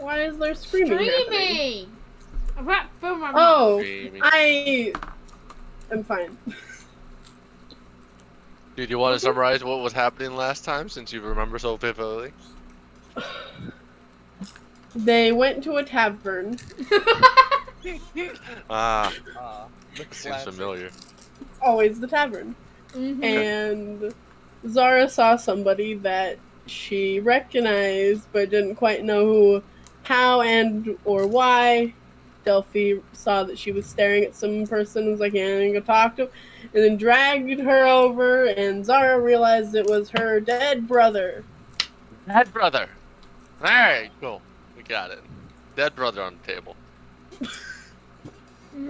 Why is there screaming happening? Oh, Screaming. I am fine. Dude, you want to summarize what was happening last time since you remember so vividly? They went to a tavern. Ah, The seems classic. familiar. Always the tavern. And Zara saw somebody that she recognized but didn't quite know how and or why. Delphi saw that she was staring at some person and was like, yeah, I'm gonna go talk to him. And then dragged her over, and Zara realized it was her dead brother. Dead brother! Alright, cool. We got it. Dead brother on the table.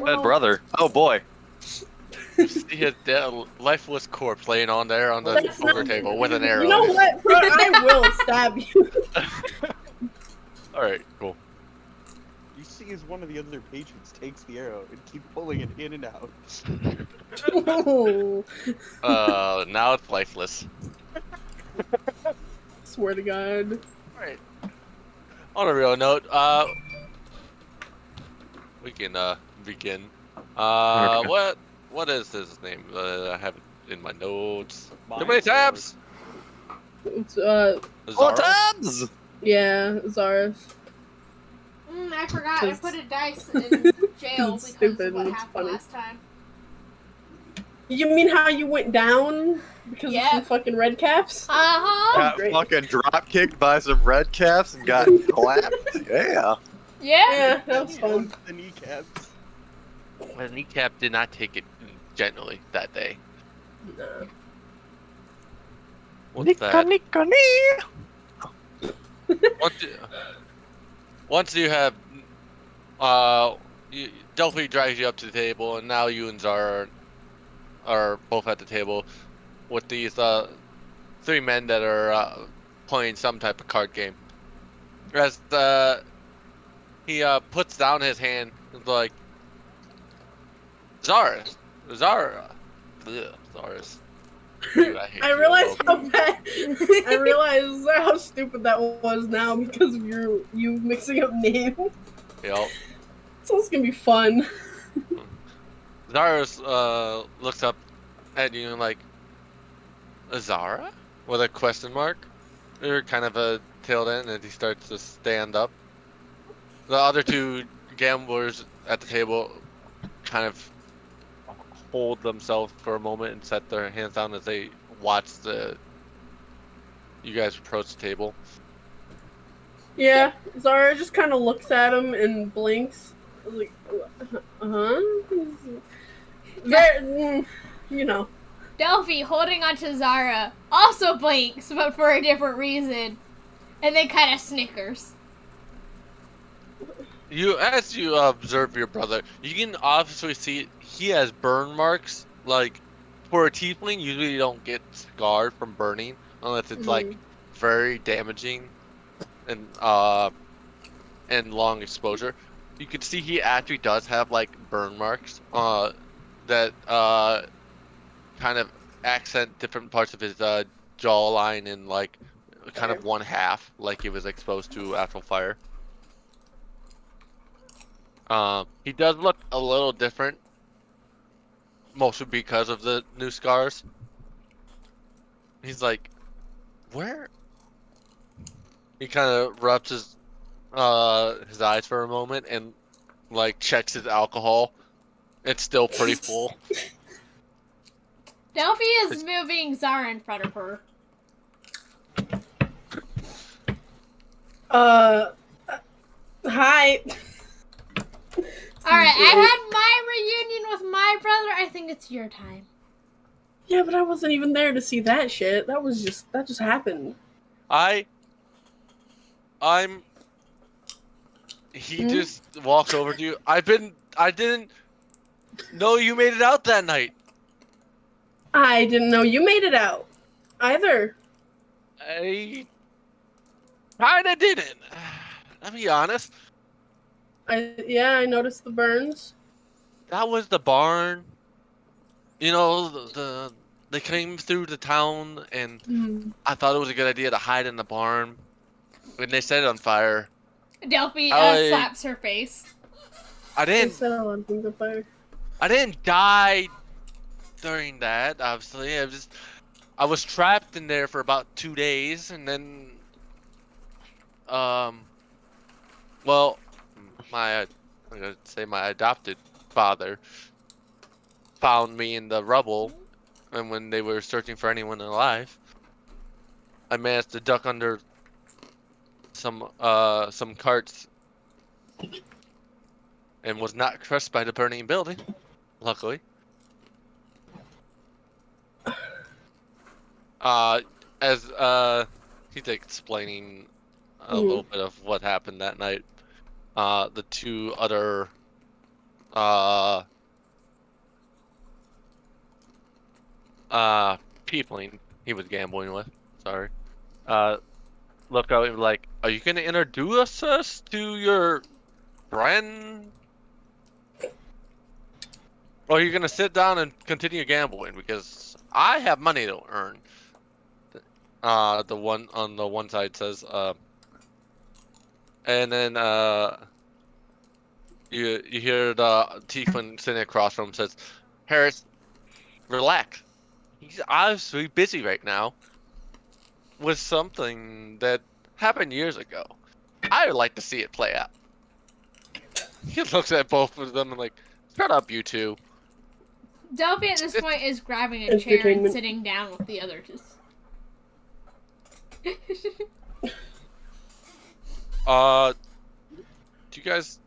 Dead brother. Oh boy. You see his dead, lifeless corpse laying on there on the That's poker not- table with an arrow. You know what? Bro, I will stab you. Alright, cool. You see as one of the other patrons takes the arrow and keep pulling it in and out. Now it's lifeless. Swear to God. Alright. On a real note, we can, begin. Okay. What is his name? I have it in my notes. Too Mine many is- tabs! It's, Oh, Zara? tabs! yeah, Zara's. I forgot. I Just- put a dice in jail It's because stupid of what and it's happened funny. last time. You mean how you went down because of Yeah. some fucking red caps? Got great. fucking drop kicked by some red caps and got clapped. Yeah. Yeah, that was fun. On the kneecaps. My kneecap did not take it gently that day. Nah. What's that? Once you have, Delphi drags you up to the table, and now you and Zara are both at the table with these three men that are playing some type of card game. As he puts down his hand, and like, Zara, ugh, Zara's. Dude, I hate I you, realize how Loki. bad. I realize how stupid that was now because of you mixing up names. Yep. So it's gonna be fun. Zara's looks up at you and like, Zara? With a question mark? Or kind of a tailed end, and he starts to stand up. The other two gamblers at the table kind of hold themselves for a moment and set their hands down as they watch you guys approach the table. Yeah, Zara just kind of looks at him and blinks. Like, huh? You know. Delphi, holding onto Zara, also blinks, but for a different reason. And then kind of snickers. As you observe your brother, you can obviously see he has burn marks. Like, for a tiefling, usually you don't get scarred from burning unless it's like very damaging and long exposure. You can see he actually does have like burn marks that kind of accent different parts of his jawline and like kind of one half, like he was exposed to actual fire. He does look a little different, mostly because of the new scars. He's like, where? He kind of rubs his eyes for a moment and like checks his alcohol. It's still pretty full. Delphi is moving Zara in front of her. Hi. Alright, I had my reunion with my brother. I think it's your time. Yeah, but I wasn't even there to see that shit. That just happened. He just walks over to you. I didn't know you made it out that night. I didn't know you made it out either. I kinda didn't. I'll be honest. I noticed the burns. That was the barn. You know, they came through the town, and I thought it was a good idea to hide in the barn. When they set it on fire, Delphi slaps her face. I They didn't set a lot of things on fire. I didn't die during that, obviously. I was trapped in there for about 2 days, and then, well, I'm gonna say my adopted father found me in the rubble, and when they were searching for anyone alive, I managed to duck under some carts and was not crushed by the burning building, luckily. As he's explaining a little bit of what happened that night. The two other peopling he was gambling with, sorry, look out and like, are you gonna introduce us to your friend? Or are you gonna sit down and continue gambling? Because I have money to earn. The one on the one side says, and then you hear the tiefling sitting across from him says, Harris, relax. He's obviously busy right now with something that happened years ago. I would like to see it play out. He looks at both of them and like, shut up, you two. Delphi at this point is grabbing a chair and sitting down with the others. Do you guys,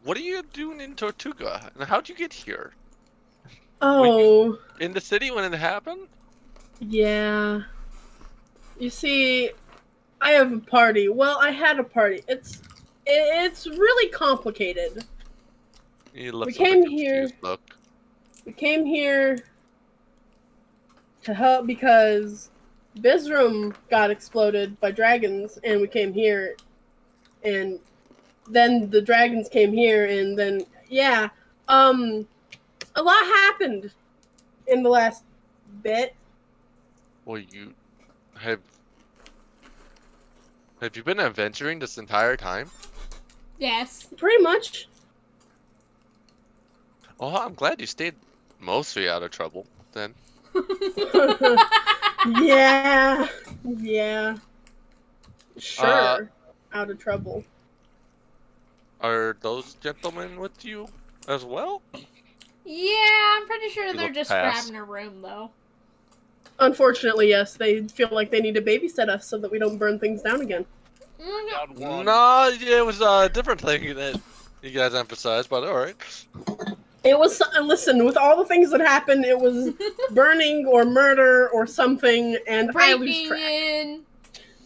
what are you doing in Tortuga? And how'd you get here? Oh. In the city when it happened? Yeah. You see, I have a party. Well, I had a party. It's really complicated. We came here. We came here to help because Bizrum got exploded by dragons, and we came here, and then the dragons came here, and then yeah, a lot happened in the last bit. Well, you have you been adventuring this entire time? Yes. Pretty much. Oh, I'm glad you stayed mostly out of trouble then. Yeah. Sure. Out of trouble. Are those gentlemen with you as well? Yeah, I'm pretty sure they're look just past. grabbing a room, though. Unfortunately, yes. They feel like they need to babysit us so that we don't burn things down again. No, yeah, it was a different thing that you guys emphasized, but alright. It was, listen, with all the things that happened, it was burning or murder or something, and I lose track.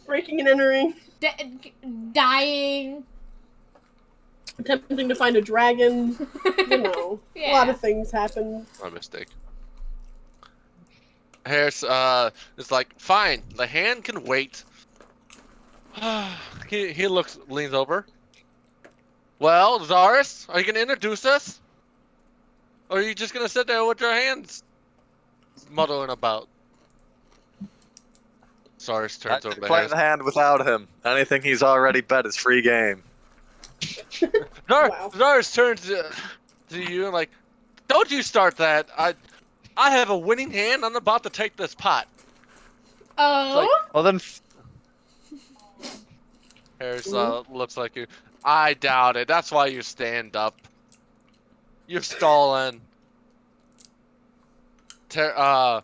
Breaking and entering. Dying. Attempting to find a dragon. You know, Yeah. A lot of things happened. My mistake. Harris, is like, fine, the hand can wait. he leans over. Well, Zaris, are you gonna introduce us? Or are you just gonna sit there with your hands muddling about? Zaris turns over to Play Harris. the hand without him. Anything he's already bet is free game. Wow. Zaris turns to you and like, don't you start that. I have a winning hand. I'm about to take this pot. Oh? Well then, Harris looks like you. I doubt it. That's why you stand up. You're stalling. Tarson,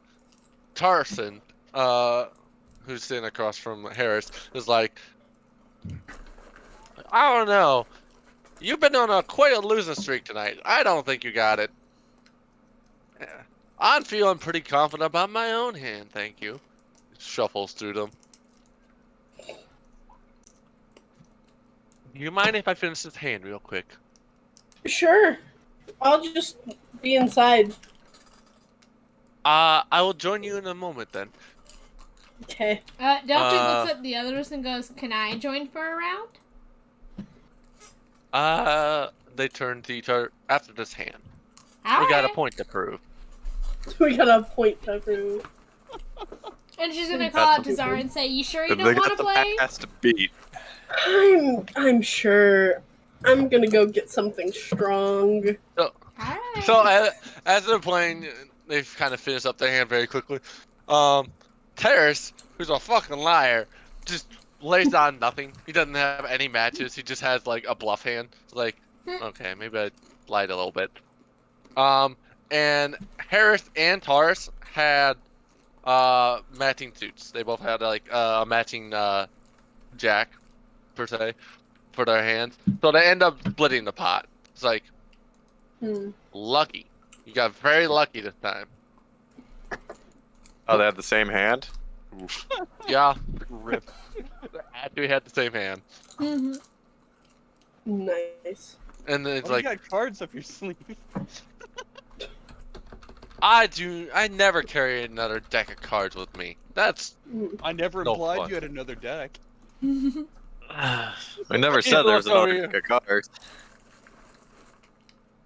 who's sitting across from Harris, is like, I don't know. You've been on quite a losing streak tonight. I don't think you got it. I'm feeling pretty confident about my own hand, thank you. Shuffles through them. You mind if I finish this hand real quick? Sure. I'll just be inside. I will join you in a moment then. Okay. Delphi looks at the others and goes, can I join for a round? They turn to each other after this hand. All We got a right. point to prove. We got a point to prove. And she's gonna call out to Zara and say, you sure you they don't got want to the play? ass to beat. I'm sure. I'm gonna go get something strong. Alright. So as they're playing, they've kind of finished up their hand very quickly. Terrace, who's a fucking liar, just lays on nothing. He doesn't have any matches. He just has like a bluff hand. It's like, okay, maybe I lied a little bit. And Harris and Taurus had matching suits. They both had like a matching jack per se for their hands. So they end up splitting the pot. It's like lucky. You got very lucky this time. Oh, they have the same hand? Oof. Yeah, Rip. we had the same hand. Nice. And then it's Oh, like you got cards up your sleeve. I never carry another deck of cards with me. That's I never No implied fun. you had another deck. We never said there was Sorry. another deck of cards.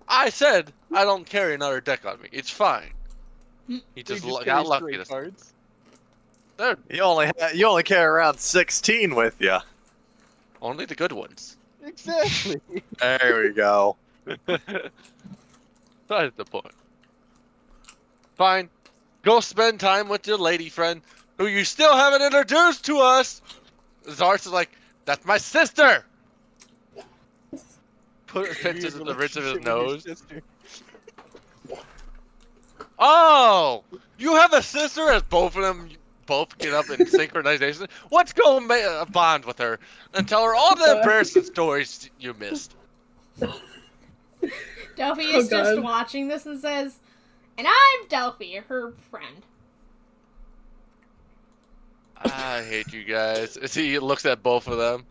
I said I don't carry another deck on me. It's fine. He just You got carry lucky. straight This cards. They're You only carry around 16 with you. only the good ones. Exactly. There we go. That's the point. Fine. Go spend time with your lady friend, who you still haven't introduced to us. Zart's is like, that's my sister. Pinches at the ridge of his Relationship with your nose. sister. Oh, you have a sister as both of them both get up in synchronization. Let's go bond with her and tell her all the embarrassing stories you missed. Delphi Oh, is just God. watching this and says, and I'm Delphi, her friend. I hate you guys. As he looks at both of them.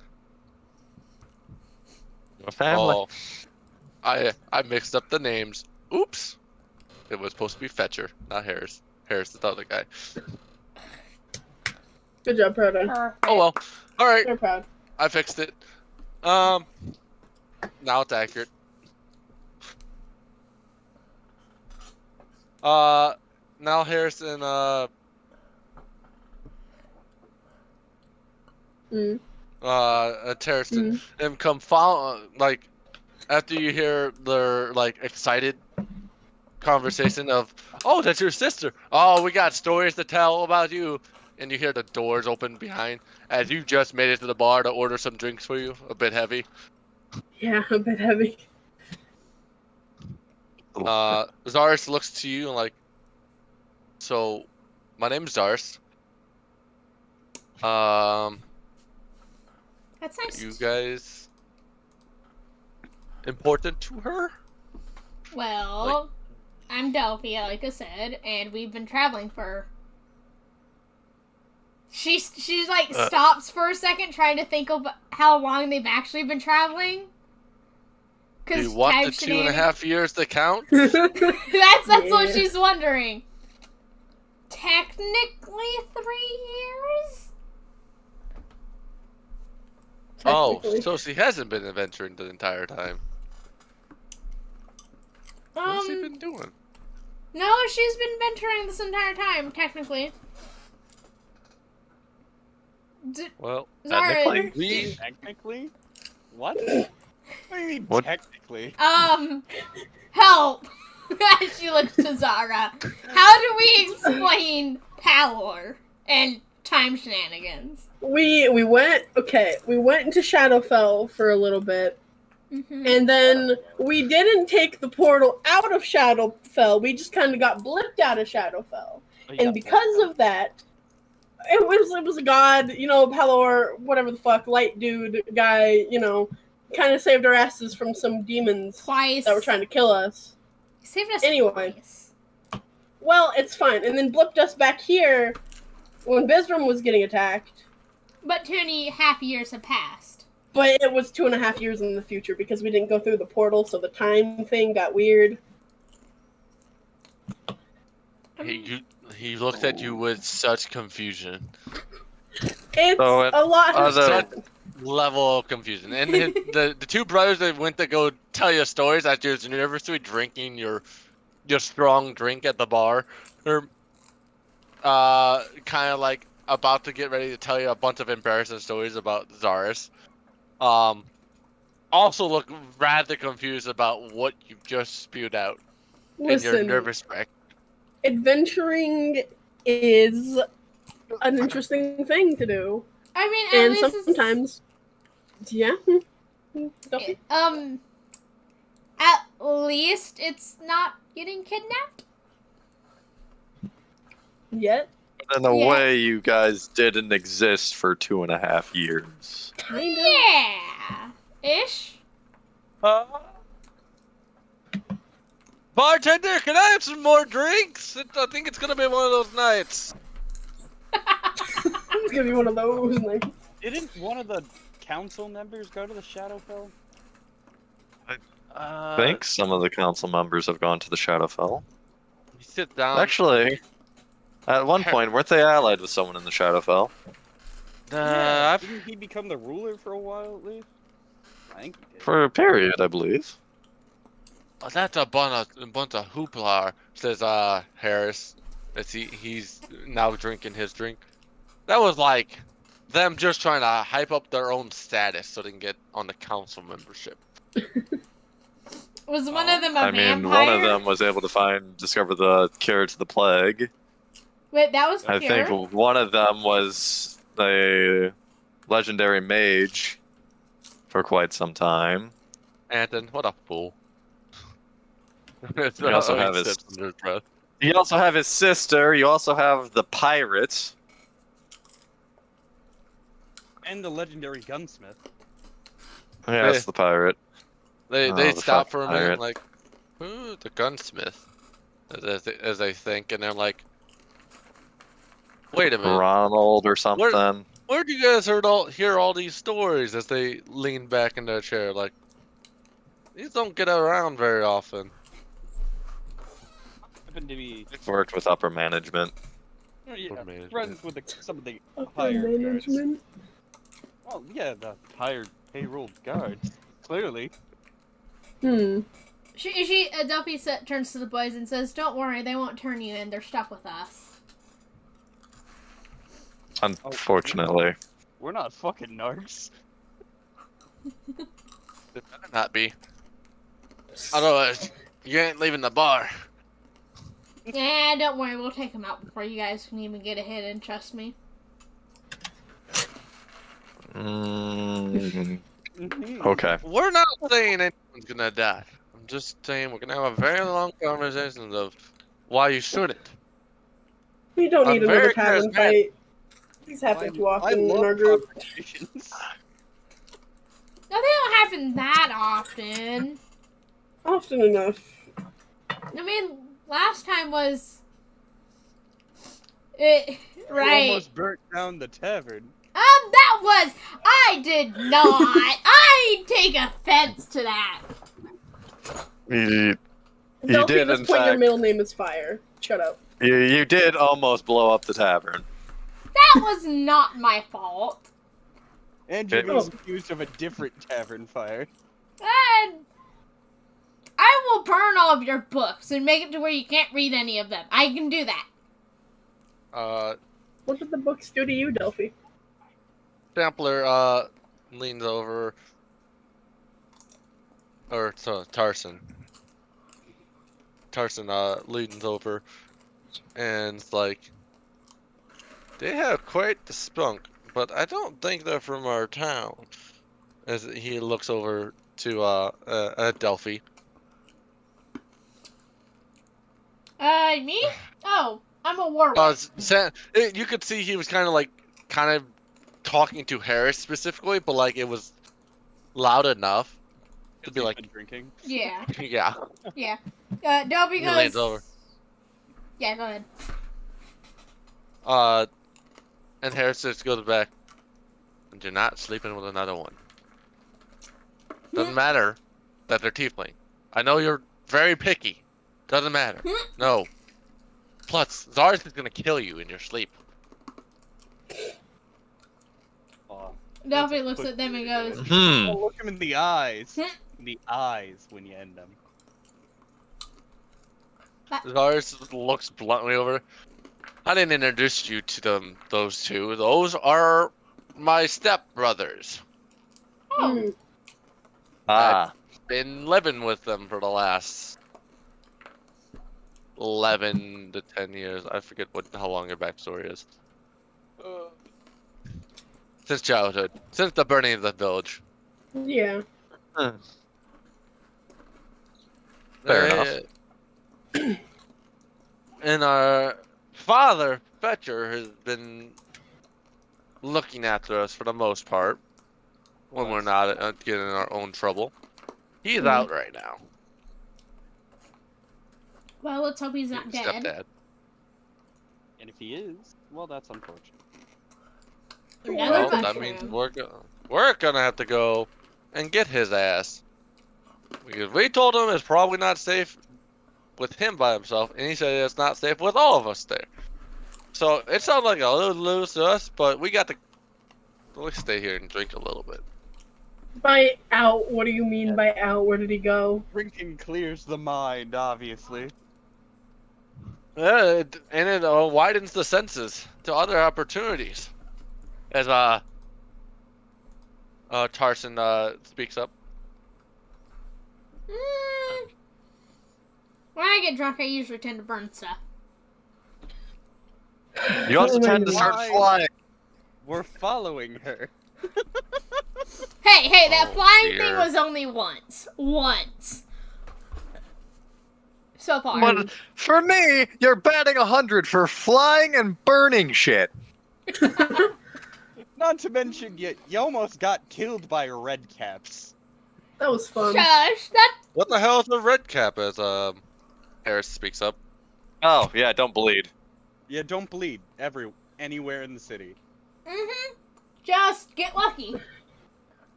A family. Oh, I mixed up the names. Oops. It was supposed to be Fetcher, not Harris. Harris is the other guy. Good job, Proto. Perfect. Oh well. All right, They're proud. I fixed it. Now it's accurate. Now Harris and Terraston and come follow like after you hear their like excited conversation of, oh, that's your sister. Oh, we got stories to tell about you. And you hear the doors open behind as you just made it to the bar to order some drinks for you. A bit heavy. Yeah, a bit heavy. Zaris looks to you and like, so, my name's Zaris. That's nice. You guys important to her? Well, I'm Delphi, like I said, and we've been traveling for... She's like, stops for a second trying to think of how long they've actually been traveling. Do you want the 2.5 years to count? That's what Yeah. she's wondering. Technically 3 years? Oh, Technically. so she hasn't been adventuring the entire time. What's she been doing? No, she's been venturing this entire time, technically. Well, Zara, technically? Technically? What? What do you mean What? technically? help! As she looks to Zara. How do we explain Palor and time shenanigans? We went into Shadowfell for a little bit, and then we didn't take the portal out of Shadowfell. We just kind of got blipped out of Shadowfell, and because of that, it was a god, Palor, whatever the fuck, light dude guy, kind of saved our asses from some demons Twice. that were trying to kill us. Saved us Anyway. twice. Well, it's fine, and then blipped us back here when Bizram was getting attacked. But 2.5 years have passed. But it was 2.5 years in the future because we didn't go through the portal, so the time thing got weird. He looked at you with such confusion. It's So a lot has other- happened. Level of confusion. And the two brothers that went to go tell you stories after your anniversary drinking your strong drink at the bar are kind of like about to get ready to tell you a bunch of embarrassing stories about Zaris. also look rather confused about what you just spewed out in your Listen, nervous wreck. adventuring is an interesting thing to do. I mean, at And least it's... sometimes, yeah. Duffy? At least it's not getting kidnapped. Yet? In a Yeah. way, you guys didn't exist for 2.5 years. Kind of. Yeah. Ish. Bartender, can I have some more drinks? I think it's gonna be one of those nights. It's gonna be one of those. Like, Didn't one of the council members go to the Shadowfell? I think some of the council members have gone to the Shadowfell. You sit down. Actually, at one point, weren't they allied with someone in the Shadowfell? Didn't he become the ruler for a while at least? I think he did. For a period, I believe. That's a bunch of hoopla, says Harris. As he's now drinking his drink. That was like them just trying to hype up their own status so they can get on the council membership. Was one of them a I vampire? mean, one of them was able to discover the cure to the plague. Wait, that was I pure? think one of them was a legendary mage for quite some time. Anton, what a fool. You also have his. You also have his sister. You also have the pirate. And the legendary gunsmith. Yeah, that's the pirate. They the stop for a fucking minute pirate. like, ooh, the gunsmith. As they think, and they're like, wait a minute. Ronald or something. Where do you guys hear all these stories as they lean back in their chair? Like, these don't get around very often. Happened to be I've worked with upper management. friends with some of the upper higher guards. management. Well, yeah, the higher payroll guards. Clearly. Duffy turns to the boys and says, "Don't worry, they won't turn you in. They're stuck with us." Unfortunately. We're not fucking narcs. It better not be. Otherwise, you ain't leaving the bar. Yeah, don't worry, we'll take them out before you guys can even get a hit in, trust me. Okay. We're not saying anyone's gonna die. I'm just saying we're gonna have a very long conversation of why you shouldn't. We don't need I'm another very tavern charismatic. fight. These happen too often in our group. Conversations. No, they don't happen that often. Often enough. I mean, last time was... right. You almost burnt down the tavern. That was... I did not. I take offense to that. You Delphi, did, at this in point, your fact. middle name is Fire. Shut up. You did almost blow up the tavern. That was not my fault. And you're Okay. being accused of a different tavern fire. And I will burn all of your books and make it to where you can't read any of them. I can do that. What did the books do to you, Delphi? Sampler leans over, or so Tarson. Tarson leans over, and it's like, they have quite the spunk, but I don't think they're from our town. As he looks over to Delphi. Me? Oh, I'm a warwick. You could see he was kind of talking to Harris specifically, but like it was loud enough to be He's like, been drinking. Yeah, yeah. yeah. Delphi He goes... leans over. Yeah, go ahead. And Harris just goes back. And you're not sleeping with another one. Doesn't matter that they're tiefling. I know you're very picky. Doesn't matter. No. Plus, Zara's is gonna kill you in your sleep. Delphi looks at them and goes, Oh, look him in the eyes. In the eyes when you end them. Zara looks bluntly over. I didn't introduce you to those two. Those are my stepbrothers. Oh. Ah, Been living with them for the last 11 to 10 years. I forget how long your backstory is. Since childhood. Since the burning of the village. Yeah. fair enough. And our father, Fetcher, has been looking after us for the most part. When we're not getting in our own trouble. He's out right now. Well, let's hope he's not dead. Stepdad. And if he is, well, that's unfortunate. Another Well, that mushroom. means we're gonna have to go and get his ass. Because we told him it's probably not safe with him by himself, and he said it's not safe with all of us there. So it sounds like a little lose to us, but we got to at least stay here and drink a little bit. By out, what do you mean by out? Where did he go? Drinking clears the mind, obviously. Yeah, and it widens the senses to other opportunities. As Tarson speaks up. When I get drunk, I usually tend to burn stuff. You also tend to start Why? flying. We're following her. Hey, that Oh, flying dear. thing was only once. Once. So far. But for me, you're batting 100 for flying and burning shit. Not to mention, you almost got killed by red caps. That was fun. Shush, that... What the hell is a red cap? As Harris speaks up. Oh, yeah, don't bleed. Yeah, don't bleed anywhere in the city. Just get lucky.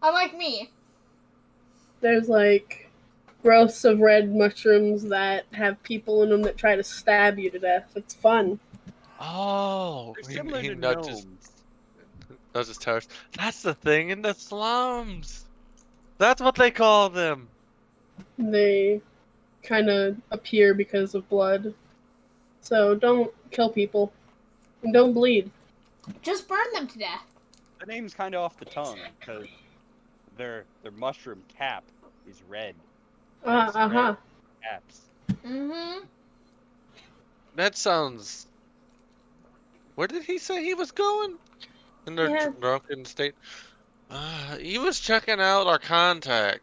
Unlike me. There's like growths of red mushrooms that have people in them that try to stab you to death. It's fun. Oh, They're similar he to nudges gnomes. Towers. That's the thing in the slums. That's what they call them. They kind of appear because of blood. So don't kill people. And don't bleed. Just burn them to death. The name's kind of off the tongue, because their mushroom cap is red. It's red caps. That sounds. Where did he say he was going? In their drunken state. He was checking out our contact,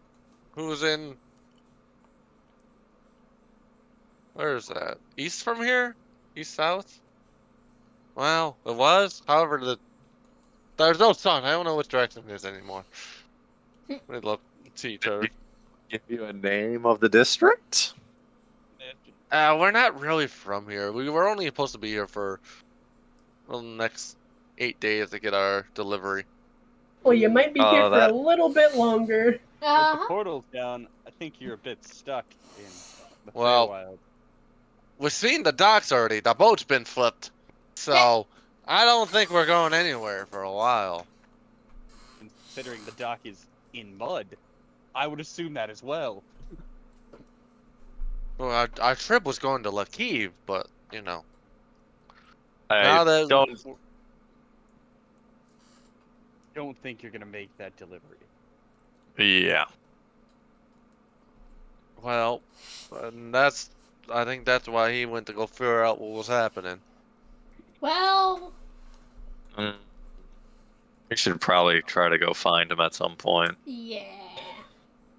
who's in. Where is that? East from here? East south? Well, it was. However, there's no sun. I don't know which direction it is anymore. Let me look. See, Trevor. Give you a name of the district? We're not really from here. We were only supposed to be here for the next 8 days to get our delivery. Well, you might be here for that- a little bit longer. With the portal's down, I think you're a bit stuck in the Feywild. We've seen the docks already. The boat's been flipped. So, I don't think we're going anywhere for a while. Considering the dock is in mud, I would assume that as well. Well, our trip was going to Lakiv, but, you know. I don't think you're gonna make that delivery. Yeah. Well, and I think that's why he went to go figure out what was happening. Well... We should probably try to go find him at some point. Yeah.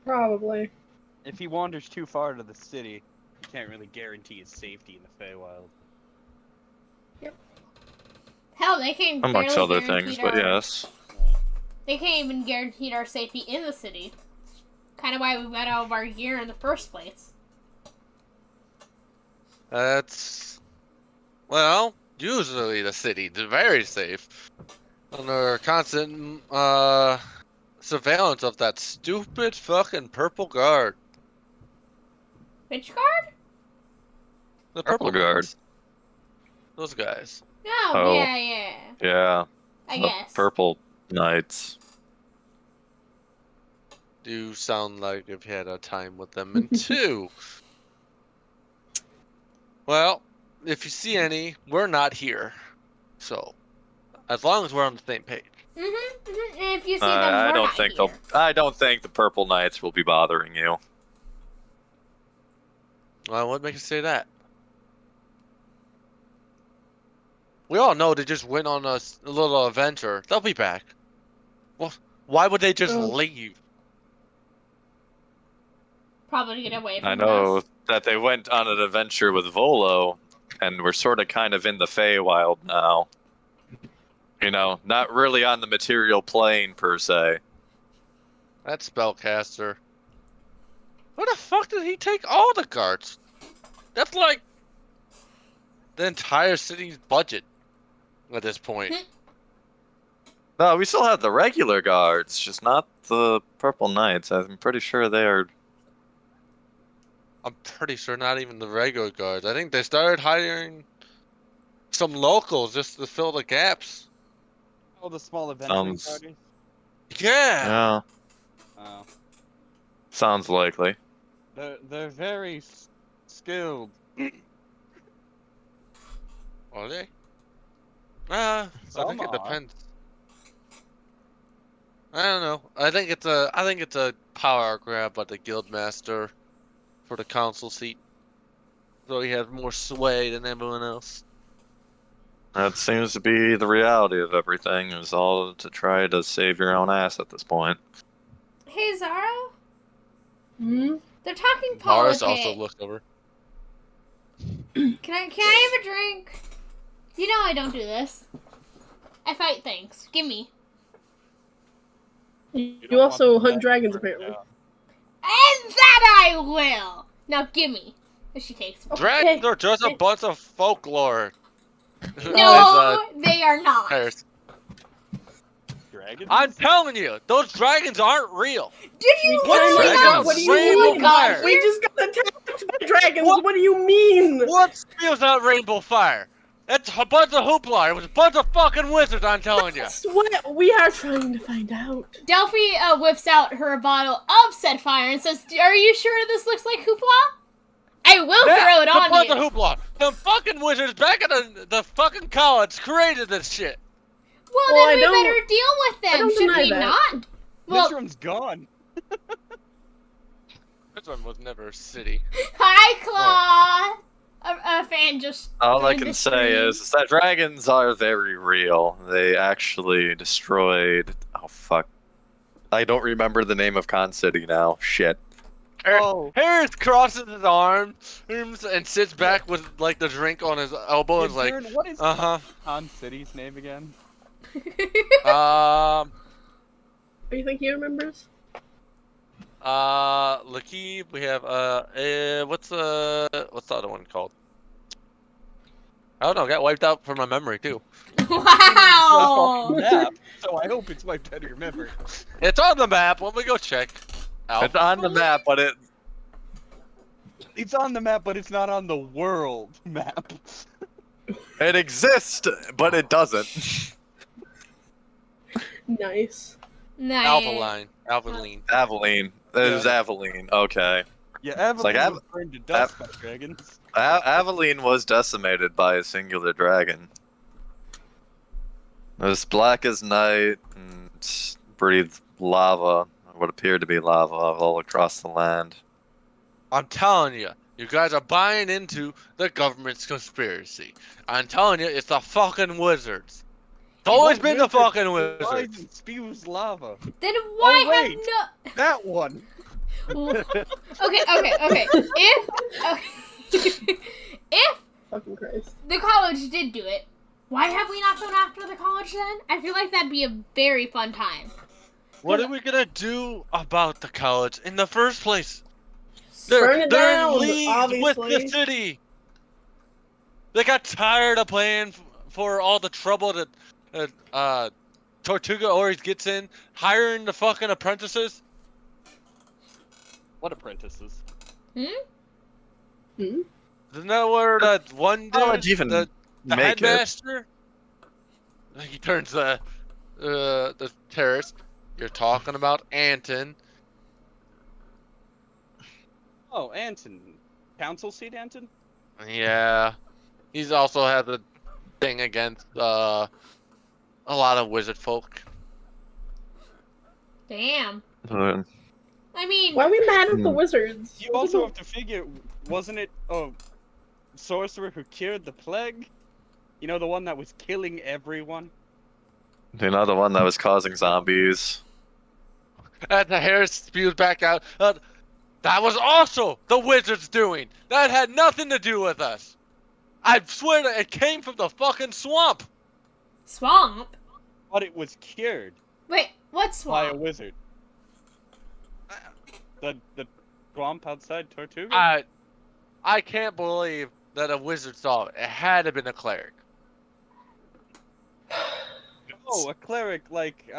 Probably. If he wanders too far to the city, you can't really guarantee his safety in the Feywild. Hell, they can't Amongst barely other guarantee things, but yes. They can't even guarantee our safety in the city. Kind of why we got out of our gear in the first place. That's... Well, usually the city is very safe. Under constant surveillance of that stupid fucking purple guard. Which guard? The Purple guard. guys. Those guys. Oh, yeah. Yeah. I The guess. Purple Knights. Do sound like you've had a time with them. And two, well, if you see any, we're not here. So, as long as we're on the same page. And if you see them, I we're don't not think here. I don't think the Purple Knights will be bothering you. Well, what makes you say that? We all know they just went on a little adventure. They'll be back. Well, why would they just leave? Probably to get away from I know us. that they went on an adventure with Volo, and we're sort of kind of in the Feywild now. You know, not really on the material plane per se. That spellcaster. Where the fuck did he take all the guards? That's like the entire city's budget at this point. No, we still have the regular guards, just not the Purple Knights. I'm pretty sure they are. I'm pretty sure not even the regular guards. I think they started hiring some locals just to fill the gaps. Oh, the small adventuring Sounds- parties. Yeah. Yeah, Oh, sounds likely. they're very skilled. Are they? I Some think it are. depends. I don't know. I think it's a power grab by the guildmaster for the council seat. So he has more sway than everyone else. That seems to be the reality of everything, is all to try to save your own ass at this point. Hey, Zara? Hmm? They're talking Boris politics. also looked over. Can I have a drink? You know I don't do this. I fight things. Give me. You also hunt dragons, apparently. And that I will! Now give me. And she takes one. Dragons are just a bunch of folklore. No, they are not. Harris. Dragons? I'm telling you, those dragons aren't real. Did you What literally dragons? not What do see you Rainbow what got fire. We here? just got attacked by dragons. What? What do you mean? What spills out rainbow fire? That's a bunch of hoopla. It was a bunch of fucking wizards, I'm telling you. That's what we are trying to find out. Delphi whips out her bottle of said fire and says, "Are you sure this looks like hoopla? I will throw it It's a on bunch you." of hoopla. The fucking wizards back at the fucking college created this shit. Well, Well, I then we don't- better deal with them, don't should deny we that. not? Well, This room's gone. This one was never a city. hi, Claw. A fan just. All I joined can the say stream. is that dragons are very real. They actually destroyed. Oh fuck! I don't remember the name of Con City now. Shit. Oh. Harris crosses his arms and sits back with like the drink on his elbow and is like, What is uh Han City's name again? huh. Do you think he remembers? Lakib, we have what's the other one called? I don't know, got wiped out from my memory too. Wow. Map, so I hope it's wiped out of your memory. It's on the map. Let me go check. It's on the map, but it. It's on the map, but it's not on the world map. It exists, but it doesn't. Nice. Nice. Aveline. Aveline. It is Aveline. Okay. Yeah, Aveline like was burned to dust by dragons. Aveline was decimated by a singular dragon. It was black as night and breathed lava, what appeared to be lava, all across the land. I'm telling you, you guys are buying into the government's conspiracy. I'm telling you, it's the fucking wizards. It's always been the fucking wizards. Wizard spews lava. Then why wait. have That one. no? Okay. If Fucking Christ. the college did do it, why have we not gone after the college then? I feel like that'd be a very fun time. What are we gonna do about the college in the first place? Burn it they're down, in league with obviously. the city. They got tired of paying for all the trouble that Tortuga always gets in, hiring the fucking apprentices. What apprentices? Hmm? Isn't that where that one How would dude, you even the make it? headmaster? He turns the terrorist. You're talking about Anton. Oh, Anton. Council seat, Anton? Yeah, he's also had the thing against a lot of wizard folk. Damn. Uh, I mean, Why are we mad at the Hmm. wizards? You also have to figure, wasn't it a sorcerer who cured the plague? You know, the one that was killing everyone? You know, the one that was causing zombies. And the hair spewed back out. That was also the wizard's doing. That had nothing to do with us. I swear to it came from the fucking swamp. swamp? But it was cured Wait, what by a swamp? wizard. The swamp outside Tortuga? I can't believe that a wizard saw it. It had to have been a cleric. Oh, a cleric like,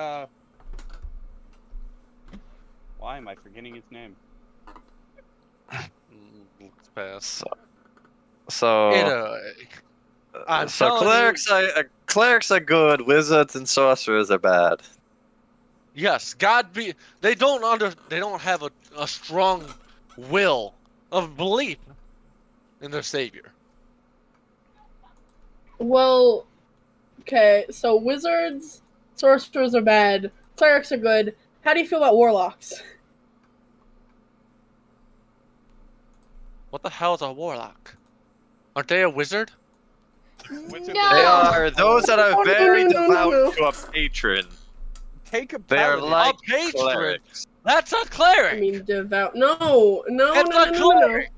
why am I forgetting his name? Let's pass. So, I'm so telling clerics are good. Wizards and sorcerers are bad. Yes, they don't have a strong will of belief in their savior. Well, okay, so wizards, sorcerers are bad, clerics are good. How do you feel about warlocks? What the hell is a warlock? Aren't they a wizard? Wizards They No. are those that are No, no, very no, no, no, devout no. to a patron. Take a They are paladin. like A patron. clerics. That's a cleric. I mean, devout. No, no, It's no, a no, no, no, no. cleric.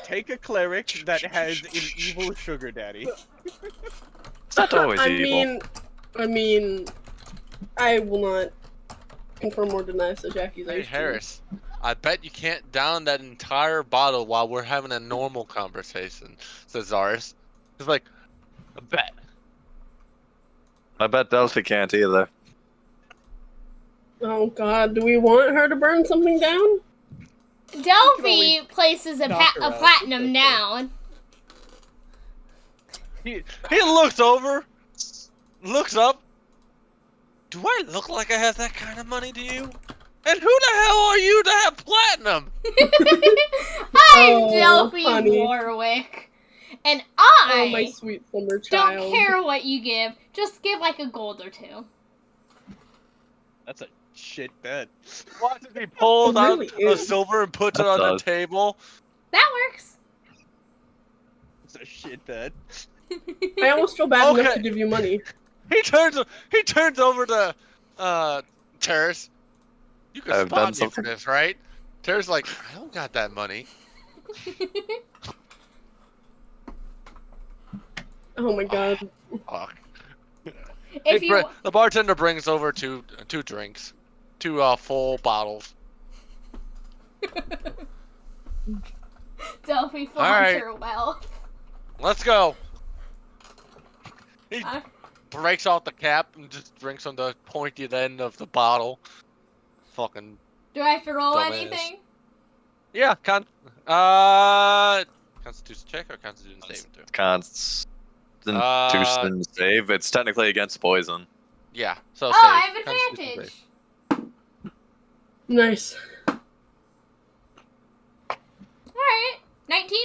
Take a cleric that has an evil sugar daddy. It's not always I evil. mean, I will not confirm or deny such Hey accusations. Harris, I bet you can't down that entire bottle while we're having a normal conversation, says Zaris. He's like, I bet. I bet Delphi can't either. Oh God, do we want her to burn something down? Delphi only places a knock her out. platinum It's okay. down. He looks over, looks up. Do I look like I have that kind of money to you? And who the hell are you to have platinum? I'm Oh, Delphi honey. Warwick. And Oh, my I sweet summer don't child. care what you give. Just give like a gold or two. That's a shit bet. Watch as he pulls It really out a is. silver and puts That it on does. the table. That works. It's a shit bet. I almost feel bad enough Okay. to give you money. He turns over to Terrace. You can I've done spot me for something. this, right? Terrace like, I don't got that money. Oh my God. Fuck. If you The bartender brings over two drinks, two full bottles. Delphi flaunts Alright. her wealth. Let's go. He Uh, breaks off the cap and just drinks on the pointy end of the bottle. Fucking do I have to roll Dumbass. anything? yeah, Constitution check or Constitution saving throw? Constitution save. It's technically against poison. Yeah, so Oh, save. I have Constitution advantage. save. Nice. Alright. 19?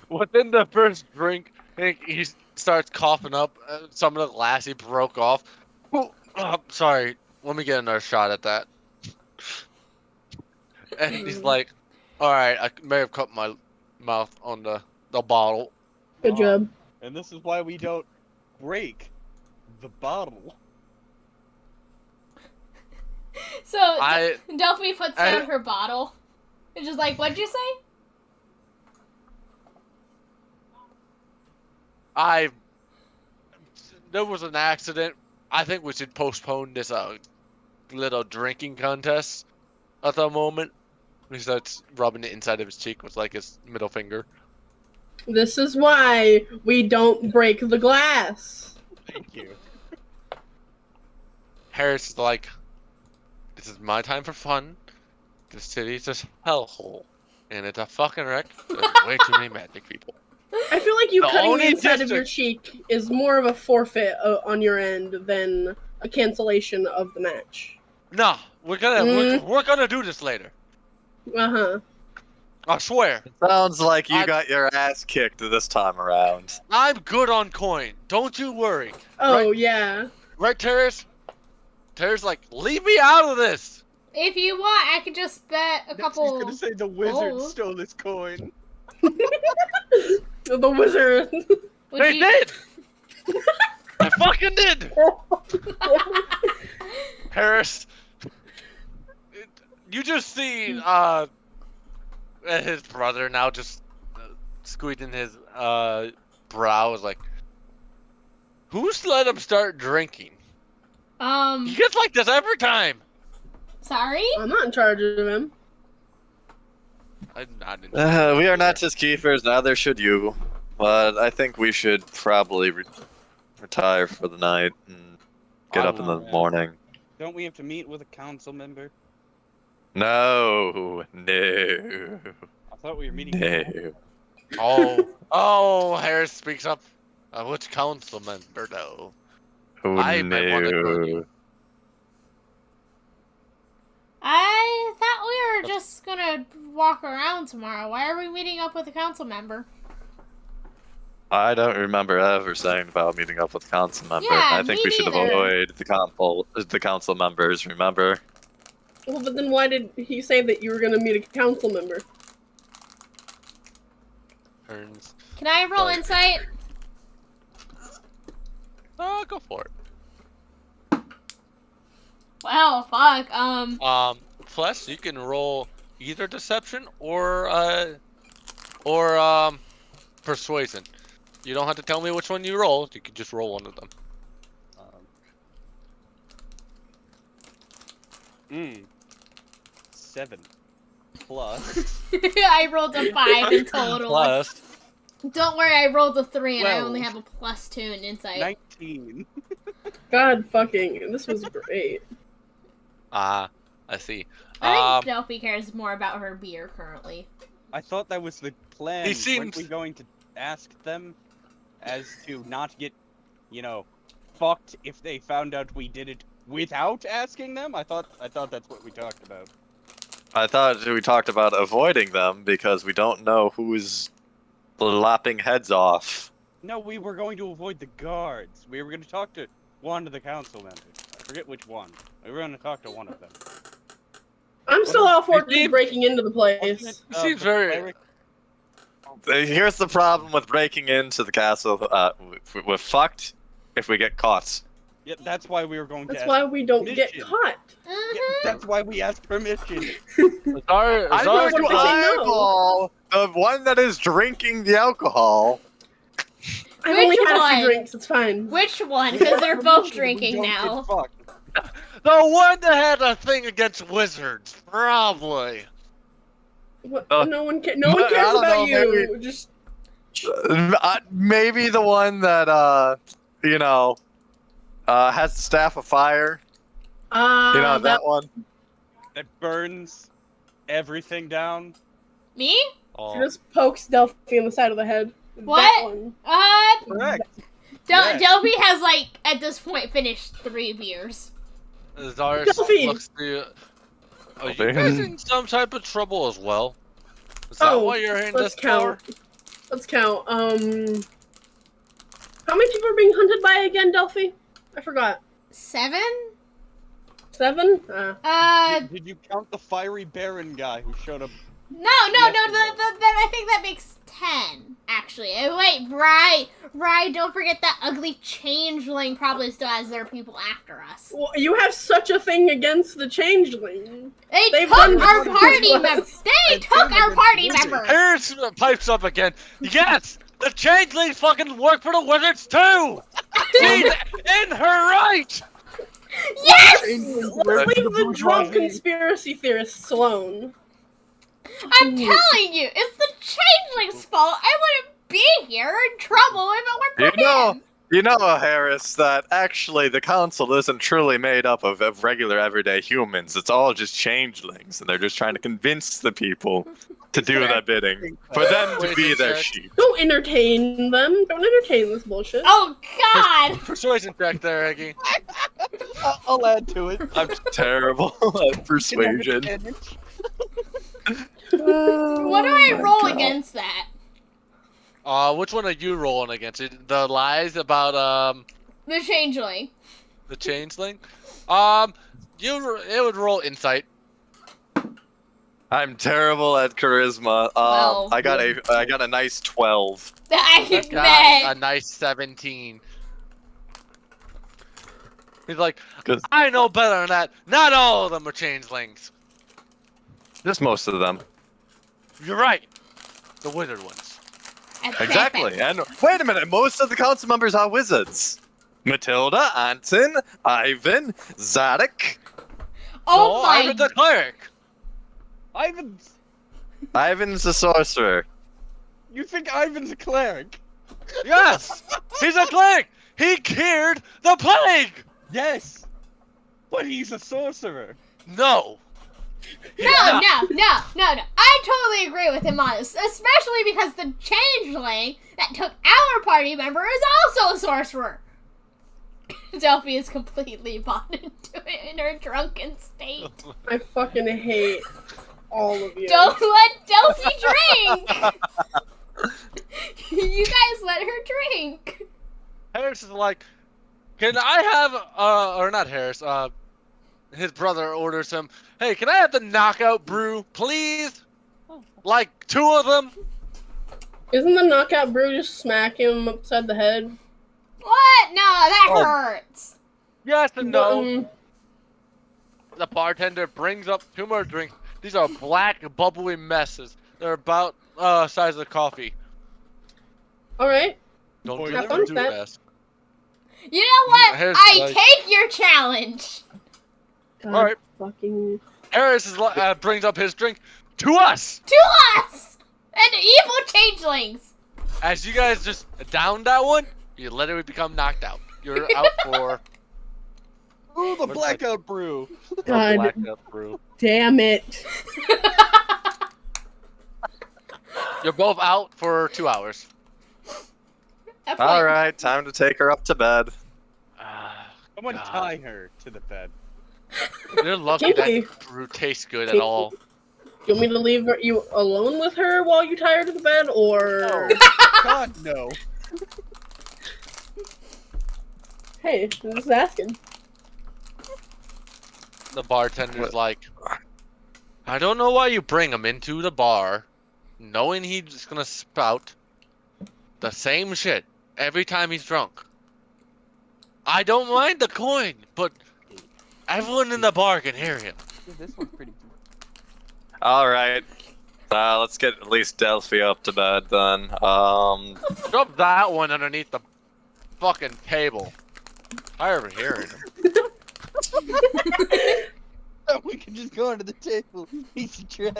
Within the first drink, he starts coughing up. Some of the glass he broke off. Oh, sorry. Let me get another shot at that. And he's like, "All right, I may have cut my mouth on the bottle." Good job. And this is why we don't break the bottle. So, I Delphi puts down her bottle. It's just like, what'd you say? There was an accident. I think we should postpone this little drinking contest at the moment. He starts rubbing the inside of his cheek with like his middle finger. This is why we don't break the glass. Thank you. Harris is like, "This is my time for fun. This city's a hellhole, and it's a fucking wreck. There's way too many magic people." I feel like you The cutting the only inside of your district- cheek is more of a forfeit on your end than a cancellation of the match. No, we're gonna do this later. Uh-huh. I swear. Sounds like you I- got your ass kicked this time around. I'm good on coin. Don't you worry. Oh, Right. yeah. Right, Terrace? Tara's like, leave me out of this! If you want, I could just bet a couple. He's gonna say the wizard gold. stole this coin. The wizard. Would They you- did! I fucking did! Harris, you just see his brother now just squeezing his brow is like, who's let him start drinking? He gets like this every time. Sorry? I'm not in charge of him. I'm not in We are not his keepers, neither should you. But I think we should probably retire for the night and get up in the morning. Don't we have to meet with a council member? No. I thought we were meeting. No. Oh, Harris speaks up. Which council member, though? Oh, I might want to join no. you. I thought we were just gonna walk around tomorrow. Why are we meeting up with a council member? I don't remember ever saying about meeting up with a council member. Yeah, I think me we should neither. avoid the council members, remember? Well, but then why did he say that you were gonna meet a council member? Turns. Can I roll Sorry. insight? Go for it. Well, fuck. Plus you can roll either deception or persuasion. You don't have to tell me which one you roll. You can just roll one of them. 7 plus. I rolled a 5 in total. Plus, Don't worry, I rolled a 3 and I 12. only have a +2 in insight. 19. God fucking, this was great. I see. I think Delphi cares more about her beer currently. I thought that was the plan. He Weren't seems- we going to ask them as to not get, fucked if they found out we did it without asking them? I thought that's what we talked about. I thought we talked about avoiding them because we don't know who's lopping heads off. No, we were going to avoid the guards. We were going to talk to one of the council members. I forget which one. We were going to talk to one of them. I'm still all for It seems- breaking into the Wasn't place. it, He seems the very- cleric? Here's the problem with breaking into the castle. We're fucked if we get caught. Yeah, that's why we were going to That's ask. why we don't get Mission. caught. Yeah, Mm-hmm. that's why we asked permission. Zara, I'm Zara, going to what if they know? eyeball the one that is drinking the alcohol. I've Which only had a one? few drinks, it's fine. Which one? Because they're both We drinking don't get now. fucked. the one that had a thing against wizards, probably. What? Uh, no one cares I about don't know, you. maybe- Just Maybe the one that has the staff of fire. That one. That burns everything down. Me? Oh. just pokes Delphi in the side of the head. What? That one. Correct. Del- Yes. Delphi has, at this point, finished 3 beers. Zara Delphi. looks to you. Are you Delphi. guys in some type of trouble as well? Is that why you're in let's this tower? count. Let's count. How many people are being hunted by again, Delphi? I forgot. 7? 7? Did you count the fiery baron guy who showed up? No, I think that makes 10, actually. Wait, right, don't forget that ugly changeling probably still has their people after us. Well, you have such a thing against the changeling. They They've took done our this party to us. members! They And took some our of party them did. members! Harris pipes up again. Yes! The changelings fucking work for the wizards too! She's in her right! Yes! Let's leave the drunk conspiracy theorists alone. I'm telling you, it's the changeling's fault. I wouldn't be here in trouble if it weren't for him. You know, Harris, that actually the council isn't truly made up of regular everyday humans. It's all just changelings, and they're just trying to convince the people to do their bidding, for them to be their sheep. Don't entertain them. Don't entertain this bullshit. Oh, God! Persuasion check there, Eggy. I'll add to it. I'm terrible at persuasion. What do I roll against that? Which one are you rolling against? The lies about The changeling. the changeling? It would roll insight. I'm terrible at charisma. Well, I got a nice 12. I I've got bet. a nice 17. He's like, 'Cause I know better than that. Not all of them are changelings. just most of them. You're right. The wizard ones. Exactly. And wait a minute, most of the council members are wizards. Matilda, Anton, Ivan, Zadok. Oh no, my. I'm the cleric. Ivan's a sorcerer. You think Ivan's a cleric? Yes, he's a cleric. He cured the plague. Yes, but he's a sorcerer. No. No. I totally agree with him on this, especially because the changeling that took our party member is also a sorcerer. Delphi is completely bought into it in her drunken state. I fucking hate all of you. Don't let Delphi drink! You guys let her drink. Harris is like, can I have or not Harris, his brother orders him, hey, can I have the knockout brew, please? Like 2 of them? Isn't the knockout brew just smack him upside the head? What? No, that Oh. hurts. Yes and no. Mm, The bartender brings up 2 more drinks. These are black, bubbly messes. They're about size of coffee. Alright. Don't Have drink fun them with too that. fast. You know what? Harris I is like- take your challenge. God, Alright. fucking... Harris is, brings up his drink to us. To us! And evil changelings. As you guys just down that one, you literally become knocked out. You're out for Ooh, the Looks blackout brew. a God blackout brew. damn it. You're both out for 2 hours. That point- All right, time to take her up to bed. Someone God. tie her to the bed. You're lucky Kinky. that brew tastes good at Kinky. all. You want me to leave you alone with her while you tie her to the bed, or... No. God, no. Hey, I'm just asking. The bartender's like, I don't know why you bring him into the bar, knowing he's gonna spout the same shit every time he's drunk. I don't mind the coin, but everyone in the bar can hear him. Dude, this one's pretty. All right, let's get at least Delphi up to bed then. Drop that one underneath the fucking table. Tired of hearing him. We can just go under the table. Piece of trash.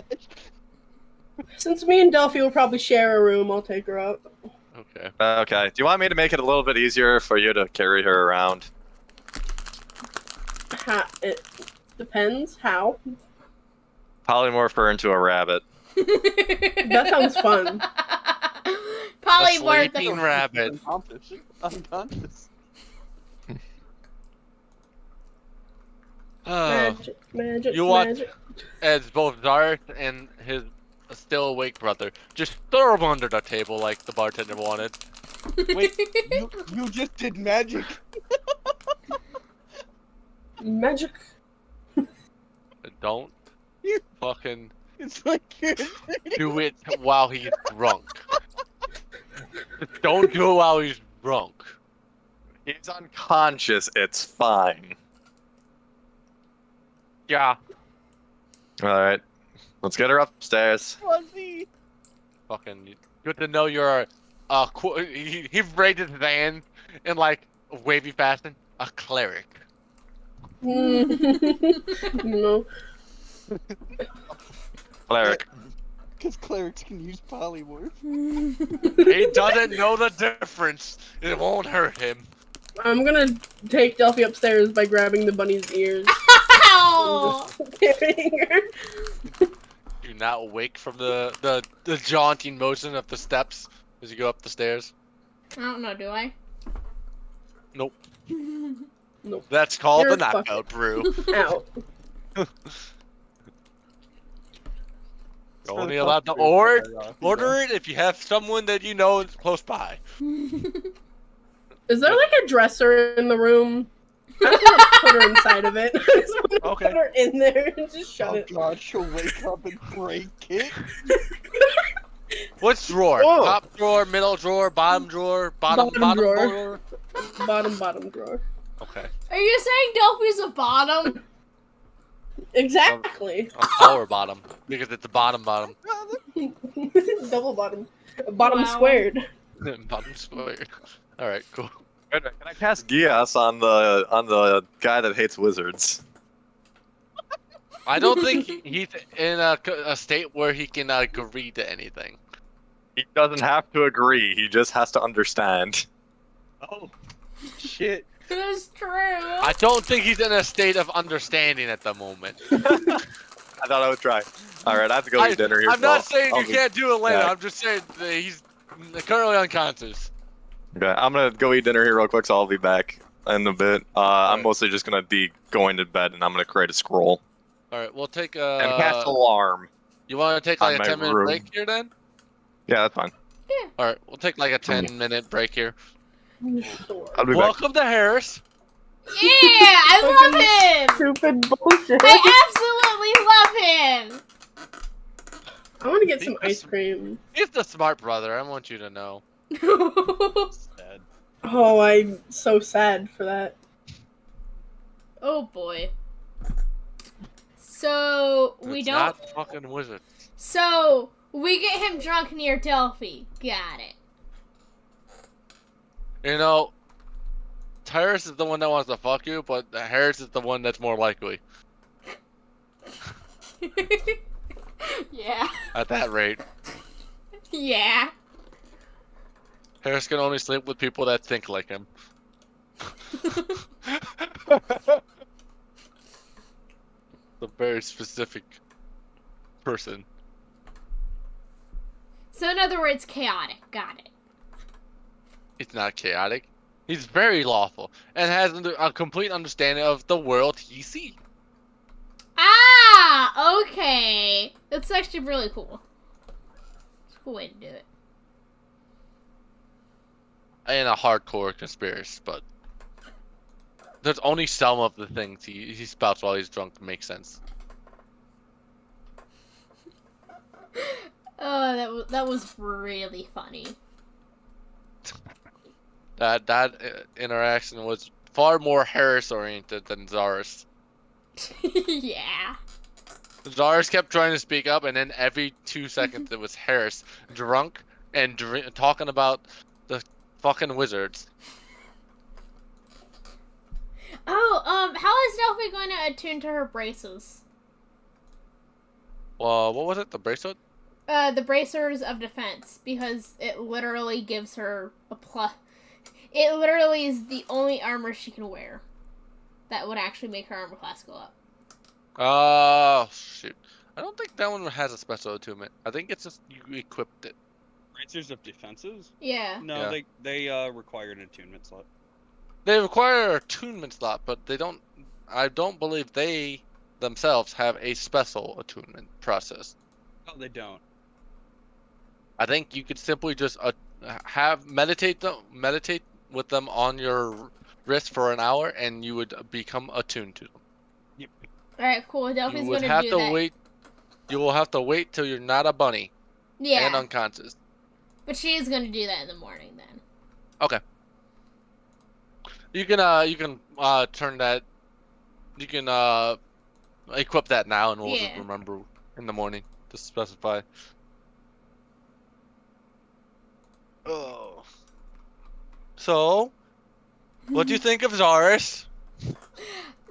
Since me and Delphi will probably share a room, I'll take her up. Okay. Okay, do you want me to make it a little bit easier for you to carry her around? It depends. How? Polymorph her into a rabbit. That sounds fun. A Polymorph sleeping the... rabbit. Unconscious. Magic, magic, You watch magic. as both Zarth and his still awake brother just throw him under the table like the bartender wanted. Wait, you just did magic? Magic. Don't You- fucking It's like you're... do it while he's drunk. Just don't do it while he's drunk. He's unconscious, it's fine. Yeah. Alright, let's get her upstairs. Fuzzy. Fucking good to know you're he raised his hand in like a wavy fashion. A cleric. No. Cleric. Because clerics can use polymorph. He doesn't know the difference. It won't hurt him. I'm gonna take Delphi upstairs by grabbing the bunny's ears Ow! and just carrying her. You're not awake from the jaunting motion of the steps as you go up the stairs. I don't know, do I? Nope. Nope. That's called You're the knockout brew. Out. You're only allowed to order it if you have someone that you know is close by. Is there like a dresser in the room? I just want to put her inside of it. I just want to Okay. put her in there and just shut Oh it. god, she'll wake up and break it. Which drawer? Whoa. Top drawer, middle drawer, bottom drawer, bottom Bottom drawer. drawer? Bottom drawer. Okay. Are you saying Delphi's a bottom? Exactly. A power bottom. Because it's the bottom. Double bottom. Bottom Wow. squared. Bottom square. Alright, cool. Can I cast Gias on the guy that hates wizards? I don't think he's in a state where he can agree to anything. He doesn't have to agree. He just has to understand. Oh, shit. That's true. I don't think he's in a state of understanding at the moment. I thought I would try. All right, I have to go eat dinner here. I'm not saying you can't do it later. back. I'm just saying that he's currently unconscious. Okay, I'm gonna go eat dinner here real quick, so I'll be back in a bit. I'm mostly just gonna be going to bed, and I'm gonna create a scroll Alright, we'll take and cast alarm. You want to take on like a my 10-minute room. break here then? Yeah, that's fine. Alright, we'll take like a 10-minute break here. Sure. I'll be back. Welcome to Harris. Yeah, I love him. Stupid bullshit. I absolutely love him. I want to get some ice cream. He's the smart brother, I want you to know. Sad. Oh, I'm so sad for that. Oh boy. So we It's don't. not fucking wizard. So we get him drunk near Delphi. Got it. You know, Harris is the one that wants to fuck you, but Harris is the one that's more likely. Yeah. At that rate. Yeah. Harris can only sleep with people that think like him. A very specific person. So in other words, chaotic. Got it. He's not chaotic. He's very lawful and has a complete understanding of the world he sees. Ah, okay. That's actually really cool. It's a cool way to do it. And a hardcore conspiracy, but there's only some of the things he spouts while he's drunk to make sense. Oh, that was really funny. That interaction was far more Harris oriented than Zara's. Yeah. Zara's kept trying to speak up, and then every 2 seconds it was Harris drunk and talking about the fucking wizards. Oh, how is Delphi going to attune to her braces? Well, what was it? The bracelet? The bracers of defense, because it literally gives her a plus. It literally is the only armor she can wear that would actually make her armor class go up. Oh, shoot. I don't think that one has a special attunement. I think it's just you equipped it. Bracers of defenses? Yeah. No, Yeah. they require an attunement slot. They require an attunement slot, but they don't. I don't believe they themselves have a special attunement process. Oh, they don't. I think you could simply just meditate with them on your wrist for an hour, and you would become attuned to them. Yep. All right, cool. Delphi's You going would to have do to that. wait. You will have to wait till you're not a bunny Yeah, and unconscious. but she is going to do that in the morning then. Okay. You can turn that. You can equip that now, and we'll just Yeah. remember in the morning to specify. Oh. So, what do you think of Zaris?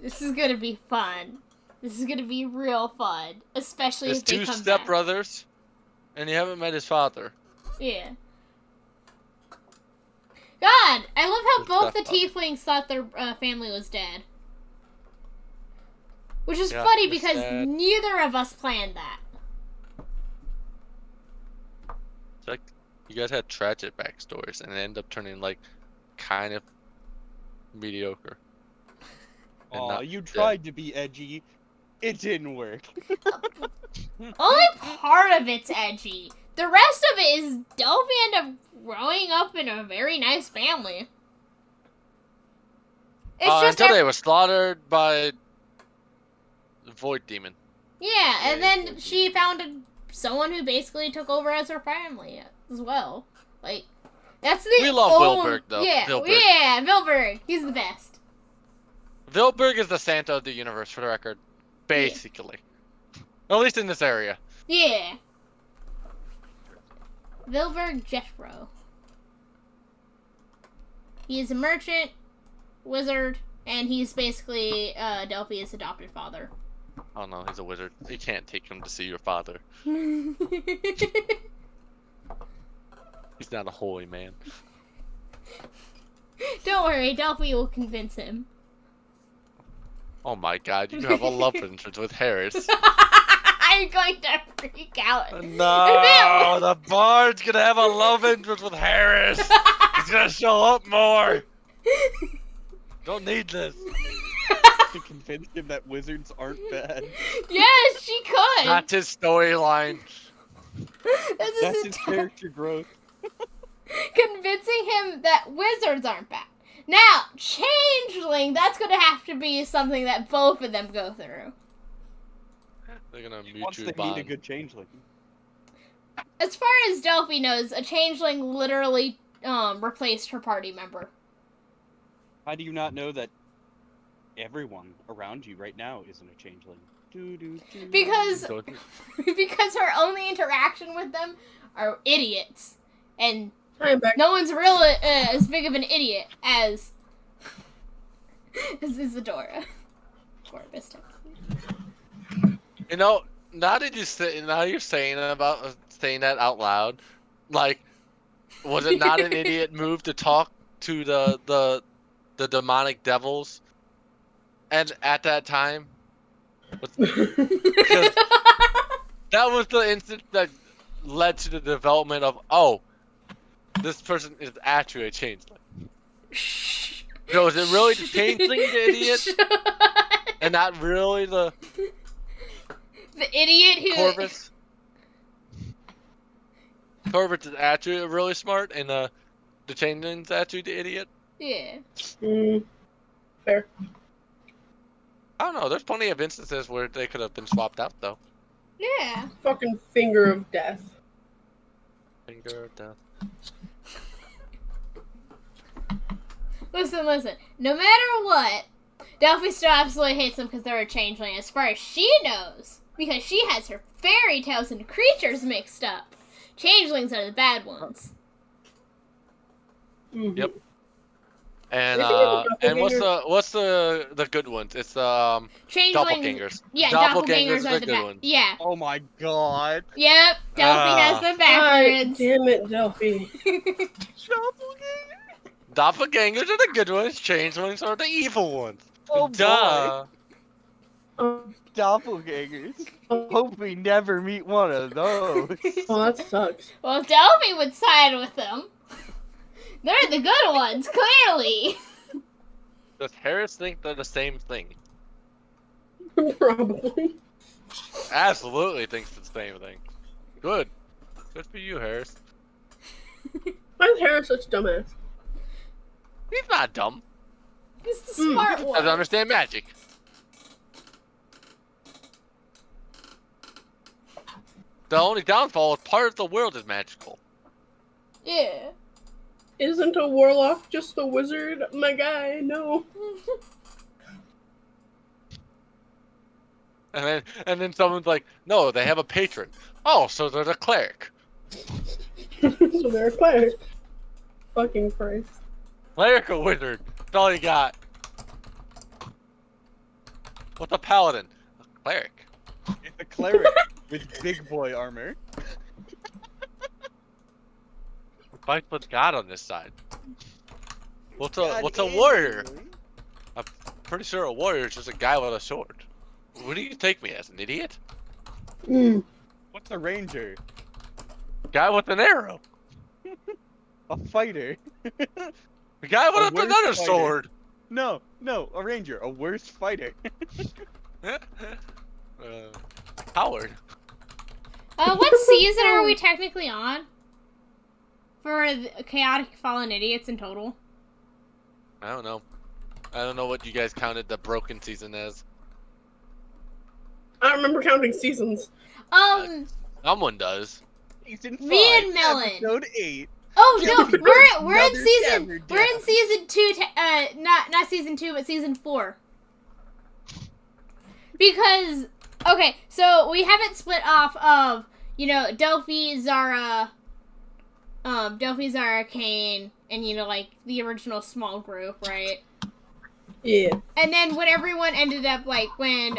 This is going to be fun. This is going to be real fun, especially His if they two come step back. brothers, and you haven't met his father. Yeah. God, I love how His both the stepfather. tieflings thought their family was dead. Which is Yeah, funny it's because sad. neither of us planned that. It's like you guys had tragic backstories, and it ended up turning like kind of mediocre. And Aw, not you dead. tried to be edgy. It didn't work. Only part of it's edgy. The rest of it is Delphi ended up growing up in a very nice family. It's just until they were slaughtered by the Void Demon. Yeah, and Yeah, then she found someone who basically took over as her family as well. Like, that's the We love Wilberg, though. Yeah, Wilberg. yeah, Wilberg. He's the best. Wilberg is the Santa of the universe, for the record. Basically. At least in this area. Yeah. Wilberg Jethro. He is a merchant, wizard, and he's basically Delphi's adopted father. Oh no, he's a wizard. You can't take him to see your father. He's not a holy man. Don't worry, Delphi will convince him. Oh my god, you have a love interest with Harris. I'm going to freak out. No, the bard's gonna have a love interest with Harris. He's gonna show up more. Don't need this. To convince him that wizards aren't bad. Yes, she could. That's his storyline. That's his character growth. Convincing him that wizards aren't bad. Now, changeling, that's going to have to be something that both of them go through. They're gonna Once they mutually meet a bond. good changeling. As far as Delphi knows, a changeling literally replaced her party member. How do you not know that everyone around you right now isn't a changeling? Because So- because her only interaction with them are idiots. And I'm back. no one's really as big of an idiot as Isadora. Or Vista. You know, now you're saying that out loud, like, was it not an idiot move to talk to the demonic devils? And at that time, because that was the instance that led to the development of, oh, this person is actually a changeling. So is it really the changeling, the idiot, and not really the idiot who... Corvus? Corvus is actually really smart, and the changeling's actually the idiot. Yeah. Fair. I don't know. There's plenty of instances where they could have been swapped out, though. Yeah. Fucking finger of death. Finger of death. Listen. No matter what, Delphi still absolutely hates them because they're a changeling as far as she knows. Because she has her fairy tales and creatures mixed up. Changelings are the bad ones. Mhm. Yep. And Isn't it what's the good ones? It's Changelings. doppelgangers. Yeah, Doppelgangers doppelgangers are are the the good bad. ones. Yeah. Oh my god. Yep. Delphi has them backwards. God damn it, Delphi. Doppelgangers are the good ones. Changelings are the evil ones. Oh Duh. Oh, Doppelgangers. Hope we never meet one of those. oh, that sucks. Well, Delphi would side with them. They're the good ones, clearly. Does Harris think they're the same thing? Probably. Absolutely thinks it's the same thing. Good. Good for you, Harris. Why is Harris such a dumbass? He's not dumb. He's the smart He one. doesn't understand magic. The only downfall is part of the world is magical. Yeah. Isn't a warlock just a wizard? My guy, no. And then someone's like, no, they have a patron. Oh, so they're the cleric. So they're a cleric. Fucking Christ. Cleric or wizard. That's all you got. What's a paladin? A cleric. It's a cleric with big boy armor. Fight with God on this side. What's God a is warrior? really? I'm pretty sure a warrior is just a guy with a sword. What do you take me as, an idiot? What's a ranger? Guy with an arrow. A fighter. A guy A with worse another fighter. sword. No, a ranger. A worse fighter. Coward. What season are we technically on? For the chaotic fallen idiots in total? I don't know. I don't know what you guys counted the broken season as. I don't remember counting seasons. Someone does. Season 5, Me and Melon. episode 8. Oh no, we're in Another season tavern we're in down. season 2. Not season 2, but season 4. Because okay, so we haven't split off of Delphi, Zara, Kane, and like the original small group, right? Yeah. And then when everyone ended up when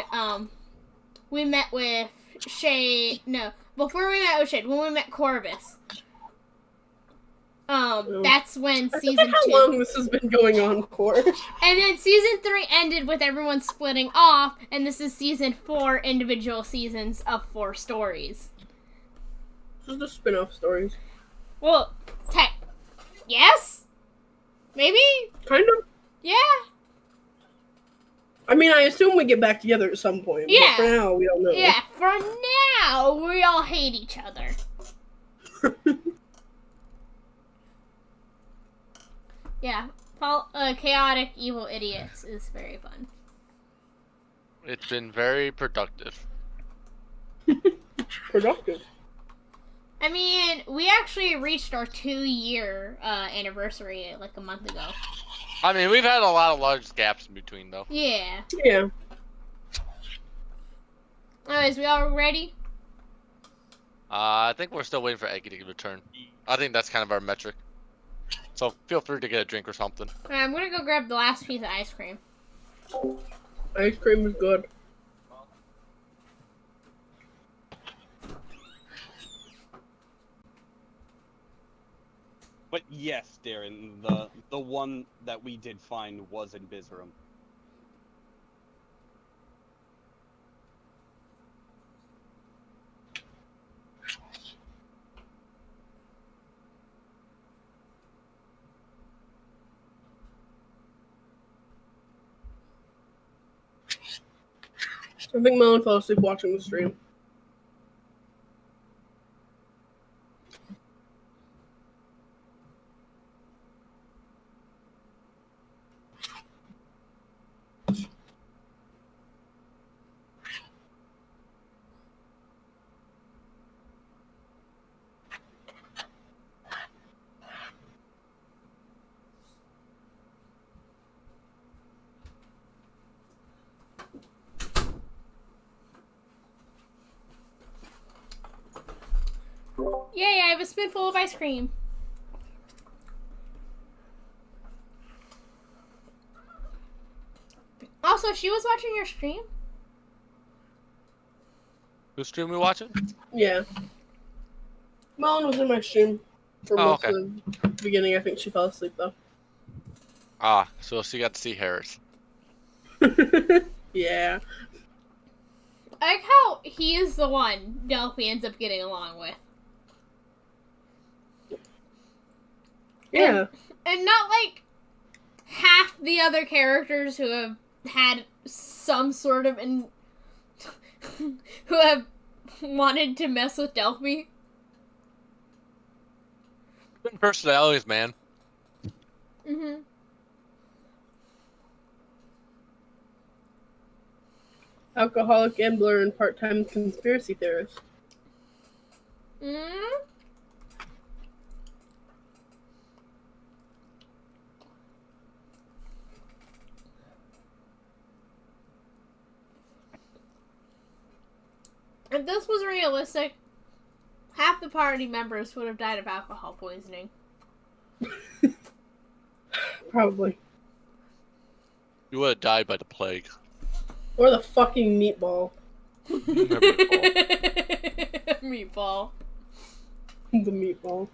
we met with Shay. No, before we met with Shay, when we met Corvus. That's when I season forget 2. how long this has been going on for. And then season 3 ended with everyone splitting off, and this is season 4, individual seasons of 4 stories. Just the spin-off stories. Well, yes? Maybe? Kind of. Yeah. I mean, I assume we get back together at some point. Yeah. But for now, we don't know. Yeah, for now, we all hate each other. Yeah, chaotic evil idiots is very fun. It's been very productive. Productive. I mean, we actually reached our 2-year anniversary like a month ago. I mean, we've had a lot of large gaps in between, though. Yeah. Yeah. Anyways, we all ready? I think we're still waiting for Eggy to return. I think that's kind of our metric. So feel free to get a drink or something. Alright, I'm gonna go grab the last piece of ice cream. Ice cream is good. But yes, Darren, the one that we did find was in Bizram. I think Melon fell asleep watching the stream. Yay, I have a spoonful of ice cream. Also, she was watching your stream? Whose stream we watching? Yeah. Melon was in my stream for Oh, most okay. of the beginning. I think she fell asleep, though. Ah, so she got to see Harris. Yeah. I like how he is the one Delphi ends up getting along with. Yeah. And not like half the other characters who have had some sort of who have wanted to mess with Delphi. Different personalities, man. Mm-hmm. Alcoholic gambler and part-time conspiracy theorist. Mm-hmm. If this was realistic, half the party members would have died of alcohol poisoning. Probably. You would have died by the plague. Or the fucking meatball. Meatball. The meatball.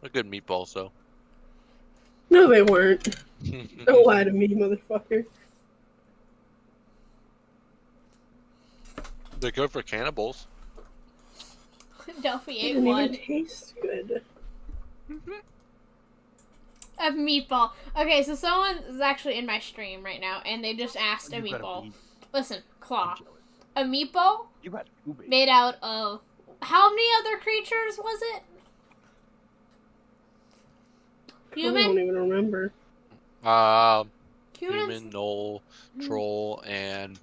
A good meatballs, though. No, they weren't. Don't lie to me, motherfucker. They're good for cannibals. Delphi It ate didn't one even taste good. of meatball. Okay, so someone is actually in my stream right now, and they just asked a meatball. Listen, Claw. A meatball You got too big. made out of... How many other creatures was it? I don't Human? even remember. Humans? Human, Knoll, Troll, and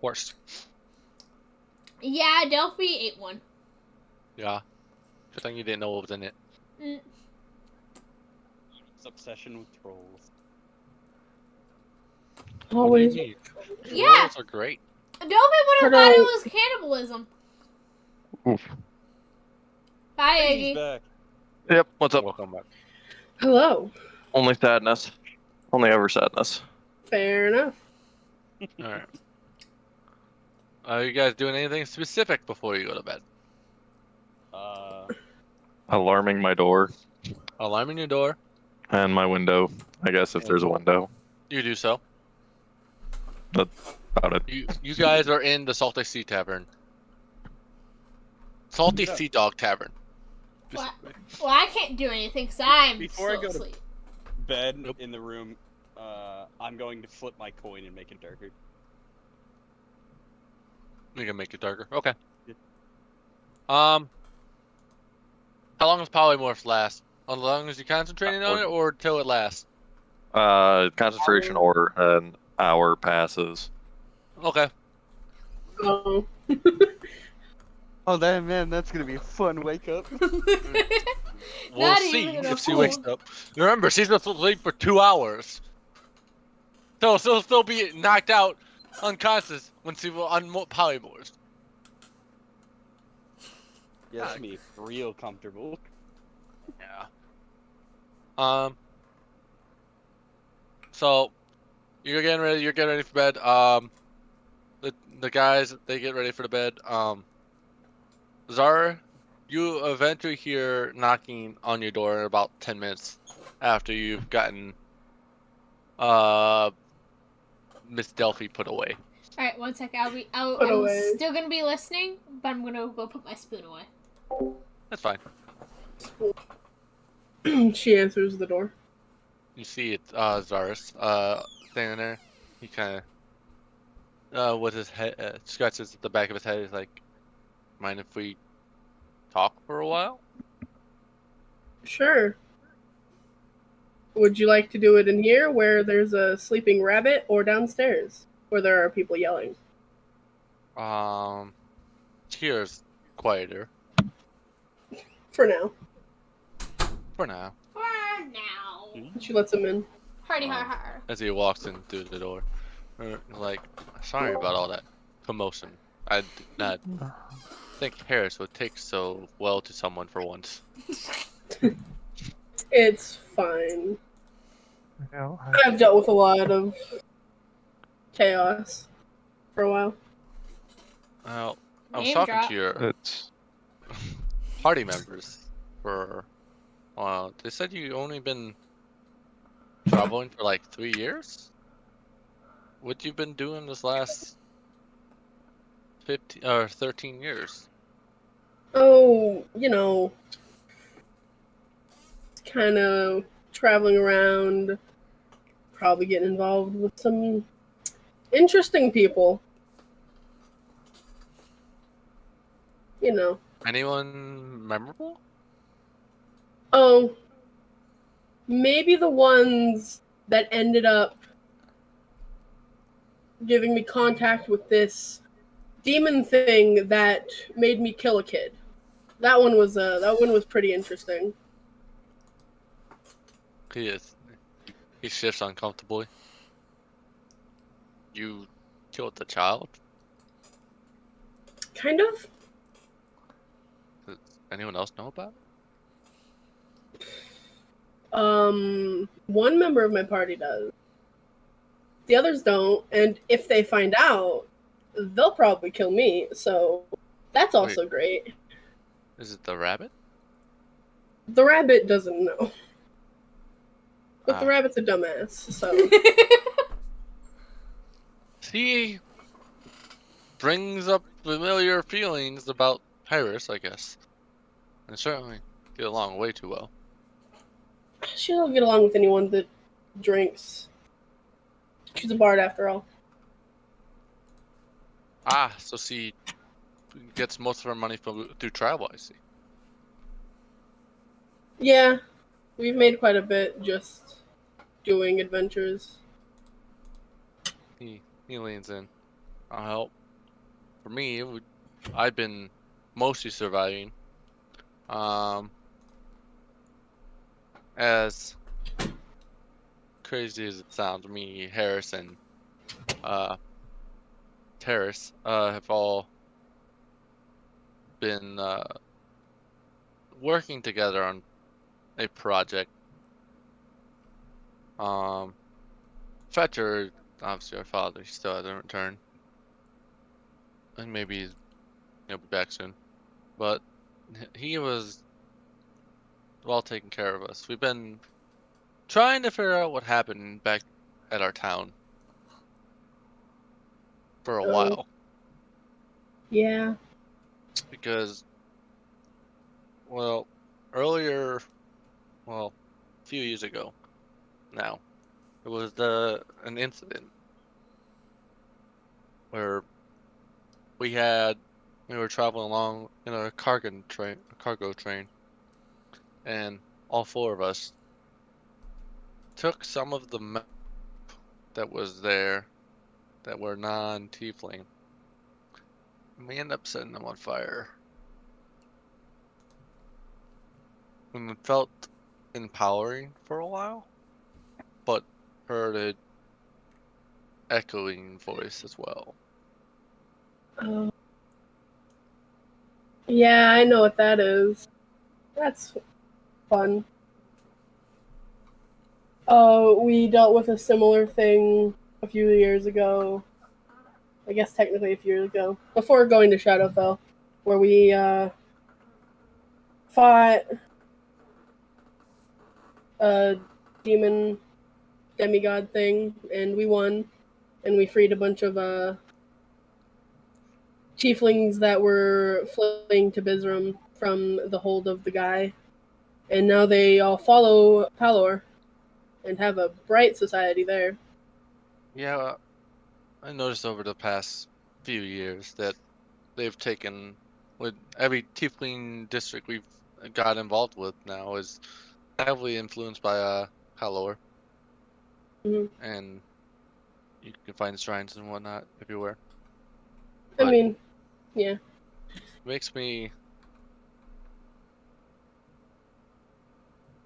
horse. Yeah, Delphi ate one. Yeah. Good thing you didn't know what was in it. Mm. His obsession with trolls. Always. Yeah. Trolls are great. Delphi would have thought it was cannibalism. Oof. Bye, He's Iggy. back. Yep. What's up? Welcome back. Hello. Only sadness. Only ever sadness. Fair enough. Alright. Are you guys doing anything specific before you go to bed? Alarming my door Alarming your door. and my window. I guess if there's a window. You do so. About it. You guys are in the Salty Sea Tavern. Salty Sea Dog Tavern. What? Well, I can't do anything because I'm Before I still go to- asleep. Bed Nope. in the room. I'm going to flip my coin and make it darker. We can make it darker. Okay. Yeah. How long does polymorph last? As long as you're concentrating on it, or till it lasts? Concentration or an hour passes. Okay. Oh. Oh, man, that's gonna be a fun wake up. We'll Not see even if a she wakes up. Remember, she's supposed to sleep for 2 hours. So she'll still be knocked out, unconscious, when she will polymorphs. Yeah, that's gonna be real comfortable. Yeah. So you're getting ready. You're getting ready for bed. The guys, they get ready for the bed. Zara, you eventually hear knocking on your door in about 10 minutes after you've gotten Miss Delphi put away. Alright, one sec. I'm away. still gonna be listening, but I'm gonna go put my spoon away. That's fine. She answers the door. You see it's Zaris standing there. He kind of with his head scratches at the back of his head. He's like, "Mind if we talk for a while?" Sure. Would you like to do it in here where there's a sleeping rabbit, or downstairs where there are people yelling? Here's quieter For now. for now. For now. She lets him in. Hardy har har. As he walks in through the door, like, sorry about all that commotion. I did not think Harris would take so well to someone for once. It's fine. I've dealt with a lot of chaos for a while. Well, I was Name talking drop. to your It's party members for a while. They said you only been traveling for like 3 years? What you been doing this last 15 or 13 years? Oh, kind of traveling around, probably getting involved with some interesting people. Anyone memorable? Oh, maybe the ones that ended up giving me contact with this demon thing that made me kill a kid. That one was pretty interesting. He shifts uncomfortably. You killed the child? Kind of. Does anyone else know about it? One member of my party does. The others don't, and if they find out, they'll probably kill me, so that's also great. Is it the rabbit? The rabbit doesn't know. But the rabbit's a dumbass, so... He brings up familiar feelings about Paris, I guess. And certainly get along way too well. She'll get along with anyone that drinks. She's a bard, after all. So she gets most of her money through travel, I see. Yeah, we've made quite a bit just doing adventures. He leans in. I'll help. For me, I've been mostly surviving. As crazy as it sounds, me, Harris, and uh, Terrace have all been working together on a project. Fetcher, obviously our father, he still hasn't returned, and maybe he'll be back soon. But he was well taking care of us. We've been trying to figure out what happened back at our town for a Oh, while yeah. because, well, earlier, well, a few years ago now, it was an incident where we were traveling along in a cargo train, and all four of us took some of the map that was there that were non-tiefling, and we ended up setting them on fire. And it felt empowering for a while, but heard an echoing voice as well. Oh. Yeah, I know what that is. That's fun. We dealt with a similar thing a few years ago. I guess technically a few years ago, before going to Shadowfell, where we fought a demon demigod thing, and we won, and we freed a bunch of tieflings that were fleeing to Bizram from the hold of the guy, and now they all follow Palor and have a bright society there. Yeah, I noticed over the past few years that they've taken, with every tiefling district we've got involved with now is heavily influenced by Halor, Mhm. and you can find shrines and whatnot everywhere. I But mean, yeah. it makes me.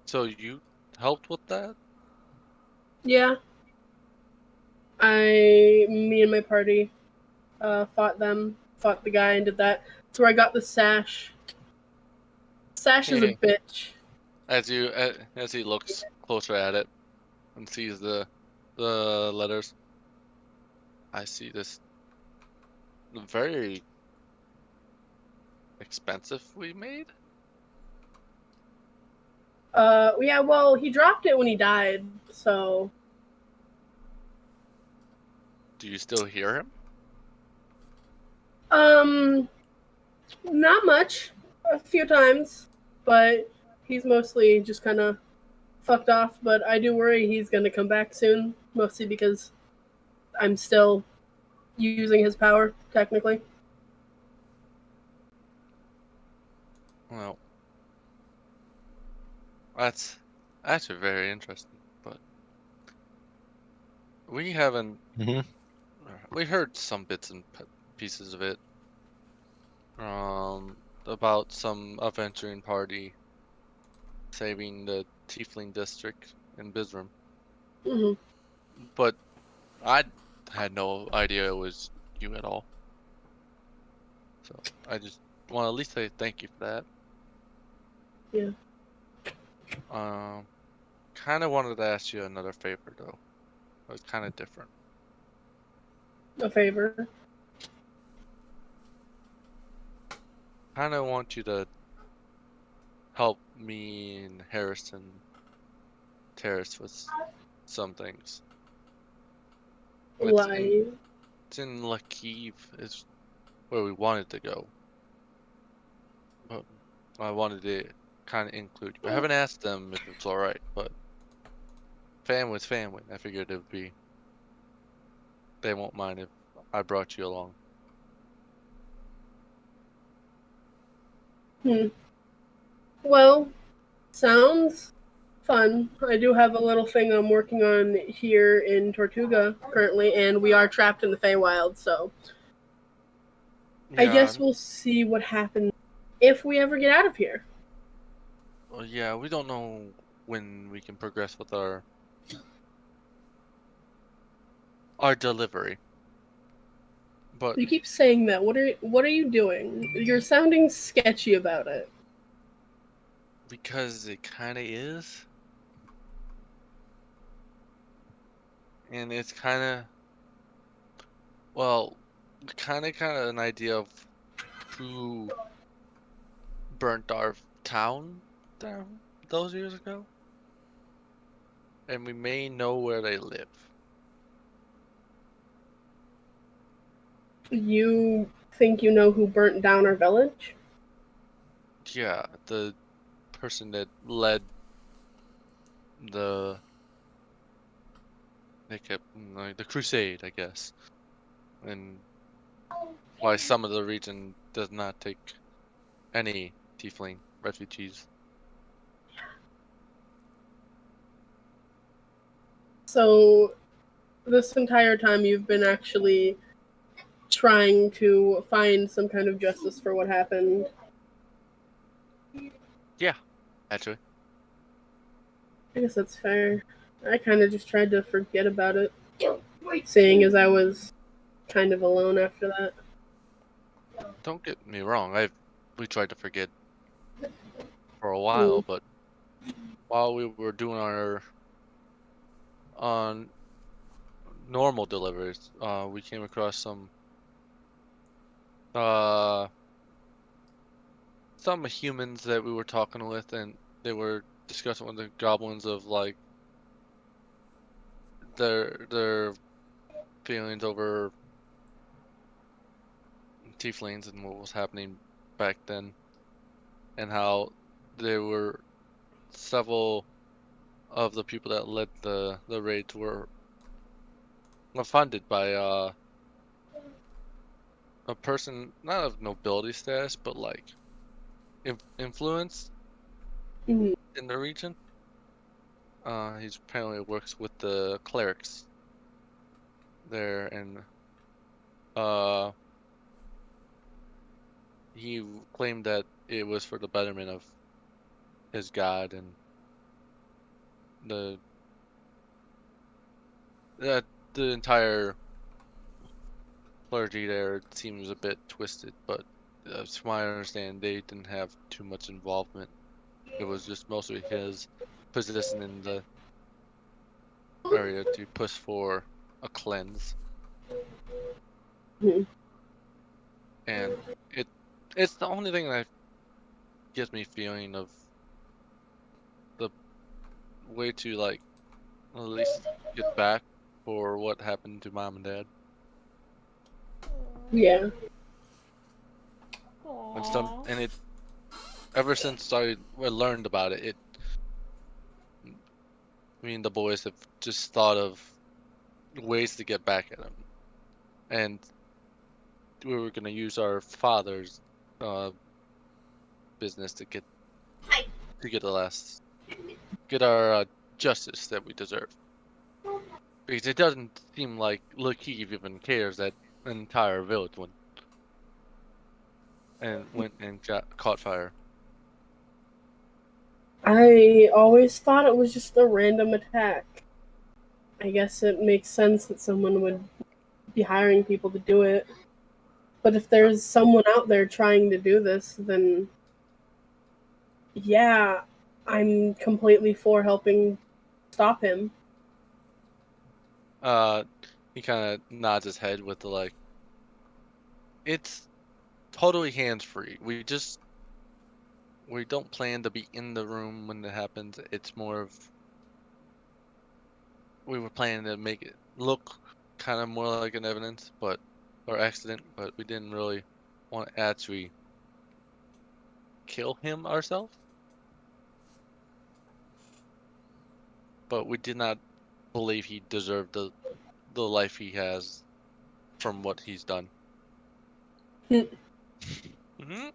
So you helped with that? Yeah. Me and my party fought the guy, and did that. That's where I got the sash. Sash is a bitch. As he looks closer at it and sees the letters, I see this very expensive we made. Yeah, well, he dropped it when he died, so. Do you still hear him? Not much. A few times, but he's mostly just kind of fucked off. But I do worry he's going to come back soon, mostly because I'm still using his power, technically. Well, that's actually very interesting, but we haven't. Mhm. We heard some bits and pieces of it. About some adventuring party saving the Tiefling district in Bizram, Hmm. but I had no idea it was you at all. So I just want to at least say thank you for that. Yeah. Kind of wanted to ask you another favor though. It was kind of different. A favor. Kind of want you to help me and Harrison Terrace with some things. It's Why? it's in Lakiv is where we wanted to go, but I wanted to kind of include you. I haven't asked them if it's all right, but family's family. I figured it would be. They won't mind if I brought you along. Well, Sounds fun. I do have a little thing I'm working on here in Tortuga currently, and we are trapped in the Feywild, so I guess we'll see what happens if we ever get out of here. Well, yeah, we don't know when we can progress with our delivery. But You keep saying that. What are you doing? You're sounding sketchy about it. because it kind of is, and it's kind of, well, kind of an idea of who burnt our town down those years ago, and we may know where they live. You think you know who burnt down our village? Yeah, the person that led the the crusade, I guess, and why some of the region does not take any tiefling refugees. So, this entire time you've been actually trying to find some kind of justice for what happened. Yeah, actually. I guess that's fair. I kind of just tried to forget about it, seeing as I was kind of alone after that. Don't get me wrong, we tried to forget for a while, but while we were doing our on normal deliveries, we came across some humans that we were talking with, and they were discussing with the goblins of like their feelings over tieflings and what was happening back then, and how there were several of the people that led the raids were funded by a person not of nobility status, but like influence Mhm. in the region. He apparently works with the clerics there, and he claimed that it was for the betterment of his god, and that the entire clergy there seems a bit twisted, but to my understanding, they didn't have too much involvement. It was just mostly his position in the area to push for a cleanse. Mhm. And it's the only thing that gives me feeling of the way to like at least get back for what happened to mom and dad. Yeah. And it ever since I learned about it, me and the boys have just thought of ways to get back at him, and we were gonna use our father's business to get get our justice that we deserve. Because it doesn't seem like Lakeith even cares that an entire village went and caught fire. I always thought it was just a random attack. I guess it makes sense that someone would be hiring people to do it. But if there's someone out there trying to do this, then yeah, I'm completely for helping stop him. He kind of nods his head with the like, it's totally hands-free. We don't plan to be in the room when it happens. It's more of we were planning to make it look kind of more like an evidence, or accident, but we didn't really want to actually kill him ourselves. But we did not believe he deserved the life he has from what he's done. Hmm. Hmm.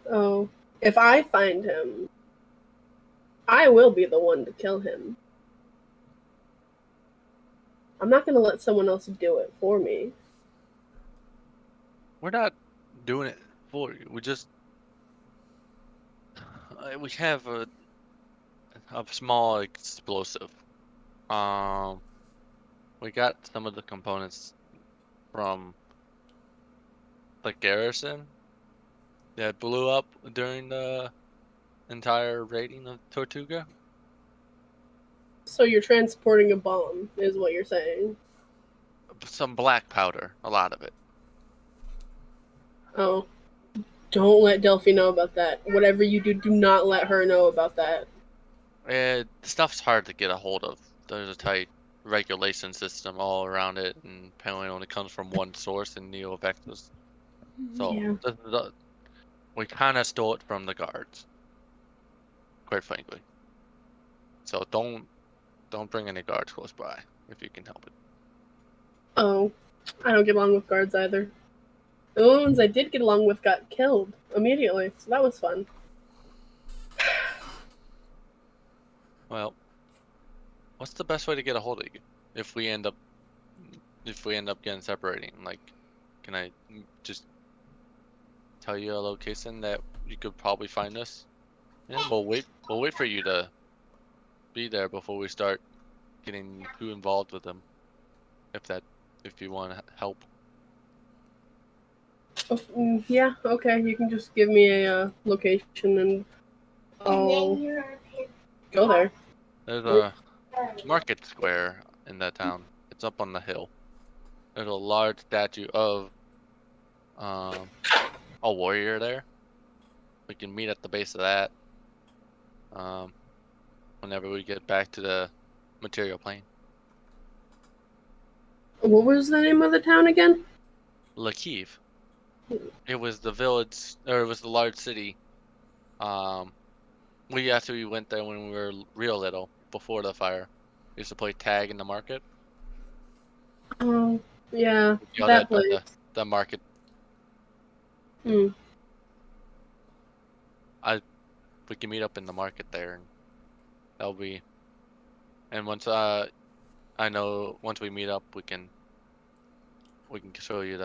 Oh, If I find him, I will be the one to kill him. I'm not gonna let someone else do it for me. We're not doing it for you. We have a small explosive. We got some of the components from the garrison that blew up during the entire raiding of Tortuga. So you're transporting a bomb, is what you're saying. Some black powder, a lot of it. Oh. Don't let Delphi know about that. Whatever you do, do not let her know about that. Stuff's hard to get a hold of. There's a tight regulation system all around it, and apparently only comes from one source in Neo-Vectus. So Yeah. we kind of stole it from the guards, quite frankly. So don't bring any guards close by if you can help it. Oh. I don't get along with guards either. The only ones I did get along with got killed immediately, so that was fun. Well, what's the best way to get a hold of you if we end up getting separating? Like, can I just tell you a location that you could probably find us? And we'll wait for you to be there before we start getting too involved with them. If you want to help. Oh, yeah, okay. You can just give me a location and I'll go there. There's a market square in that town. It's up on the hill. There's a large statue of a warrior there. We can meet at the base of that whenever we get back to the material plane. What was the name of the town again? Lakiv. It was the village, or it was the large city. We actually went there when we were real little, before the fire. We used to play tag in the market. Oh, yeah, You know, that place. the market. Hmm. We can meet up in the market there, and that'll be. And once I know once we meet up, we can show you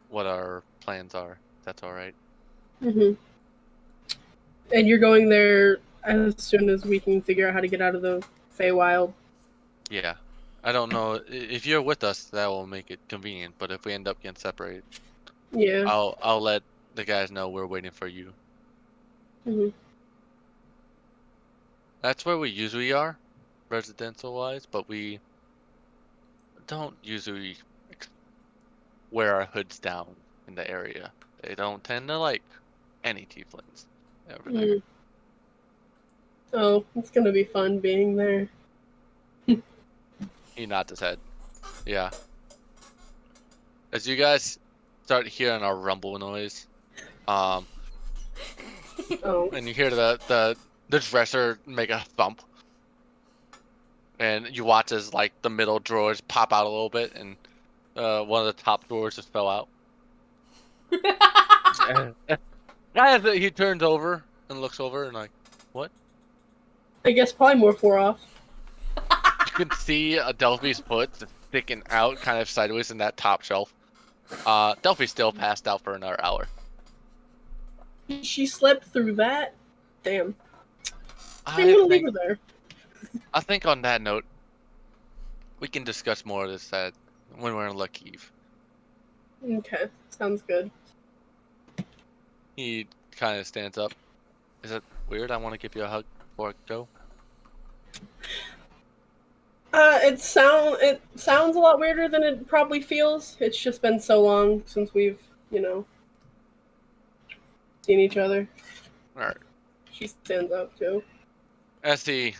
what our plans are. If that's all right. Mm-hmm. And you're going there as soon as we can figure out how to get out of the Feywild. Yeah. I don't know if you're with us, that will make it convenient. But if we end up getting separated, Yeah. I'll let the guys know we're waiting for you. Mm-hmm. That's where we usually are, residential wise, but we don't usually wear our hoods down in the area. They don't tend to like any tieflings over there. Mm. Oh, it's gonna be fun being there. He nods his head. Yeah. As you guys start hearing our rumble noise, Oh. and you hear the dresser make a thump, and you watch as like the middle drawers pop out a little bit, and one of the top drawers just fell out. Guys, he turns over and looks over and like, what? I guess probably more 4 off. You can see Delphi's foot sticking out kind of sideways in that top shelf. Delphi's still passed out for another hour. She slept through that? Damn. I'm I gonna leave her there. think on that note, we can discuss more of this when we're in Lakiv. Okay, sounds good. He kind of stands up. Is it weird? I want to give you a hug before I go. It sounds a lot weirder than it probably feels. It's just been so long since we've, seen each other. All right. She stands up too. As he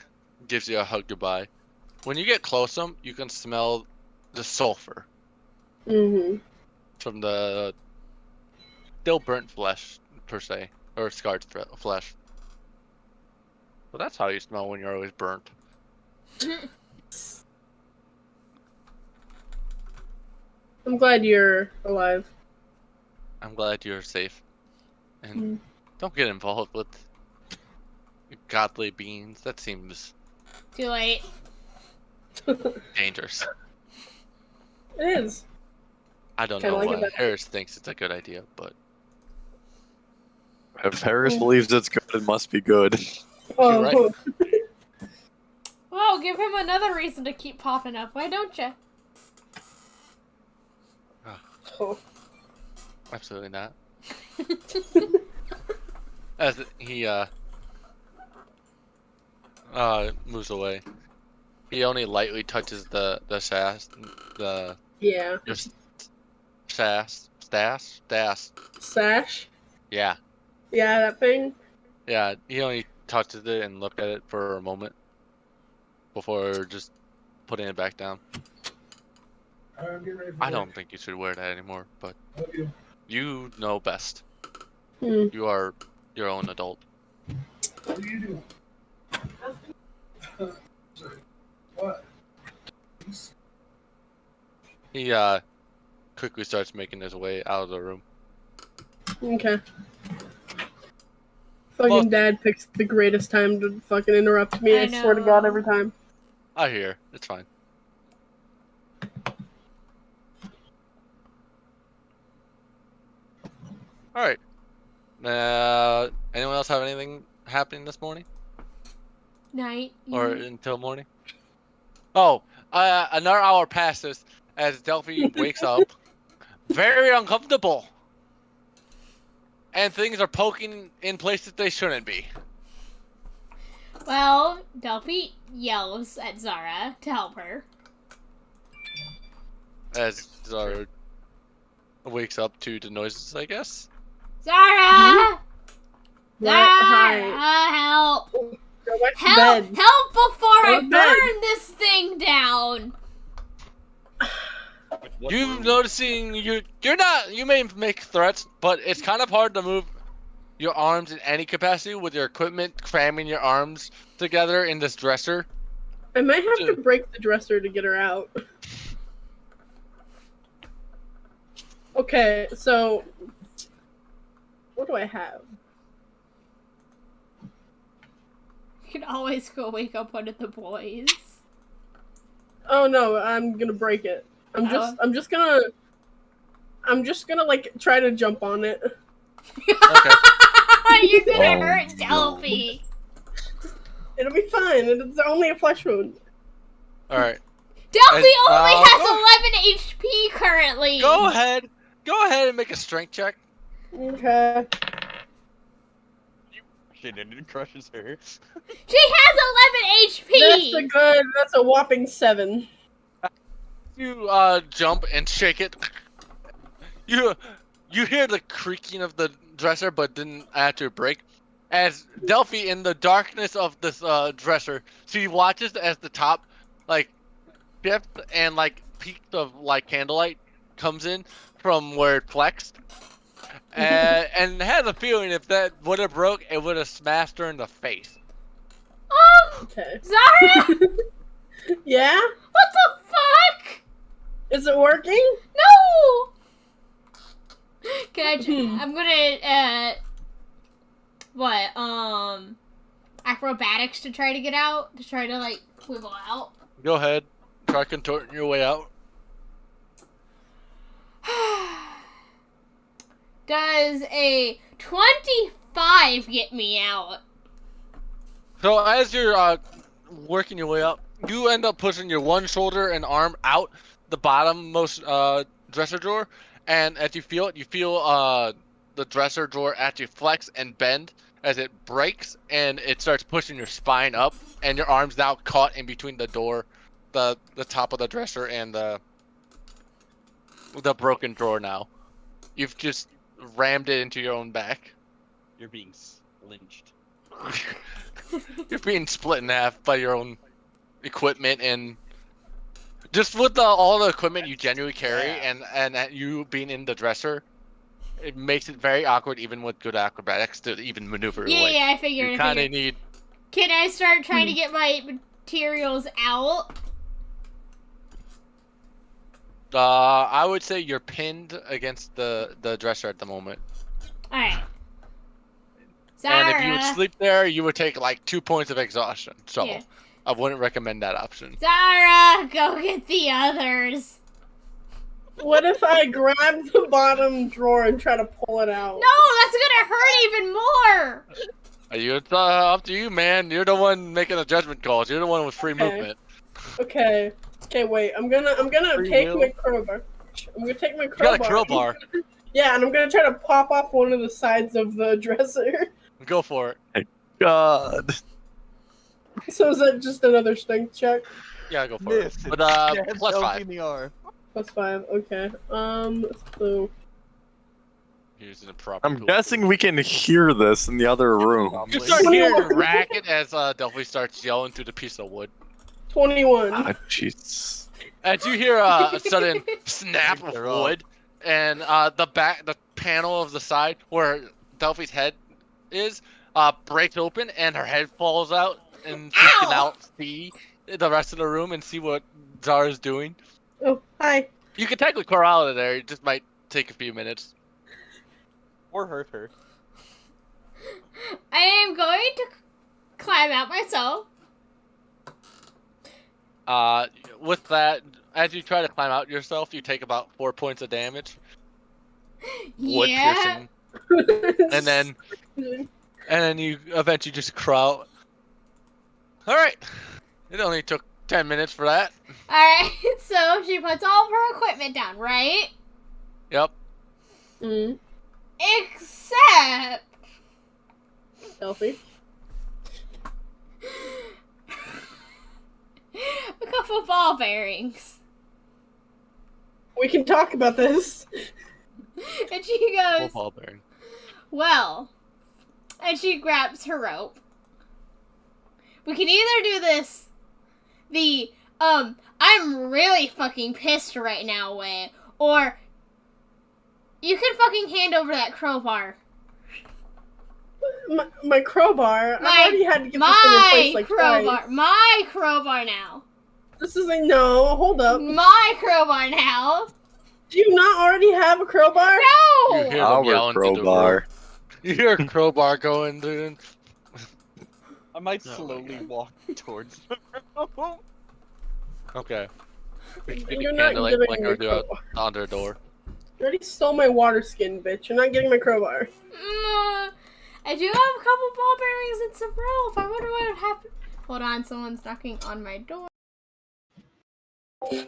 gives you a hug goodbye, when you get close to him, you can smell the sulfur Mm-hmm. from the still burnt flesh, per se, or scarred flesh. So that's how you smell when you're always burnt. I'm glad you're alive. I'm glad you're safe. And Don't get involved with godly beings. That seems Too late. dangerous. It is. I don't Kinda know like why it. Harris thinks it's a good idea, but If Harris believes it's good, it must be good. Oh, right. Well, give him another reason to keep popping up. Why don't you? oh. absolutely not. As he moves away, he only lightly touches the shaft, Yeah. just stash. Sash. Yeah, Yeah, that thing. yeah. He only touches it and looked at it for a moment before just putting it back down. I don't think you should wear that anymore, but you know best. Hmm. You are your own adult. What do you do? What? He quickly starts making his way out of the room. Okay. Fucking Well- dad picks the greatest time to fucking interrupt me. I I swear to God, know. every time. I hear. It's fine. All right. Anyone else have anything happening this morning Night. or until morning? Oh, another hour passes as Delphi wakes up, very uncomfortable, and things are poking in places they shouldn't be. Well, Delphi yells at Zara to help her. As Zara wakes up to the noises, I guess. Zara! Right, Zara! hi. Help! Go back to Help! bed. Help before Go I to bed. burn this thing down! What You room? noticing you're not, you may make threats, but it's kind of hard to move your arms in any capacity with your equipment cramming your arms together in this dresser. I might have to break the dresser to get her out. Okay, so what do I have? You can always go wake up one of the boys. Oh no, I'm gonna break it. I'm just gonna like try to jump on it. Okay. You're gonna Oh, hurt no. Delphi. It'll be fine. It's only a flesh wound. All right. Delphi Go- only has 11 HP currently. Go ahead and make a strength check. Okay. Shit, it crushes her. She has 11 HP. That's a whopping 7. You jump and shake it. You hear the creaking of the dresser, but didn't actually break. As Delphi, in the darkness of this dresser, she watches as the top like shift and like peak of like candlelight comes in from where it flexed, and has a feeling if that would have broke, it would have smashed her in the face. Okay. Zara, Yeah? what the fuck? Is it working? No. Can I? I'm gonna acrobatics to try to get out, to try to like wiggle out. Go ahead, try contorting your way out. Does a 25 get me out? So as you're working your way up, you end up pushing your one shoulder and arm out the bottommost dresser drawer, and as you feel it, you feel the dresser drawer actually flex and bend as it breaks, and it starts pushing your spine up, and your arm's now caught in between the door, the top of the dresser, and the broken drawer. Now, you've just rammed it into your own back. You're being lynched. You're being split in half by your own equipment, and just with all the equipment you genuinely carry, Yeah. and you being in the dresser, it makes it very awkward even with good acrobatics to even maneuver away. Yeah, I figured. You kind of need. Can I start trying to get my materials out? I would say you're pinned against the dresser at the moment. Alright. And if you would Zara. sleep there, you would take like 2 points of exhaustion. So Yeah. I wouldn't recommend that option. Zara, go get the others. What if I grab the bottom drawer and try to pull it out? No, that's gonna hurt even more. It's up to you, man. You're the one making the judgment calls. You're the one with free Okay. movement. Okay. Okay, wait. I'm gonna Free take will? my crowbar. I'm gonna take my You crowbar. got a crowbar. Yeah, and I'm gonna try to pop off one of the sides of the dresser. Go for it. God. So is that just another strength check? Yeah, go for Miss. it. But plus Delphi 5. in the arm. Plus 5. Okay. So Using the proper I'm tool. guessing we can hear this in the other room. You start hearing racket as Delphi starts yelling through the piece of wood. 21. Ah, jeez. As you hear a sudden snap of They're up. wood, and the panel of the side where Delphi's head is breaks open, and her head falls out, and she can now see the rest of the room and see what Zara's doing. Oh, hi. You can technically crawl out of there. It just might take a few minutes. Or hurt her. I am going to climb out myself. With that, as you try to climb out yourself, you take about 4 points of damage. Wood Yeah. piercing. And then you eventually just crawl. Alright. It only took 10 minutes for that. Alright, so she puts all of her equipment down, right? Yep. Mm. Except... Delphi. a couple ball bearings. We can talk about this. And she goes, Full ball bearing. well, and she grabs her rope. We can either do this, I'm really fucking pissed right now way, or you can fucking hand over that crowbar. My crowbar. I already had to get this in My place like crowbar. twice. My crowbar now. This isn't. No, hold up. My crowbar now. Do you not already have a crowbar? You No! hear them Our yelling through the crowbar. room. You hear a crowbar going, dude. I might Oh my slowly God. walk towards the room. Okay. You're not Candlelight giving flicker me a do out crowbar. onto the door. You already stole my water skin, bitch. You're not getting my crowbar. I do have a couple ball bearings and some rope. I wonder what would happen. Hold on, someone's knocking on my door. Do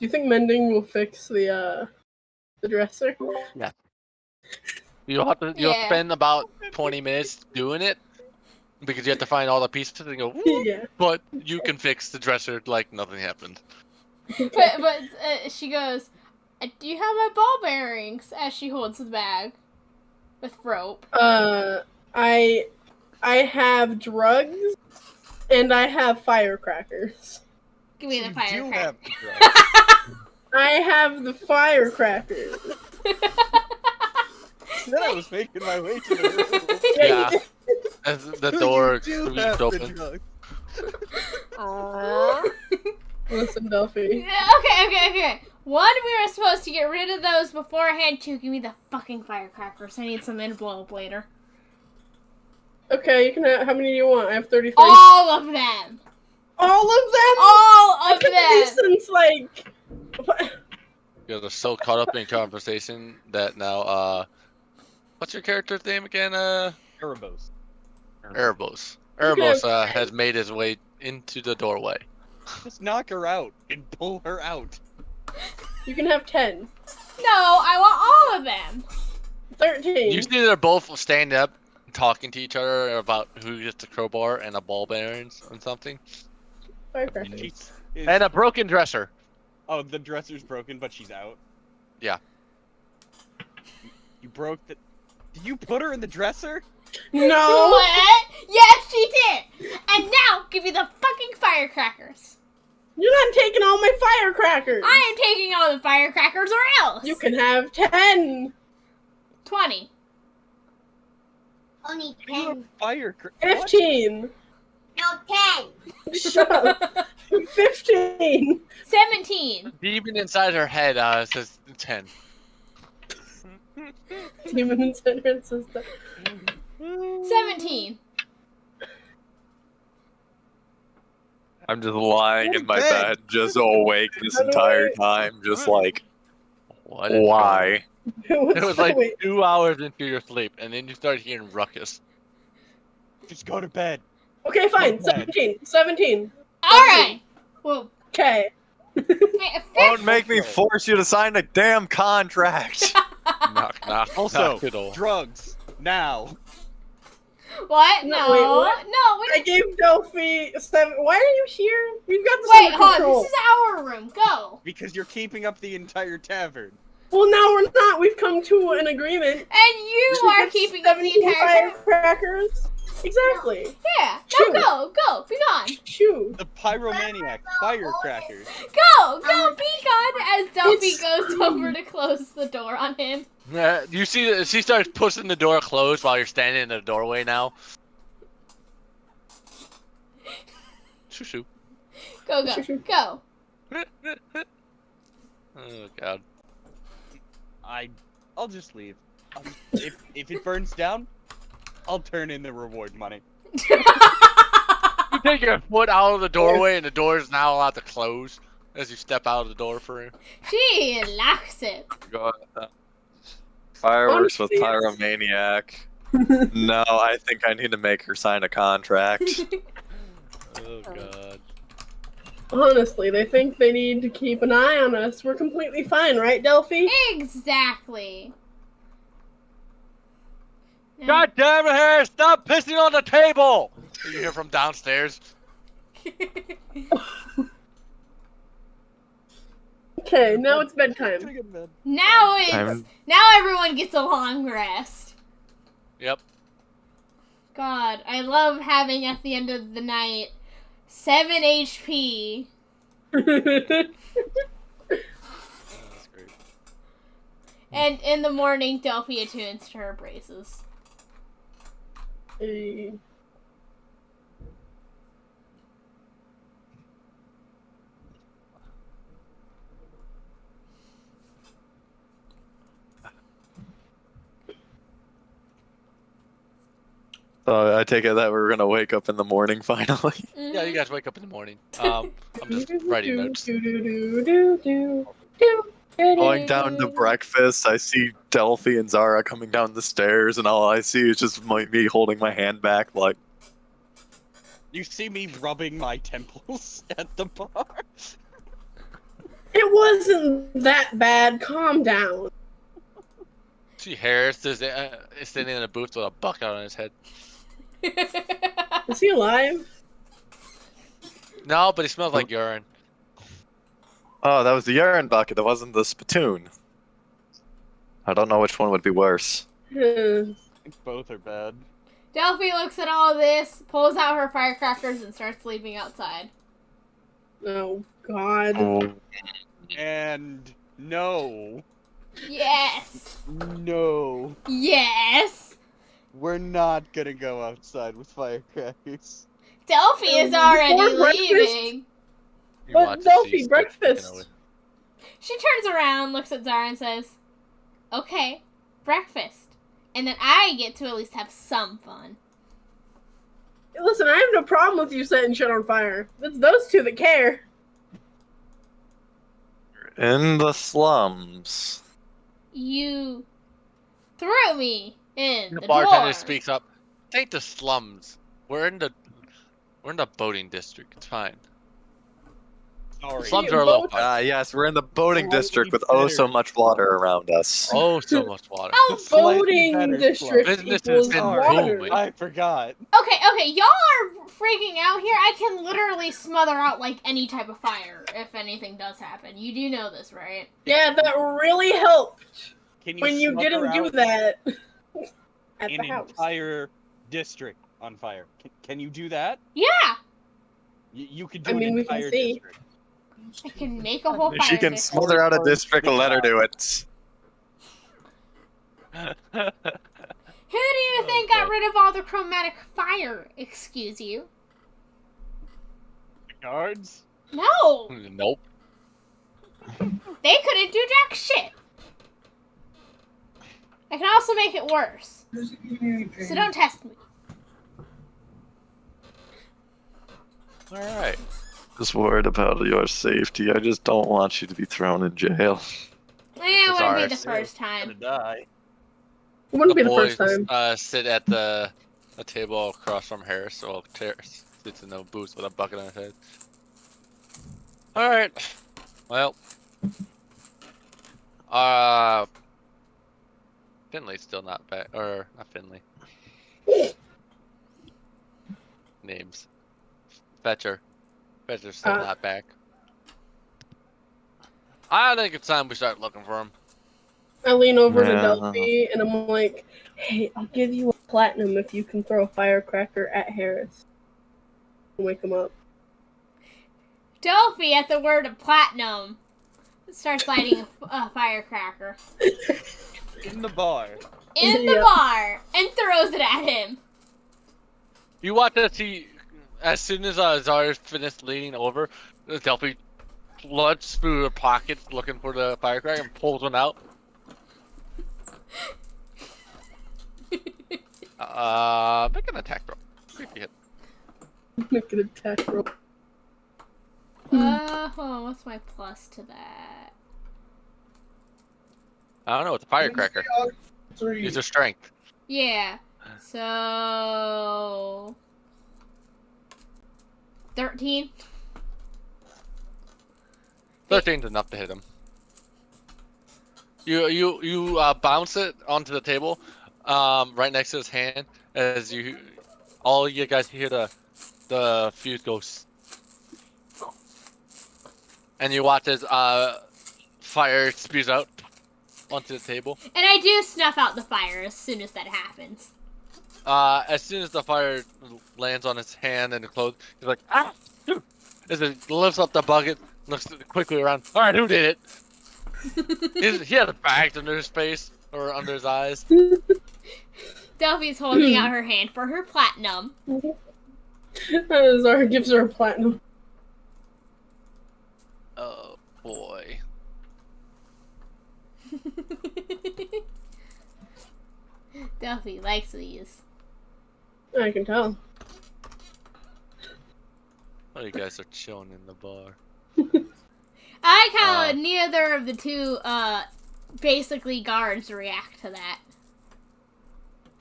you think mending will fix the dresser? You'll Yeah. spend about 20 minutes doing it because you have to find all the pieces and go. "Woo," Yeah. but you can fix the dresser like nothing happened. But she goes, do you have my ball bearings? As she holds the bag with rope. I have drugs and I have firecrackers. Give me the You do firecracker. have the drugs. I have the firecrackers. Then I was making my way to the room. Yeah. As the door You swings have the open. drugs. Listen, Delphi. Yeah, okay. One, we were supposed to get rid of those beforehand. Two, give me the fucking firecrackers. I need some in blow up later. Okay, you can have. How many do you want? I have 33. All of them. All of them? All I've of been them. these since like. You're just so caught up in conversation that now, what's your character's name again? Erebos. Erebos. Okay. Erebos has made his way into the doorway. Just knock her out and pull her out. You can have 10. No, I want all of them. 13. You see they're both standing up, talking to each other about who gets the crowbar and a ball bearings and something. Firecrackers. She's- And a broken dresser. Oh, the dresser's broken, but she's out. Yeah. You broke the. Did you put her in the dresser? No! What? Yes, she did. And now, give me the fucking firecrackers. You're not taking all my firecrackers! I am taking all the firecrackers or else. You can have 10! 20. Only You have 10. fire. 15! No, Shut up. 15. 17. Demon inside her head says 10. Demon inside her sister. 17. I'm just lying in my Okay. bed, just awake this entire time, just like, What is why? It was like Wait, 2 hours into your sleep, and then you start hearing ruckus. Just go to bed. okay, fine. Okay. 17. Alright. Well, Okay. Don't make me force you to sign a damn contract. Knock, knock. Also, knock it all. drugs. Now. what? No, No. wait, what? No, we I gave Delphi 7. Why are you here? We've got this Wait, under hold on. control. This is our room. Go. Because you're keeping up the entire tavern. Well, now we're not. We've come to an agreement. And you She are gets keeping up the 70 entire time. firecrackers. Exactly. Yeah. Shoot. Go. Be gone. Shoot. The pyromaniac firecrackers. Go. Be gone as Delphi It's- goes over to close the door on him. You see that she starts pushing the door closed while you're standing in the doorway now. Shoo shoo. Go. Oh god. I'll just leave. If it burns down, I'll turn in the reward money. You take your foot out of the doorway and the door is now allowed to close as you step out of the door for her. She likes it. Fireworks with Honestly, pyromaniac. No, I think I need to make her sign a contract. Oh god. Honestly, they think they need to keep an eye on us. We're completely fine, right, Delphi? Exactly. God damn it, Harris! Stop pissing on the table! You hear from downstairs. Okay, now it's bedtime. Now I'm- everyone gets a long rest. Yep. God, I love having at the end of the night 7 HP. That's great. And in the morning, Delphi attunes to her braces. Hey. So I take it that we're gonna wake up in the morning finally. Yeah, you guys wake up in the morning. I'm just writing notes. Going down to breakfast, I see Delphi and Zara coming down the stairs, and all I see is just me holding my hand back, like, You see me rubbing my temples at the bar? It wasn't that bad. Calm down. See Harris is sitting in a booth with a bucket on his head. Is he alive? No, but he smells like urine. oh, that was the urine bucket, that wasn't the spittoon. I don't know which one would be worse. Hmm. I think both are bad. Delphi looks at all this, pulls out her firecrackers, and starts leaving outside. Oh, God. Oh, And no. Yes! No. Yes! We're not gonna go outside with firecrackers. Delphi is already Before breakfast? leaving. You But want to Delphi, see stuff breakfast. taken away. She turns around, looks at Zara, and says, "Okay, breakfast. And then I get to at least have some fun." Listen, I have no problem with you setting shit on fire. It's those two that care. in the slums. You threw me in The the bartender door. speaks up. It ain't the slums. We're in the boating district. It's fine. Sorry. Slums are a little boat- fun. Yes, we're in the boating Slightly district with better. oh so much water around us. Oh, so much water. Oh, Slightly Boating better district Business equals has been water. booming. I forgot. okay, y'all are freaking out here. I can literally smother out, like, any type of fire if anything does happen. You do know this, right? Yeah, that really helped Can you when you smother didn't do out that at an the house. entire district on fire? Can you do that? Yeah! You could do I mean, an we can entire see. district. I can make a whole fire If she can district. smother out a district, let her do it. Who do you think got rid of all the chromatic fire? Excuse you. guards? No! Nope. They couldn't do jack shit. I can also make it worse. Doesn't give me any pain. So don't test me. All right. Just worried about your safety. I just don't want you to be thrown in jail. It wouldn't be ours. the first Gonna time. die. It wouldn't be the boys first time. sit at the table across from Harris, so Harris sits in the booth with a bucket on his head. All right. Well, Finley's still not back, or not Finley. Names. Fetcher's still not back. I think it's time we start looking for him. I lean over to Yeah. Delphi and I'm like, hey, I'll give you a platinum if you can throw a firecracker at Harris. Wake him up. Delphi, at the word of platinum, starts lighting a firecracker In the bar. in the Yeah. bar and throws it at him. You watch as he, as soon as Zara finished leaning over, Delphi floods through her pockets looking for the firecracker and pulls one out. Make an attack roll. See if you hit. Make an attack roll. Hold on, what's my plus to that? I don't know. It's a firecracker. 3. Use your strength. Yeah. So 13. 13's enough to hit him. You bounce it onto the table, right next to his hand. As all you guys hear the fuse goes, and you watch as fire spews out onto the table. And I do snuff out the fire as soon as that happens. As soon as the fire lands on his hand and his clothes, he's like, ah! Dude. As he lifts up the bucket, looks quickly around. All right, who did it? He had a bag under his face or under his eyes. Delphi's holding out her hand for her platinum. Zara gives her a platinum. Oh boy. Delphi likes these. I can tell. Oh, you guys are chilling in the bar. I like how neither of the two, basically guards react to that.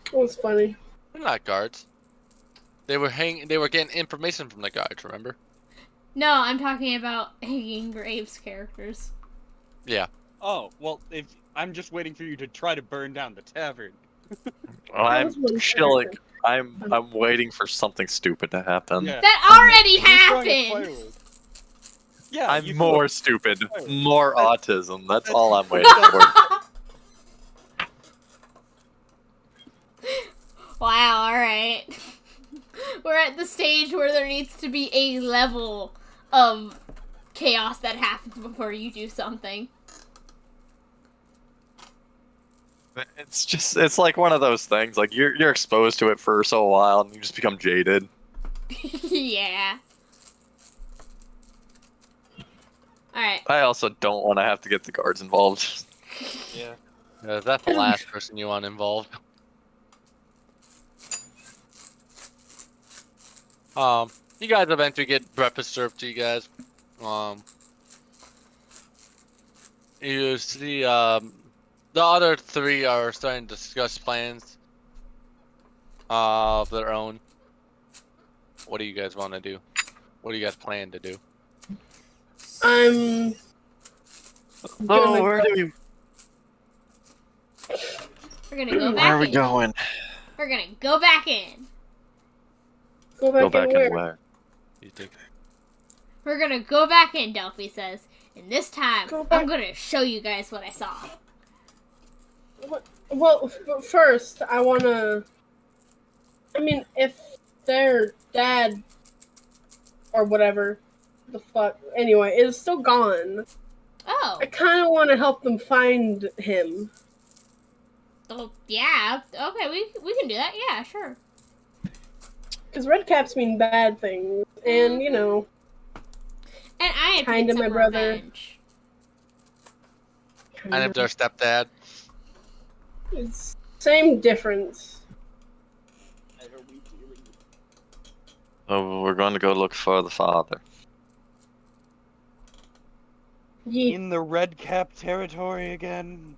It was funny. They're not guards. They were getting information from the guards. Remember? No, I'm talking about Hanging Graves characters. Yeah. Oh, well, if I'm just waiting for you to try to burn down the tavern. I'm chilling. I'm waiting for something stupid to happen. Yeah. That already You're throwing a happened! firework. Yeah, I'm you more could. stupid, Fireworks. more autism. That's all I'm waiting for. Wow, alright. We're at the stage where there needs to be a level of chaos that happens before you do something. It's like one of those things. Like you're exposed to it for so while, and you just become jaded. Yeah. Alright. I also don't want to have to get the guards involved. Yeah. That's the last person you want involved. You guys eventually get breakfast served to you guys. You see, the other three are starting to discuss plans of their own. What do you guys want to do? What do you guys plan to do? I'm. Oh, where do we? We're gonna go Where back are we in. going? We're gonna go back in. Go back, Go back in where? and where? You think? We're gonna go back in, Delphi says. And this time, Go back. I'm gonna show you guys what I saw. Well, first, I wanna. I mean, if their dad or whatever the fuck, anyway, is still gone, Oh. I kind of want to help them find him. Oh, yeah. Okay, we can do that. Yeah, sure. Because red caps mean bad things, and you know, And I had to Kinda get my some brother. revenge. And if their stepdad. It's same difference. So we're going to go look for the father. Ye- In the red cap territory again.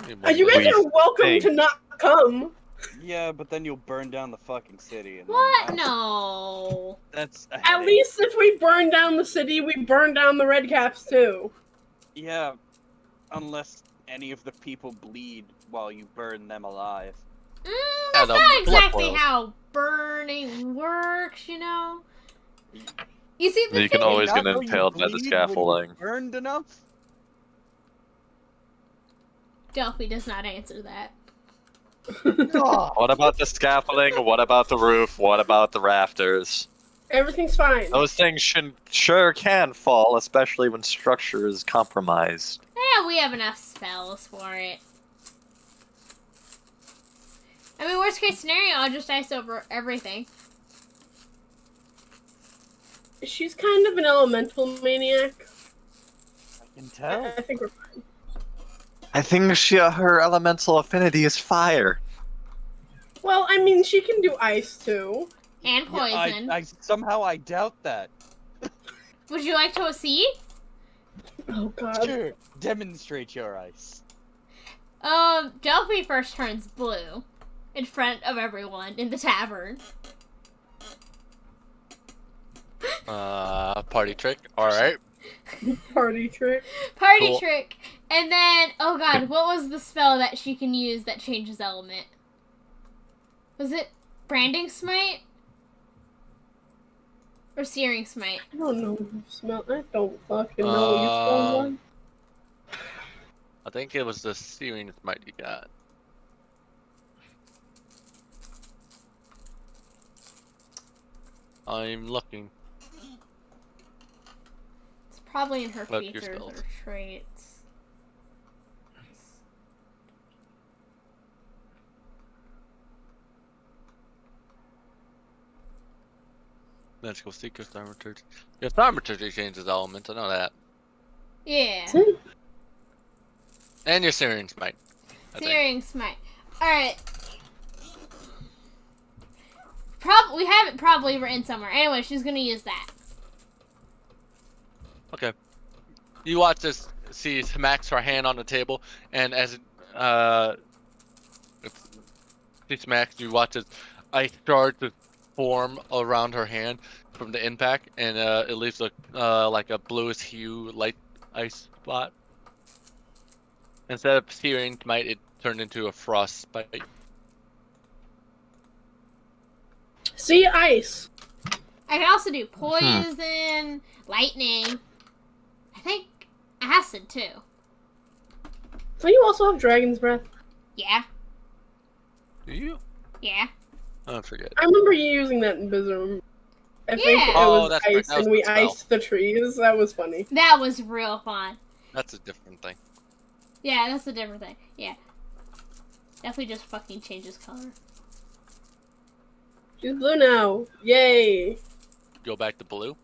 You guys are welcome think. to not come. Yeah, but then you'll burn down the fucking city. And then What? No. That's a At headache. least if we burn down the city, we burn down the red caps too. Yeah, unless any of the people bleed while you burn them alive. That's the not blood exactly boils. how burning works, you know? You see, the You can thing always Not get know you impaled by the bleed when you scaffolding. Burned enough? Delphi does not answer that. What about the scaffolding? What about the roof? What about the rafters? Everything's fine. Those things sure can fall, especially when structure is compromised. Yeah, we have enough spells for it. I mean, worst case scenario, I'll just ice over everything. She's kind of an elemental maniac. I can tell. I think we're fine. I think her elemental affinity is fire. Well, I mean, she can do ice too. And Yeah, poison. I somehow I doubt that. Would you like to see? Oh god. Sure, demonstrate your ice. Delphi first turns blue in front of everyone in the tavern. Party trick. Alright. Party trick. Party Cool. trick. And then, oh god, what was the spell that she can use that changes element? Was it Branding Smite? Or Searing Smite? I don't know. Smell. I don't fucking know what you spelled on. I think it was the searing smite you got. I'm looking. It's probably in her Look, your features spells. or traits. Magical secret thaumaturgy. Yeah, thaumaturgy changes elements. I know that. Yeah. And your searing smite. I think. Searing Smite. Alright. We have it probably written somewhere. Anyway, she's gonna use that. Okay. You watch this. See, smacks her hand on the table, and as she smacks, you watch as ice shards just form around her hand from the impact, and it leaves like a bluish hue light ice spot. Instead of searing smite, it turned into a frost spite. See, ice. I can also do poison, lightning. I think acid too. So you also have dragon's breath. Yeah. Do you? Yeah. I forget. I remember you using that in Bizarre. I think Yeah. it Oh, was that's right, ice, that was and we the spell. iced the trees. That was funny. That was real fun. That's a different thing. Yeah, that's a different thing. Yeah. Definitely just fucking changes color. She's blue now. Yay. Go back to blue.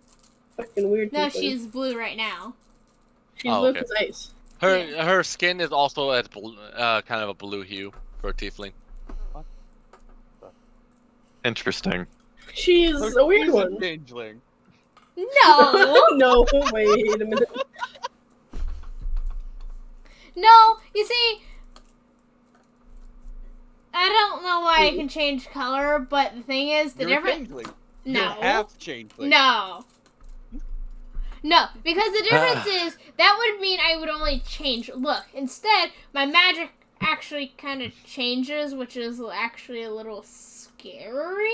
Fucking weird. No, people. she's blue right now. She's Oh, blue okay. as ice. Her skin is also as blue, kind of a blue hue for a tiefling. Interesting. She's a weird one. Changeling. No! No, wait a minute. No, you see, I don't know why I can change color, but the thing is, the You're a difference. changeling. No. You're half changeling. No. No, because the difference is that would mean I would only change look. Instead, my magic actually kind of changes, which is actually a little scary,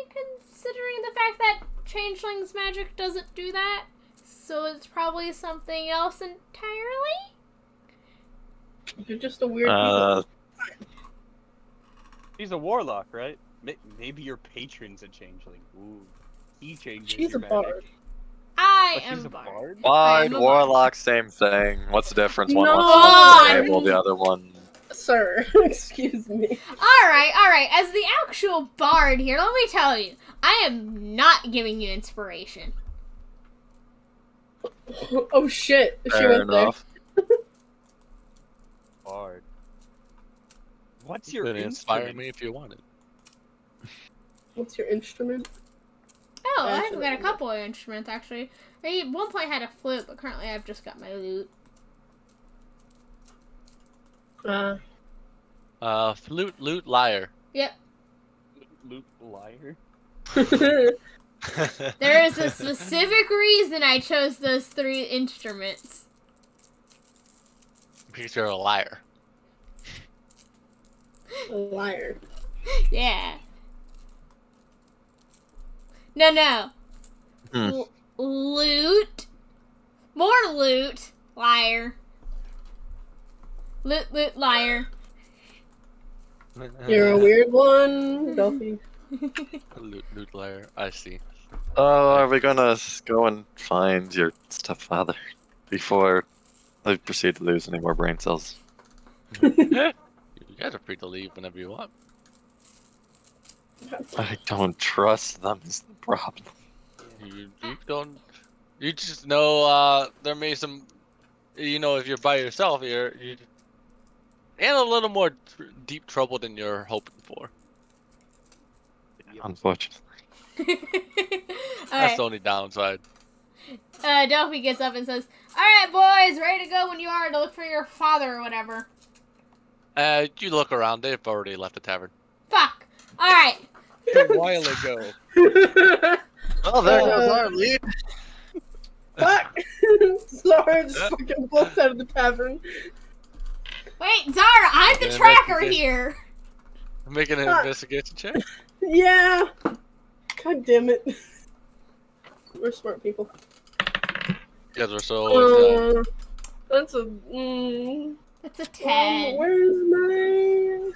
considering the fact that changeling's magic doesn't do that. So it's probably something else entirely. You're just a weird people. She's a warlock, right? Maybe your patron's a changeling. Ooh, he changes. She's your a bard. magic. I But she's am a bard. bard? I Bard, am a warlock, same thing. What's the difference? One No. wants to stable, the other one. Sir, excuse me. Alright. As the actual bard here, let me tell you, I am not giving you inspiration. Oh shit! She Fair went enough. Hard. What's You your could inspire instrument? me if you wanted. there. What's your instrument? Oh, I've Actually, got a couple of instruments actually. I at one point had a flute, but currently I've just got my lute. Flute, lute, lyre. Yep. Luke liar. There is a specific reason I chose those 3 instruments. Because you're a liar. Liar. Yeah. No. Hmm. Loot. More loot. Liar. Loot, liar. You're a weird one, Delphi. Lute, lyre. I see. Oh, are we gonna go and find your stepfather before I proceed to lose any more brain cells? You guys are free to leave whenever you want. I don't trust them is the problem. You don't. You just know there may some. You know, if you're by yourself, you're in a little more deep trouble than you're hoping for. Unfortunately. That's Alright. the only downside. Delphi gets up and says, "Alright, boys, ready to go when you are to look for your father or whatever." You look around. They've already left the tavern. Fuck. Alright. A while ago. Oh, there goes our lead. Fuck! Zara just fucking bolts out of the tavern. Wait, Zara, I'm the Yeah, tracker that's- here. Making an Fuck. investigation check. Yeah! God damn it. We're smart people. You guys were so. That's a. That's a 10. Where's my.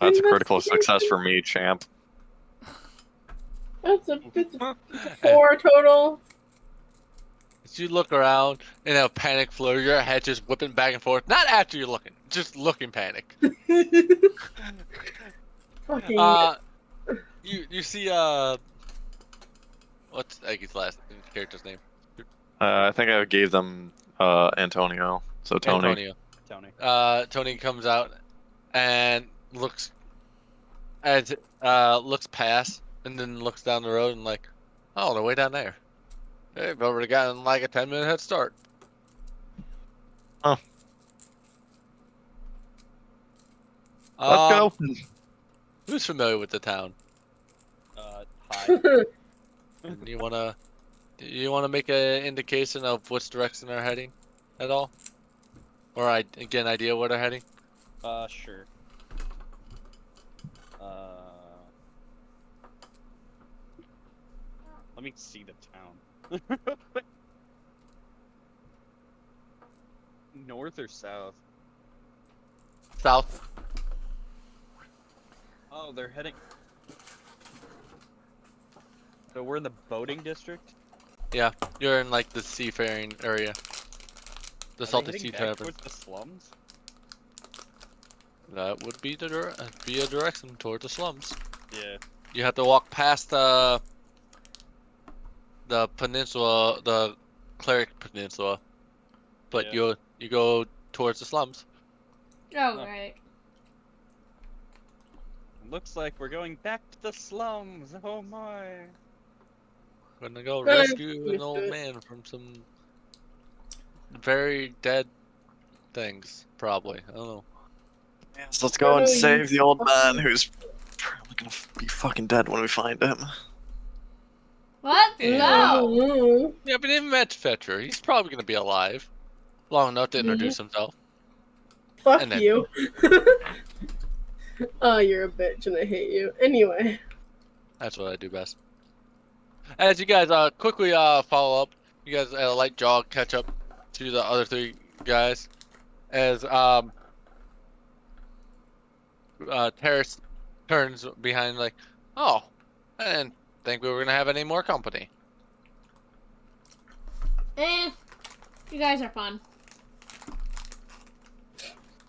That's a critical success for me, champ. That's a 4 total. As you look around in a panic flow, your head just whipping back and forth. Not after you're looking, just looking panic. Fucking. You see what's Eggie's last character's name? I think I gave them Antonio. So Tony. Antonio. Tony. Tony comes out and looks looks past and then looks down the road and like, oh, they're way down there. They've already gotten like a 10-minute head start. Oh. Let's go. Who's familiar with the town? Hi. And you wanna make an indication of which direction they're heading at all? Or I get an idea where they're heading? Sure. Let me see the town. North or south? South. Oh, they're heading. So we're in the boating district? Yeah, you're in like the seafaring area. The Are they salty heading sea back tavern. towards the slums? That would be be a direction toward the slums. Yeah. You have to walk past the peninsula, the Cleric Peninsula, but Yeah. you go towards the slums. Oh, right. Looks like we're going back to the slums. Oh my. Gonna go Right, rescue an used old to it. man from some very dead things, probably. I don't know. Yes, let's go and Oh, save the old man fucking- who's probably gonna be fucking dead when we find him. What? Yeah. No. Mm. Yeah, but even met Fetcher, he's probably gonna be alive long enough to introduce himself. Fuck And then- you. Oh, you're a bitch and I hate you. Anyway. That's what I do best. As you guys quickly follow up, you guys at a light jog catch up to the other 3 guys as Terrace turns behind like, oh, I didn't think we were gonna have any more company. You guys are fun.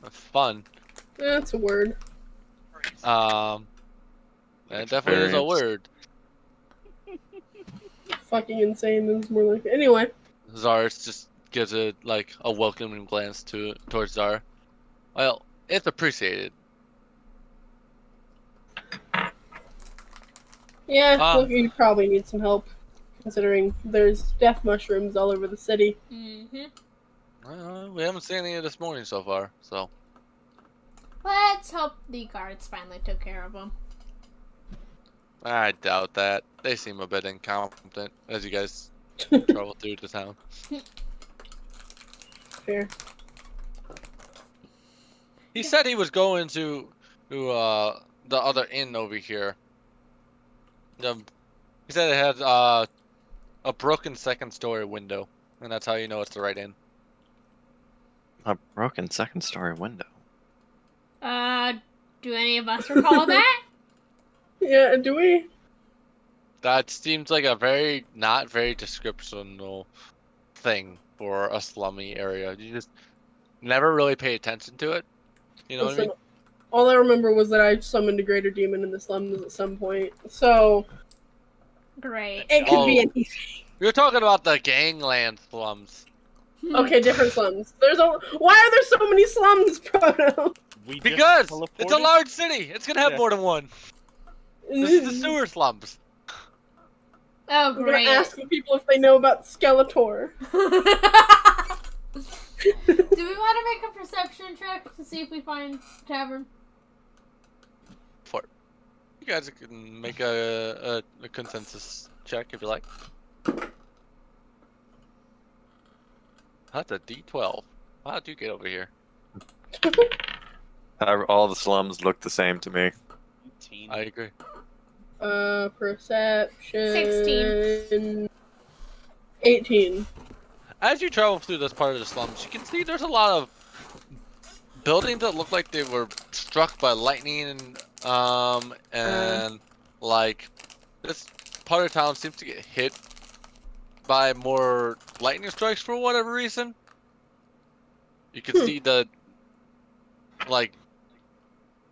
Fun. That's a word. That definitely is a Experience. word. Fucking insane is more like. Anyway. Zara just gives it like a welcoming glance towards Zara. Well, it's appreciated. Yeah, Ah. look, you probably need some help, considering there's death mushrooms all over the city. Mm-hmm. We haven't seen any this morning so far, so. Let's hope the guards finally took care of them. I doubt that. They seem a bit incompetent as you guys travel through the town. Fair. He said he was going to the other inn over here. He said it had a broken second-story window, and that's how you know it's the right inn. A broken second-story window. Do any of us recall that? Yeah, do we? That seems like a not very descriptional thing for a slummy area. You just never really pay attention to it. You know what I mean? All I remember was that I summoned a greater demon in the slums at some point. So Great. it could be Oh. anything. You're talking about the gangland slums. Okay, different slums. Why are there so many slums, Proto? We just Because it's a teleported? large city. It's gonna have Yeah. more than one. This is the sewer slums. Oh, I'm gonna great. ask the people if they know about Skeletor. Do we want to make a perception check to see if we find tavern? You guys can make a consensus check if you like. That's a D12. How'd you get over here? All the slums look the same to me. 18. I agree. Perception. 16. 18. As you travel through this part of the slums, you can see there's a lot of buildings that look like they were struck by lightning, and like this part of town seems to get hit by more lightning strikes for whatever reason. You can see the like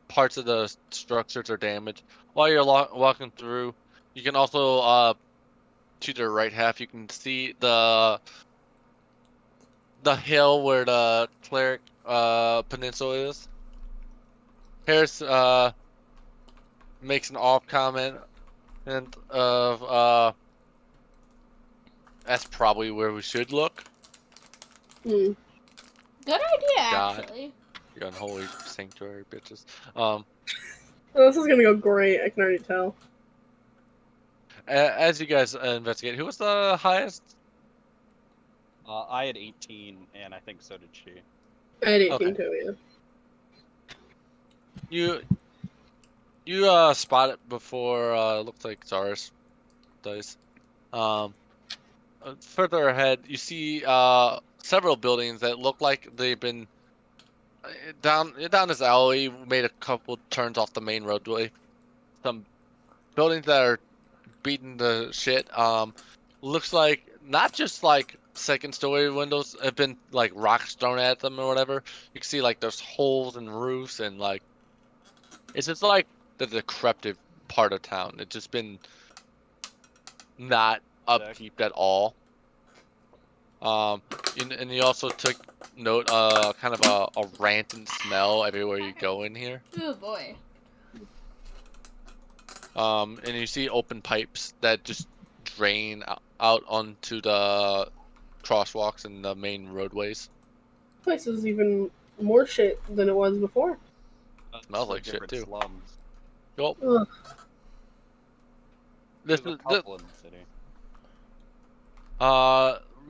parts of the structures are damaged. While you're walking through, you can also to the right half you can see the hill where the cleric peninsula is. Harris makes an off comment and of that's probably where we should look. Hmm. Good idea, God. actually. You unholy sanctuary bitches. Oh, this is gonna go great, I can already tell. As you guys investigate, who was the highest? I had 18, and I think so did she. I had 18 Okay. too, yeah. You spot it before looks like Zara's dice. Further ahead, you see several buildings that look like they've been down this alley. Made a couple turns off the main roadway. Some buildings that are beating the shit. Looks like not just like second story windows have been like rocks thrown at them or whatever. You can see like there's holes in roofs and like it's just like the decrepit part of town. It's just been not upkeep at all. And you also took note kind of a rancid smell everywhere you go in here. Oh boy. And you see open pipes that just drain out onto the crosswalks and the main roadways. This place is even more shit than it was before. Smells So like shit, different too. Slums. Yup. Ugh. This There's is a couple in the city.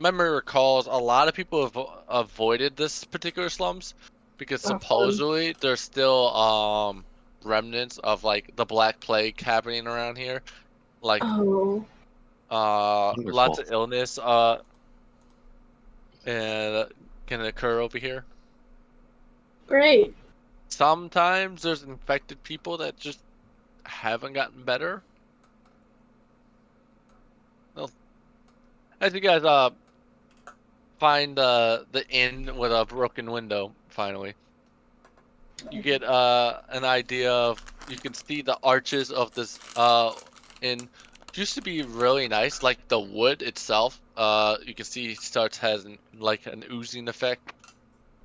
memory recalls a lot of people have avoided this particular slums because Oh, fun. supposedly there's still remnants of like the Black Plague happening around here, like Oh. lots Wonderful. of illness and can occur over here. Great. Sometimes there's infected people that just haven't gotten better. Well, as you guys find the inn with a broken window, finally, you get an idea of, you can see the arches of this inn used to be really nice. Like the wood itself, you can see starts has like an oozing effect.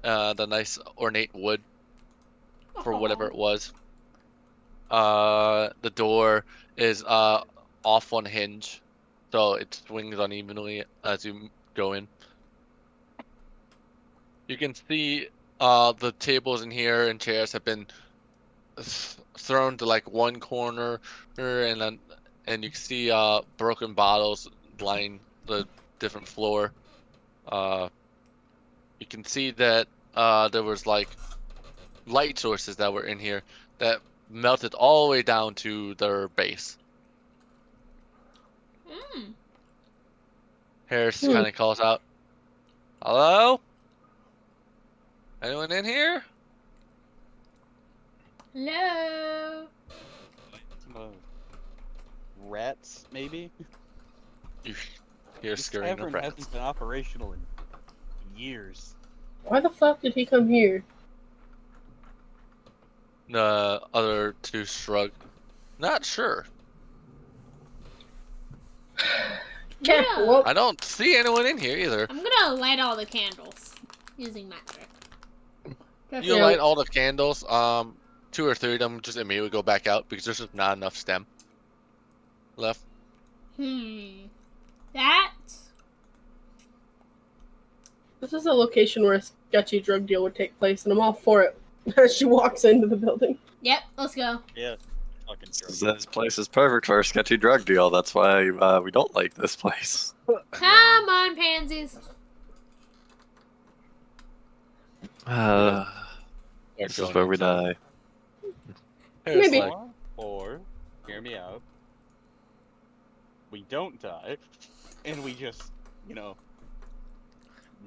The nice ornate wood for whatever it was. The door is off one hinge, so it swings unevenly as you go in. You can see the tables in here and chairs have been thrown to like one corner, and then you can see broken bottles line the different floor. You can see that there was like light sources that were in here that melted all the way down to their base. Harris kind of calls out, "Hello? Anyone in here?" Hello. Rats, maybe? You hear This scurrying of tavern rats. hasn't been operational in years. Why the fuck did he come here? The other two shrug. Not sure. Yeah. Yeah. Well, I don't see anyone in here either. I'm gonna light all the candles using magic. You Yeah. light all the candles. 2 or 3 of them just immediately go back out because there's just not enough stem left. That. this is a location where a sketchy drug deal would take place, and I'm all for it. As she walks into the building. Yep. Let's go. Yeah. Fucking This place is perfect for a sketchy drug deal. That's why we don't like this place. Come on, pansies. This is where we die. Harris Maybe. like, Or, hear me out. We don't die, and we just,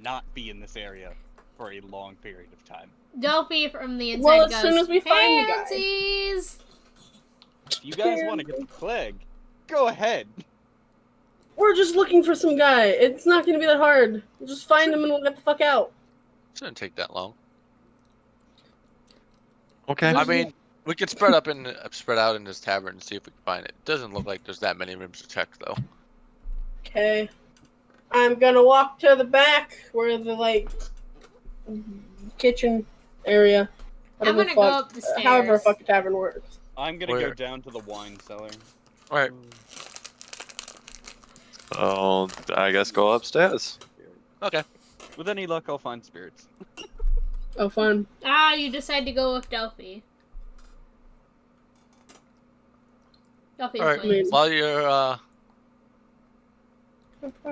not be in this area for a long period of time. Delphi from the inside Well, as goes, soon as we find the guy. pansies. If you guys want to get the plague, go ahead. We're just looking for some guy. It's not gonna be that hard. We'll just find him and we'll get the fuck out. shouldn't take that long. Okay. I mean, we could spread out in this tavern and see if we can find it. Doesn't look like there's that many rooms to check though. Okay. I'm gonna walk to the back where the kitchen area. I'm Whatever gonna go up the stairs. However a fucking tavern works. I'm gonna Where? go down to the wine cellar. All right. Oh, I guess go upstairs. Okay. With any luck, I'll find spirits. Oh, fun. Ah, you decide to go with Delphi. Delphi's All right. going. While you're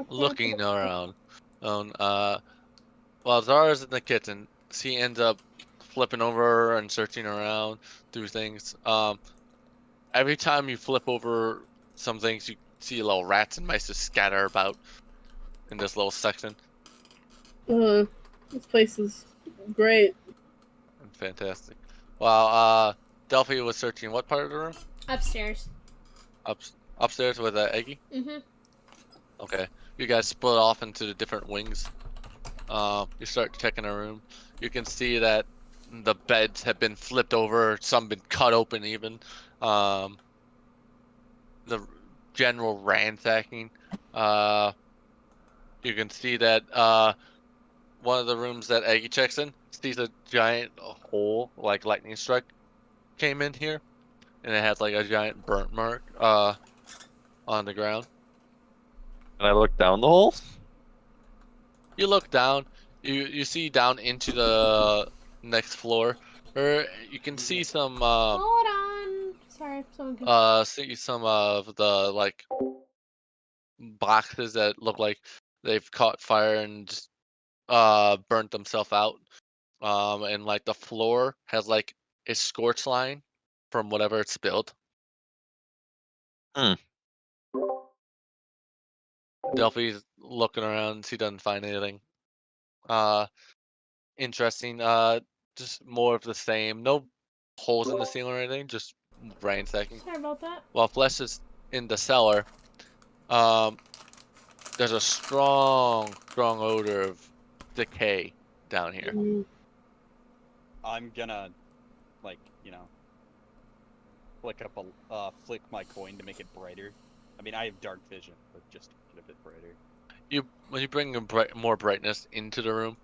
looking around, while Zara's in the kitchen, she ends up flipping over and searching around through things. Every time you flip over some things, you see little rats and mice just scatter about in this little section. This place is great. Fantastic. While Delphi was searching what part of the room? Upstairs. Upstairs with Eggy? Mm-hmm. Okay. You guys split off into the different wings. You start checking a room. You can see that the beds have been flipped over, some been cut open even. The general ransacking. You can see that one of the rooms that Eggy checks in sees a giant hole, like lightning strike came in here, and it has like a giant burnt mark on the ground. Can I look down the hole? You look down, you see down into the next floor, or you can see some Hold on. Sorry, someone can... see some of the like boxes that look like they've caught fire and just burnt themselves out. And like the floor has like a scorch line from whatever it's spilled. Delphi's looking around, she doesn't find anything interesting. Just more of the same. No holes in the ceiling or anything, just ransacking. Sorry about that. While Flesh is in the cellar, there's a strong odor of decay down here. I'm gonna, flick my coin to make it brighter. I mean, I have dark vision, but just a bit brighter. When you bring more brightness into the room,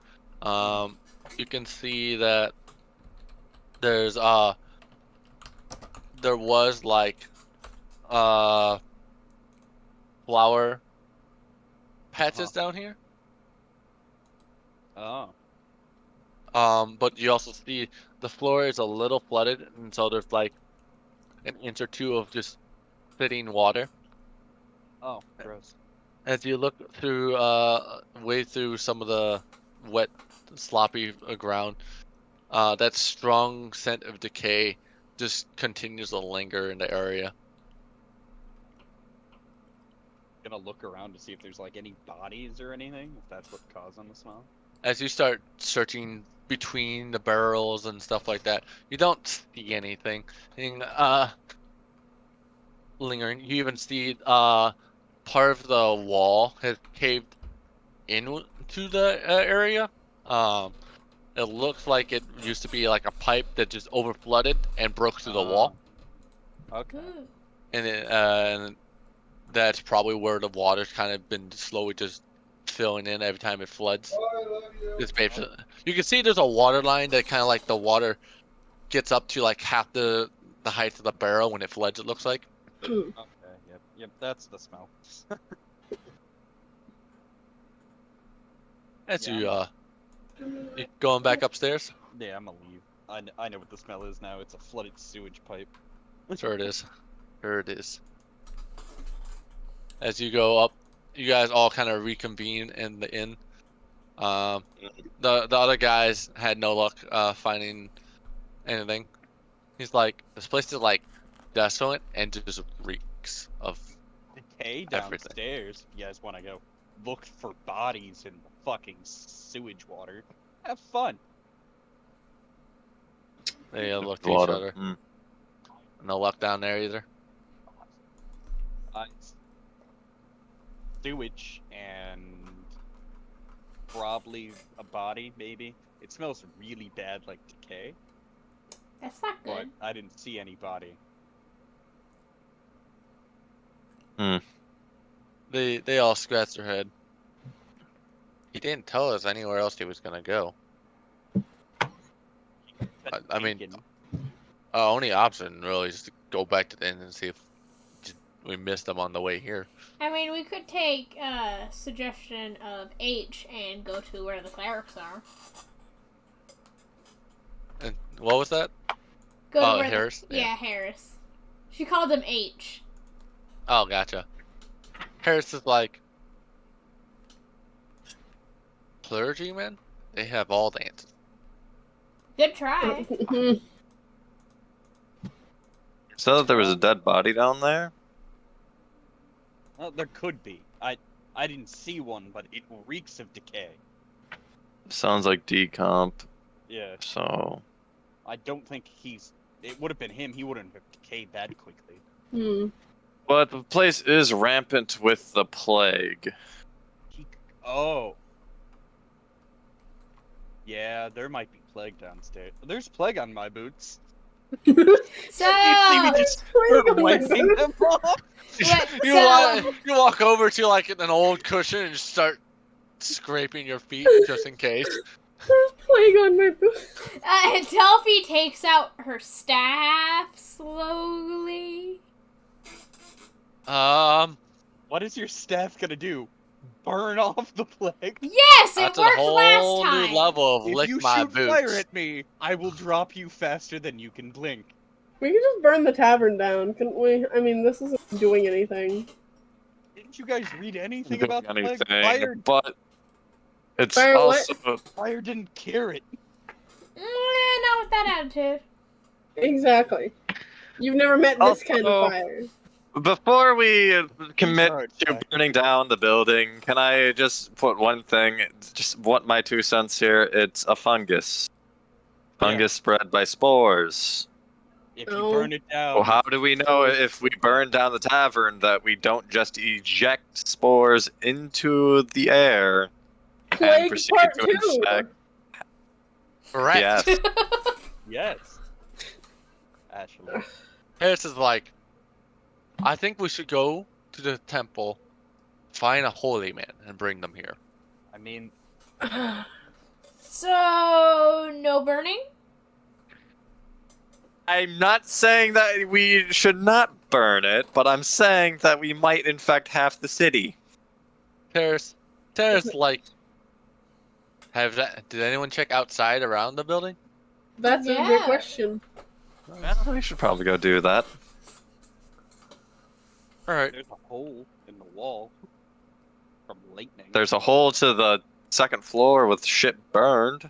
you can see that there's there was like flower patches down here. Oh. But you also see the floor is a little flooded, and so there's like an inch or two of just sitting water. Oh, gross. As you look through, way through some of the wet, sloppy ground, that strong scent of decay just continues to linger in the area. Gonna look around to see if there's like any bodies or anything, if that's what's causing the smell. As you start searching between the barrels and stuff like that, you don't see anything. Lingering. You even see part of the wall has caved into the area. It looks like it used to be like a pipe that just overflooded and broke through the wall, Okay. Ooh. and that's probably where the water's kind of been slowly just filling in every time it floods. Oh, I love you. It's basically, you can see there's a water line that kind of like the water gets up to like half the height of the barrel when it floods. It looks like. Okay. Yep. That's the smell. As Yeah. you going back upstairs. Yeah, I'm gonna leave. I know what the smell is now. It's a flooded sewage pipe. Sure it is. Sure it is. As you go up, you guys all kind of reconvene in the inn. The other guys had no luck finding anything. He's like, this place is like desolate and just reeks of Decay everything. downstairs. You guys want to go look for bodies in the fucking sewage water? Have fun. They look at each Water. other. Mm. No luck down there either. It's sewage and probably a body, maybe. It smells really bad, like decay, That's not but good. I didn't see any body. They all scratch their head. He didn't tell us anywhere else he was gonna go. I mean, Bacon. only option really is to go back to the inn and see if we missed them on the way here. I mean, we could take a suggestion of H and go to where the clerics are. And what was that? Go to Oh, where Harris? The, Yeah. yeah, Harris. She called him H. Oh, gotcha. Harris is like, clergymen? They have all the answers. Good try. So that there was a dead body down there? Well, there could be. I didn't see one, but it reeks of decay. Sounds like decomp, Yeah, so... I don't think it would have been him. He wouldn't have decayed that quickly. But the place is rampant with the plague. Oh. Yeah, there might be plague downstairs. There's plague on my boots. So, You see me just start wiping them off? You walk over to like an old cushion and just start scraping your feet just in case. There's plague on my boots. Delphi takes out her staff slowly. What is your staff gonna do? Burn off the plague? Yes, it That's a worked whole last time. new level of If lick you my shoot boots. fire at me, I will drop you faster than you can blink. We could just burn the tavern down, couldn't we? I mean, this isn't doing anything. Didn't you guys read anything Doing about the plague? anything, but it's Fire what? also Fire didn't cure it. Not with that attitude. Exactly. You've never met this kind Also- of fire. before we commit Charge, to Jack. burning down the building, can I just put one thing? Just what my 2 cents here? It's a fungus. Fungus spread by spores. If you No. burn it down, Well, how do we know if we burn down the tavern that we don't just eject spores into the air and Plague proceed part to 2. infect? Correct. Yes. yes. Actually, Harris is like, I think we should go to the temple, find a holy man, and bring them here. I mean, So, no burning? I'm not saying that we should not burn it, but I'm saying that we might infect half the city. Terrace, like, did anyone check outside around the building? That's a Yeah. great question. Well, we should probably go do that. All right. there's a hole in the wall from lightning. There's a hole to the second floor with shit burned.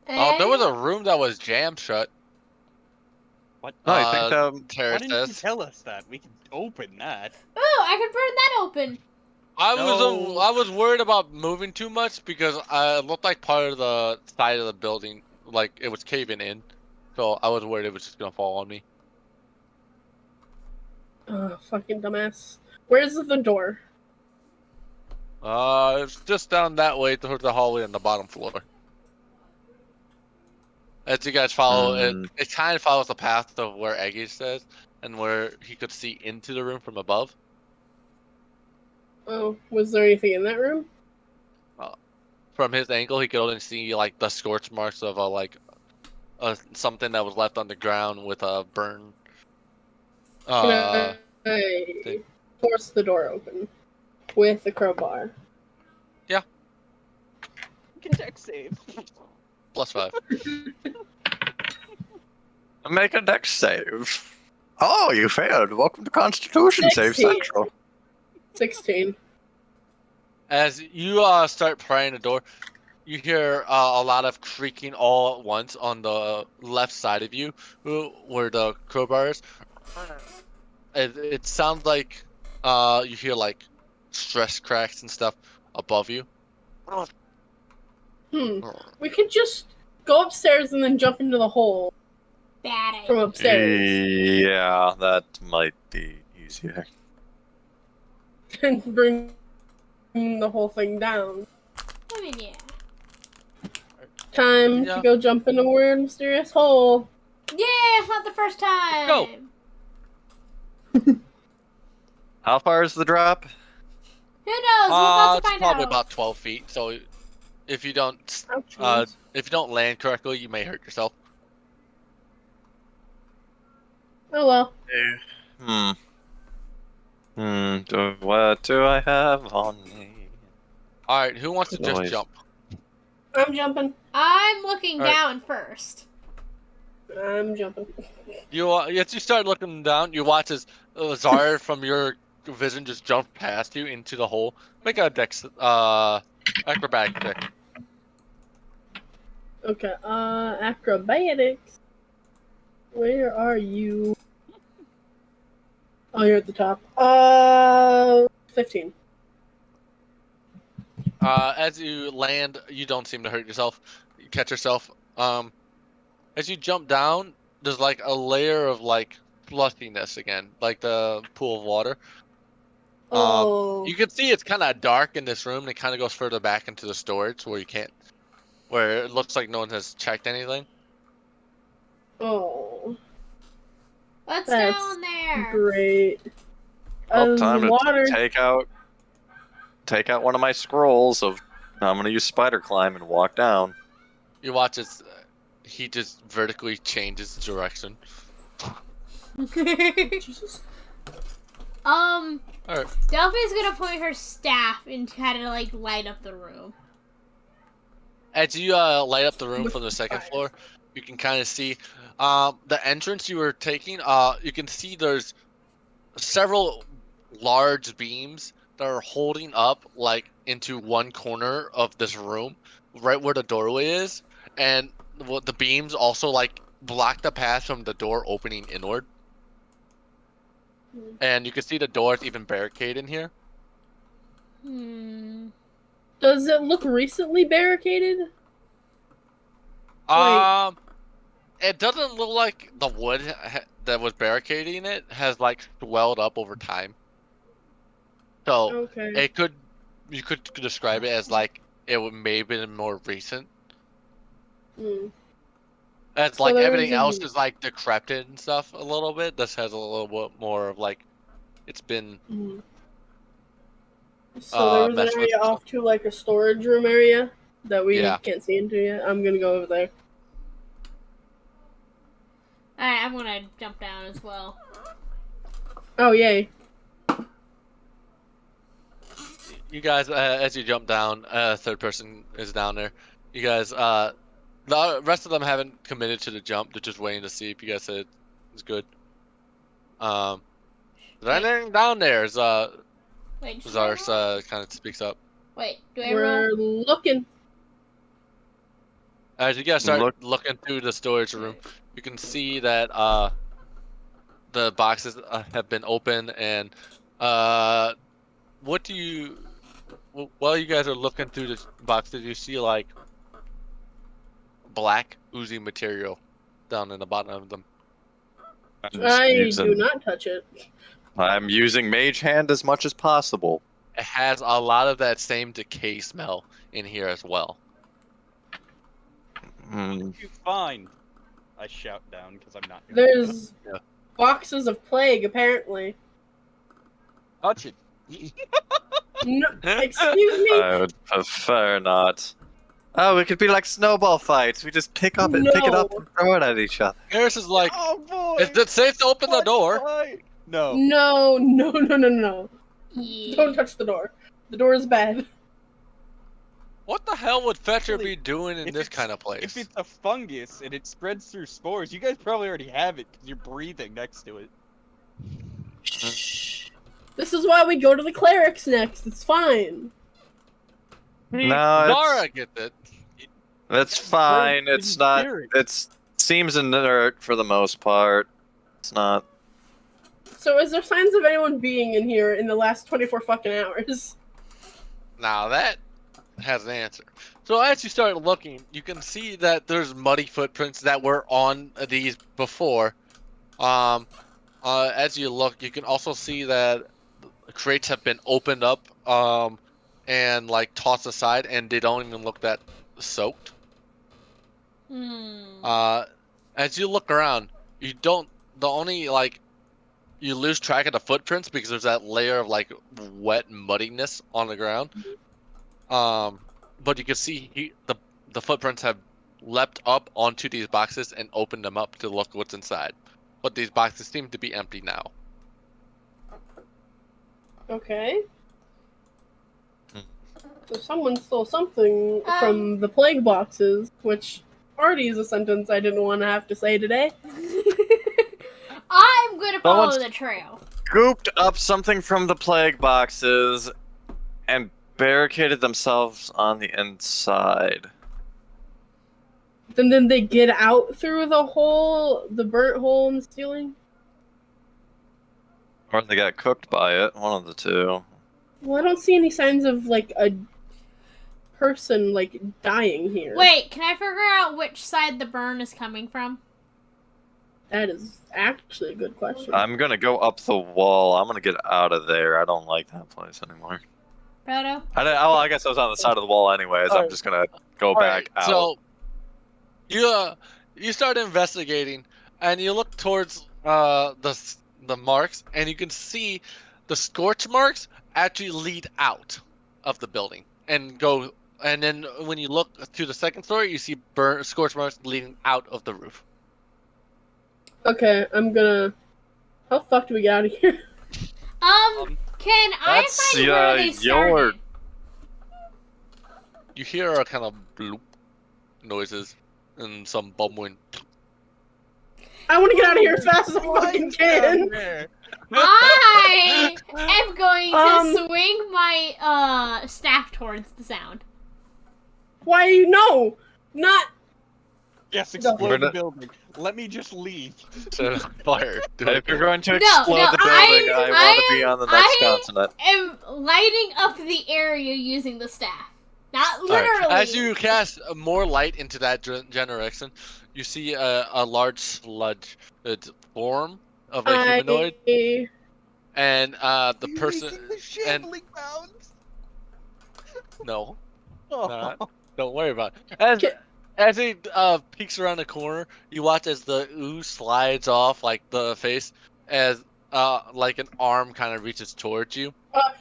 Oh, there was a room that was jammed shut. What? No, I think Why Terrace didn't you says. tell us that? We can open that. Oh, I could burn that open. No. I was worried about moving too much because it looked like part of the side of the building, like it was caving in. So I was worried it was just gonna fall on me. Fucking dumbass. Where's the door? It's just down that way towards the hallway on the bottom floor. As you guys follow, it kind of follows the path of where Eggy says, and where he could see into the room from above. Oh, was there anything in that room? From his angle, he could only see like the scorch marks of something that was left on the ground with a burn. Can I force the door open with the crowbar? Make a deck save. +5. Make a dex save. Oh, you failed. Welcome to Constitution Save 16. Central. 16. As you start prying the door, you hear a lot of creaking all at once on the left side of you, where the crowbar is. It sounds like you hear like stress cracks and stuff above you. We could just go upstairs and then jump into the hole Bad from idea. upstairs Yeah, that might be easier. and bring the whole thing down. I mean, yeah. Time Yeah. to go jump in a weird, mysterious hole. Yeah, it's not the first time. Go. How far is the drop? Who knows? We're about to It's find probably out. about 12 feet. So if you don't Ouchies. if you don't land correctly, you may hurt yourself. Oh well. What do I have on me? All right, who wants to just Noise. jump? I'm jumping. I'm looking All right. down first. I'm jumping. As you start looking down, you watch as Zara from your vision just jump past you into the hole. Make a dex acrobatic check. Okay, acrobatics. Where are you? Oh, you're at the top. 15. As you land, you don't seem to hurt yourself. You catch yourself. As you jump down, there's like a layer of like flushiness again, like the pool of water. Oh. You can see it's kind of dark in this room, and it kind of goes further back into the storage where where it looks like no one has checked anything. Oh. What's That's down there? Great. Oh, time to water. take out one of my scrolls of I'm gonna use spider climb and walk down. You watch as he just vertically changes direction. Jesus. Alright. Delphi's gonna point her staff and try to like light up the room. As you light up the room from the second floor, you can kind of see the entrance you were taking. You can see there's several large beams that are holding up like into one corner of this room, right where the doorway is, and the beams also like block the path from the door opening inward. And you can see the doors even barricade in here. Does it look recently barricaded? It doesn't look like the wood that was barricading it has like swelled up over time. So Okay. you could describe it as like it may have been more recent. As So like there everything was else is like decrepit and stuff a little bit. This has a little bit more of like It's been So there was an messed with. area off to like a storage room area that we Yeah. can't see into yet. I'm gonna go over there. Alright, I'm gonna jump down as well. Oh yay! You guys, as you jump down, third person is down there. You guys, the rest of them haven't committed to the jump. They're just waiting to see if you guys said it's good. Is there anything down there? Wait, Zars kind of speaks up. wait, do I roll? We're looking. As you guys start looking through the storage room, you can see that the boxes have been opened, and what do you? While you guys are looking through the boxes, you see like black oozy material down in the bottom of them. I do not touch it. I'm using Mage Hand as much as possible. It has a lot of that same decay smell in here as well. What did you find? I shout down because I'm not here. There's boxes of plague apparently. Touch it. No, excuse me. I would prefer not. Oh, it could be like snowball fights. We just pick it up and throw it at each other. Harris is like, Oh boy! is it safe to open the door? No. No. Yeah. Don't touch the door. The door is bad. What the hell would Fetcher Really, be doing in if this it's- kind of place? If it's a fungus and it spreads through spores, you guys probably already have it because you're breathing next to it. Shh. This is why we go to the clerics next. It's fine. No, Zara gets it. it's fine. Great, It's didn't not. hear it. It seems inert for the most part. It's not. So is there signs of anyone being in here in the last 24 fucking hours? Now that has an answer. So as you start looking, you can see that there's muddy footprints that were on these before. As you look, you can also see that crates have been opened up and like tossed aside, and they don't even look that soaked. As you look around, you don't. The only like you lose track of the footprints because there's that layer of like wet muddiness on the ground. But you can see the footprints have leapt up onto these boxes and opened them up to look what's inside. But these boxes seem to be empty now. Okay. So someone stole something from the plague boxes, which already is a sentence I didn't want to have to say today. I'm gonna follow Someone's- the trail. Scooped up something from the plague boxes and barricaded themselves on the inside. Then they get out through the burnt hole in the ceiling? Or they got cooked by it. One of the two. Well, I don't see any signs of, like, a person, like, dying here. Wait, can I figure out which side the burn is coming from? That is actually a good question. I'm gonna go up the wall. I'm gonna get out of there. I don't like that place anymore. Proto? I guess I was on the side of the wall anyways. I'm just gonna go back out. So you start investigating, and you look towards the marks, and you can see the scorch marks actually lead out of the building and go. And then when you look to the second story, you see scorch marks leading out of the roof. Okay, I'm gonna... How the fuck do we get out of here? Can I That's, find where they started? You hear a kind of bloop noises and some bubbling. I want to get out of here as fast as I fucking can! I am going to Um, swing my staff towards the sound. Why? No! Not... Yes, explode the No. building. Let me just leave. Fire. If you're going to No, explode no, the building, I want to be on the next I continent. am lighting up the area using the staff. Not Alright, literally. as you cast more light into that generation, you see a large sludge form of a humanoid, and the person and no, not. Don't worry about it. As he peeks around the corner, you watch as the ooze slides off like the face as like an arm kind of reaches towards you.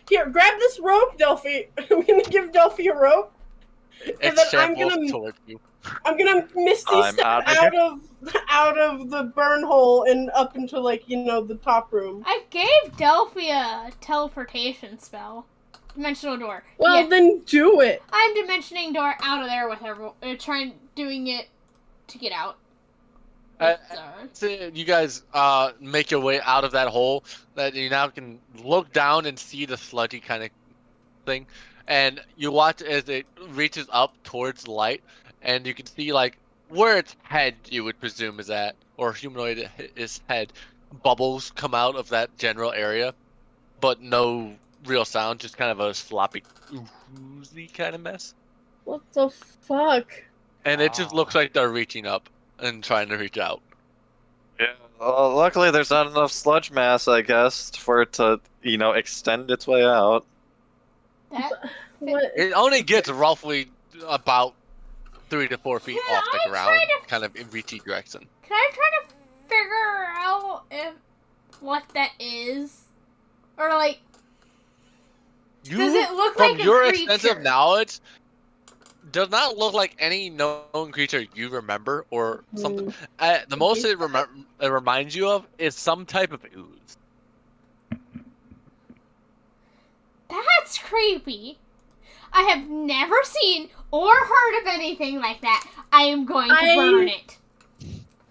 Here, grab this rope, Delphi. I'm gonna give Delphi a rope. And It then shambles towards you. I'm gonna misty I'm step out of the burn hole and up into, like, you know, the top room. I gave Delphi a teleportation spell. Dimensional door. Well, Yeah. then do it. I'm dimensioning door out of there with everyone. Doing it to get out. So you guys make your way out of that hole that you now can look down and see the sludgy kind of thing, and you watch as it reaches up towards the light, and you can see like where its head you would presume is at, or humanoid is head, bubbles come out of that general area, but no real sound, just kind of a sloppy oozy kind of mess. What the fuck? And it just looks like they're reaching up and trying to reach out. Yeah. Well, luckily, there's not enough sludge mass, I guess, for it to, you know, extend its way out. What? It only gets roughly about 3 to 4 feet Can off the I ground, try to- kind of in reaching direction. Can I try to figure out what that is? Or like, does it look from like a your creature? extensive knowledge, does not look like any known creature you remember or something. The most it reminds you of is some type of ooze. That's creepy. I have never seen or heard of anything like that. I am going to burn it.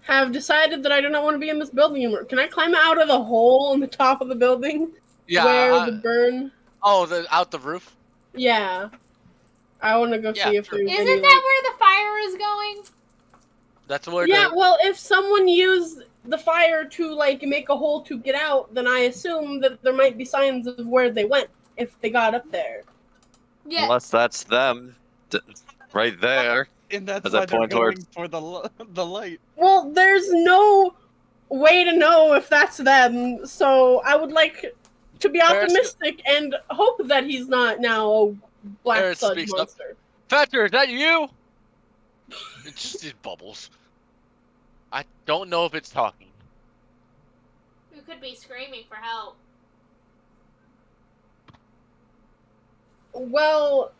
Have decided that I do not want to be in this building anymore. Can I climb out of the hole in the top of the building? Yeah. Where the burn? Oh, out the roof? Yeah. I want to go Yeah, see if sure. there's Isn't any, that where the fire is going? That's where Yeah, the... well, if someone used the fire to, like, make a hole to get out, then I assume that there might be signs of where they went if they got up there. Yeah. Unless that's them, right there. And that's Does why that they're point going towards- for the light. Well, there's no way to know if that's them, so I would like to be Barrett's- optimistic and hope that he's not now a black Barrett sludge speaks up. monster. Fetcher, is that you? It's just these bubbles. I don't know if it's talking. We could be screaming for help. Well,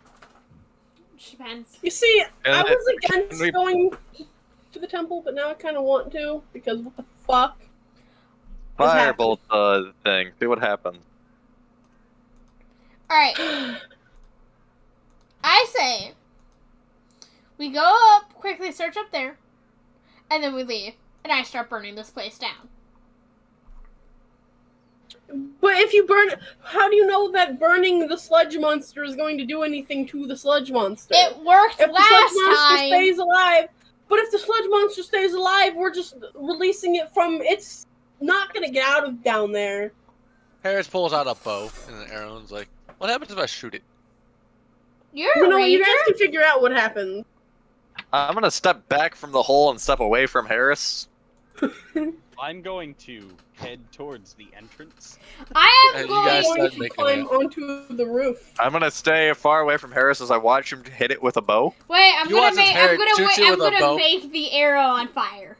Depends. you see, Yeah, I was can against we- going to the temple, but now I kind of want to, because what the fuck? Firebolt the thing. See what happens. Alright. I say we go up, quickly search up there, and then we leave. And I start burning this place down. But if you burn, how do you know that burning the sludge monster is going to do anything to the sludge monster? It worked If the sludge last monster time. stays alive, but if the sludge monster stays alive, we're just releasing it from. It's not gonna get out of down there. Harris pulls out a bow and an arrow and is like, what happens if I shoot it? You're You a know, you ranger. guys can figure out what happens. I'm gonna step back from the hole and step away from Harris. I'm going to head towards the entrance. I am And you guys going. Going start to making climb it. onto the roof. I'm gonna stay far away from Harris as I watch him hit it with a bow. Wait, I'm You gonna watch make. his hair I'm gonna shoot wait. you I'm with a gonna bow. make the arrow on fire.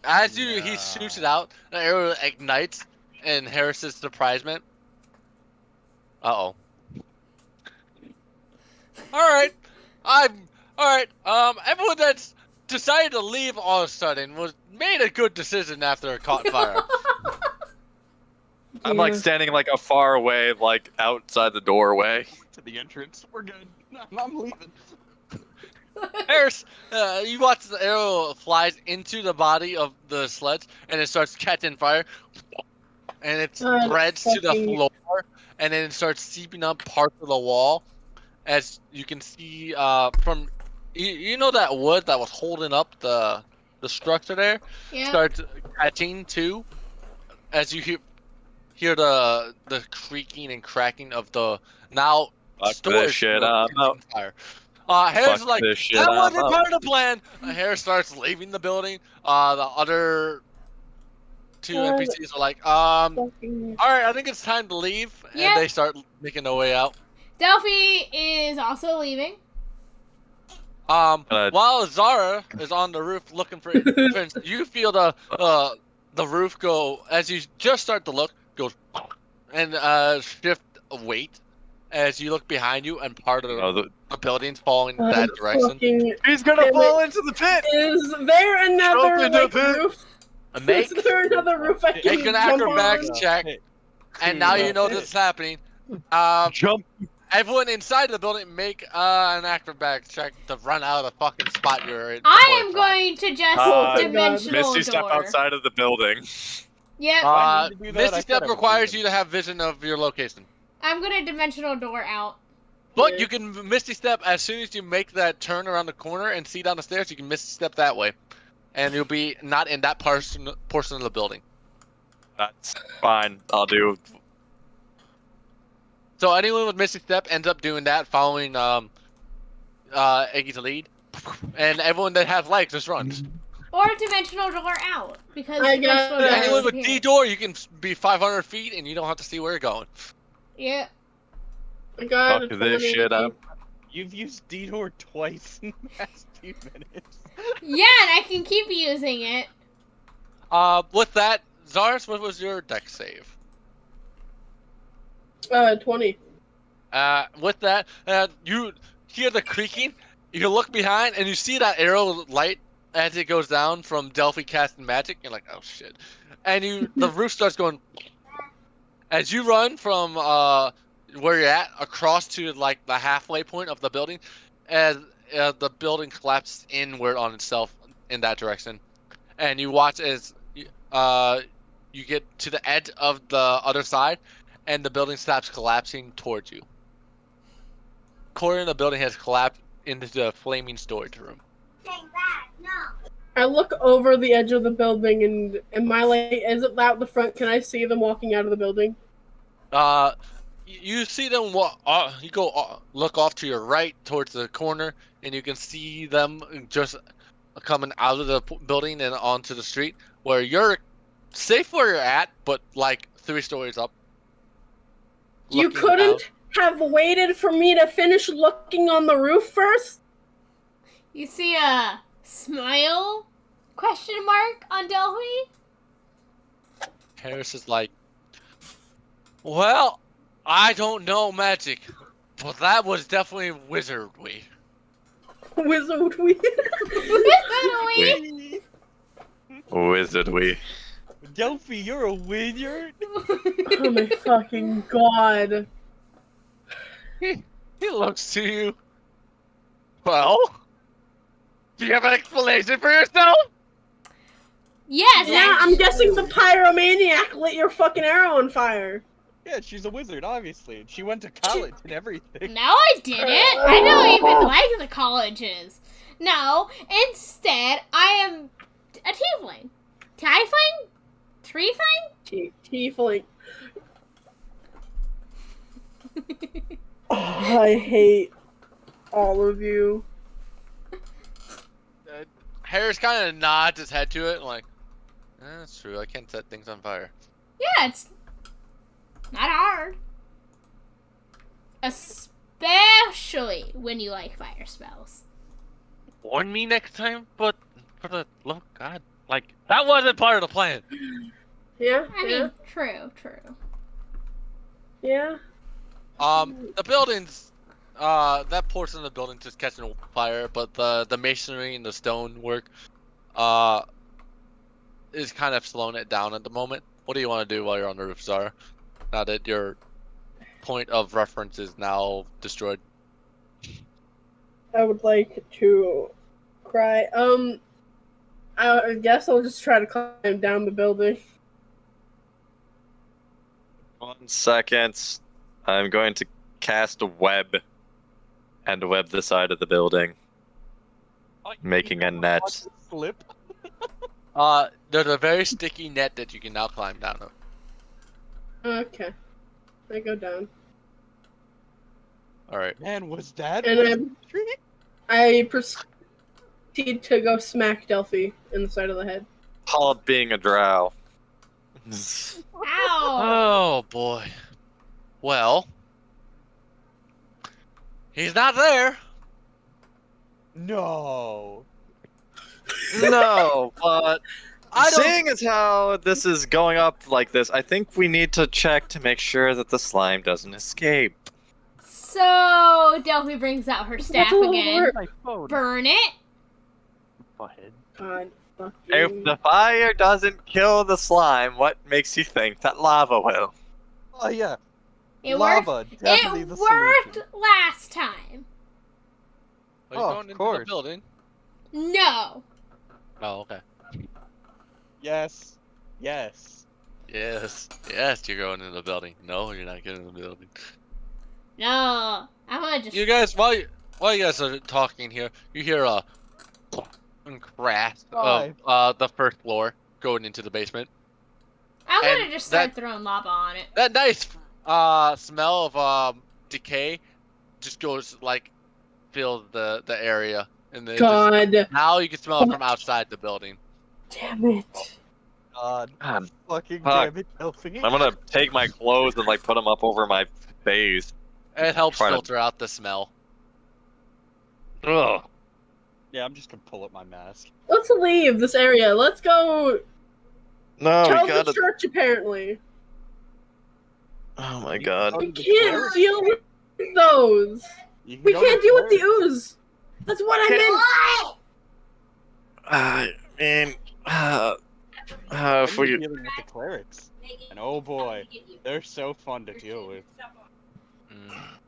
As he shoots it out, the arrow ignites, and Harris's surprisement. Uh-oh. Alright. Alright, everyone that's decided to leave all of a sudden made a good decision after it caught fire. I'm like Yeah. standing like a far away, like outside the doorway. To the entrance. We're good. I'm leaving. Harris, you watch the arrow flies into the body of the sledge, and it starts catching fire, and it God, spreads to the fucking- floor, and then it starts seeping up parts of the wall, as you can see from, you know that wood that was holding up the structure there Yeah. starts catching too, as you hear the creaking and cracking of the now Fuck storage this shit, room I'm catching out. fire. Harris is Fuck like, this shit, that I'm wasn't out. part of the plan. Harris starts leaving the building. The other two God. NPCs are like, Fucking- alright, I think it's time to leave. Yeah. And they start making their way out. Delphi is also leaving. While Zara is on the roof looking for friends, you feel the the roof go as you just start to look goes and shift weight as you look behind you and part of the building's falling in that direction. Fucking He's gonna damn fall into the pit. Is there another in the like, pit. roof? Make Is there another roof I can make an jump acrobatics on? check, and now you know this is happening. Jump. Everyone inside the building make an acrobatics check to run out of the fucking spot you're in. I am going to just Oh, dimensional Misty, door. step outside of the building. Yep. I need to do that, I Misty said Step I would requires do you to have vision of your location. I'm gonna dimensional door out. But Yeah. you can Misty Step as soon as you make that turn around the corner and see down the stairs, you can Misty Step that way. And you'll be not in that portion of the building. That's fine. I'll do. So anyone with Misty Step ends up doing that, following Iggy's lead. And everyone that has legs just runs. Or dimensional door out. Because I got dimensional it. door Anyone with disappears. D door, you can be 500 feet and you don't have to see where you're going. Yeah. I got Fuck a this 20. shit up. You've used D-Door twice in the past few minutes. Yeah, and I can keep using it. With that, Zaris, what was your dex save? 20. With that, you hear the creaking, you look behind, and you see that arrow light as it goes down from Delphi casting magic. You're like, oh shit. And the roof starts going. As you run from where you're at across to like the halfway point of the building, as the building collapses inward on itself in that direction. And you watch as you get to the edge of the other side, and the building stops collapsing towards you. Corner of the building has collapsed into the flaming storage room. I look over the edge of the building and am I like, is it out the front? Can I see them walking out of the building? You see them you go look off to your right towards the corner, and you can see them just coming out of the building and onto the street, where you're safe where you're at, but like 3 stories up. You looking couldn't out. have waited for me to finish looking on the roof first? You see a smile? Question mark on Delphi? Harris is like, well, I don't know magic, but that was definitely wizardry. Wizard we. Wizard we. Delphi, you're a wizard. Oh my fucking god. He looks to you. Well, do you have an explanation for yourself? Yes, Yeah, I'm guessing the pyromaniac lit your fucking arrow on fire. Yeah, she's a wizard, obviously. She went to college and everything. No, I didn't. I don't even like the colleges. No, instead, I am a tiefling. Tiefling? Treefling? Tiefling. Oh, I hate all of you. Harris kind of nods his head to it, like, that's true. I can't set things on fire. Yeah, it's not hard. Especially when you like fire spells. Warn me next time, but for the love of God, like, that wasn't part of the plan. Yeah? I mean, true. Yeah? The buildings, that portion of the building just catching fire, but the masonry and the stonework, is kind of slowing it down at the moment. What do you want to do while you're on the roof, Zara? Now that your point of reference is now destroyed. I would like to cry. I guess I'll just try to climb down the building. 1 second. I'm going to cast a web and web the side of the building, making a net. Slip. There's a very sticky net that you can now climb down of. Okay. I go down. Alright. Man, was that And wizardry? I proceed to go smack Delphi in the side of the head. Called being a drow. Ow! Oh boy. Well, he's not there. No. No, but I don't. Seeing as how this is going up like this, I think we need to check to make sure that the slime doesn't escape. So Delphi brings out her staff That's a little again. weird. My phone. Burn it. Butthead. God, fuck If you. the fire doesn't kill the slime, what makes you think that lava will? Oh yeah. It worked. Lava. Definitely It the worked solution. last time. Are you Oh, going of into course. the building? No. Oh, okay. Yes. Yes. Yes. Yes, you're going into the building. No, you're not getting in the building. No. I'm gonna just. You guys, while you guys are talking here, you hear a crash Five. of the first floor going into the basement. I'm gonna and just start that- throwing lava on it. That nice smell of decay just goes like fills the area, and then God now you can smell it from outside the building. damn it. God. God, Fucking Fuck. damn it, Delphi. I'm gonna take my clothes and like put them up over my face. It helps Try to- filter out the smell. Ugh. Yeah, I'm just gonna pull up my mask. Let's leave this area. Let's go No, tell we gotta. the church, apparently. Oh my god. We can't deal with those. You can We go can't to deal with the Claire's. ooze. That's what I meant. I mean, I'm if we. dealing with the clerics. And oh boy, they're so fun to deal with. They're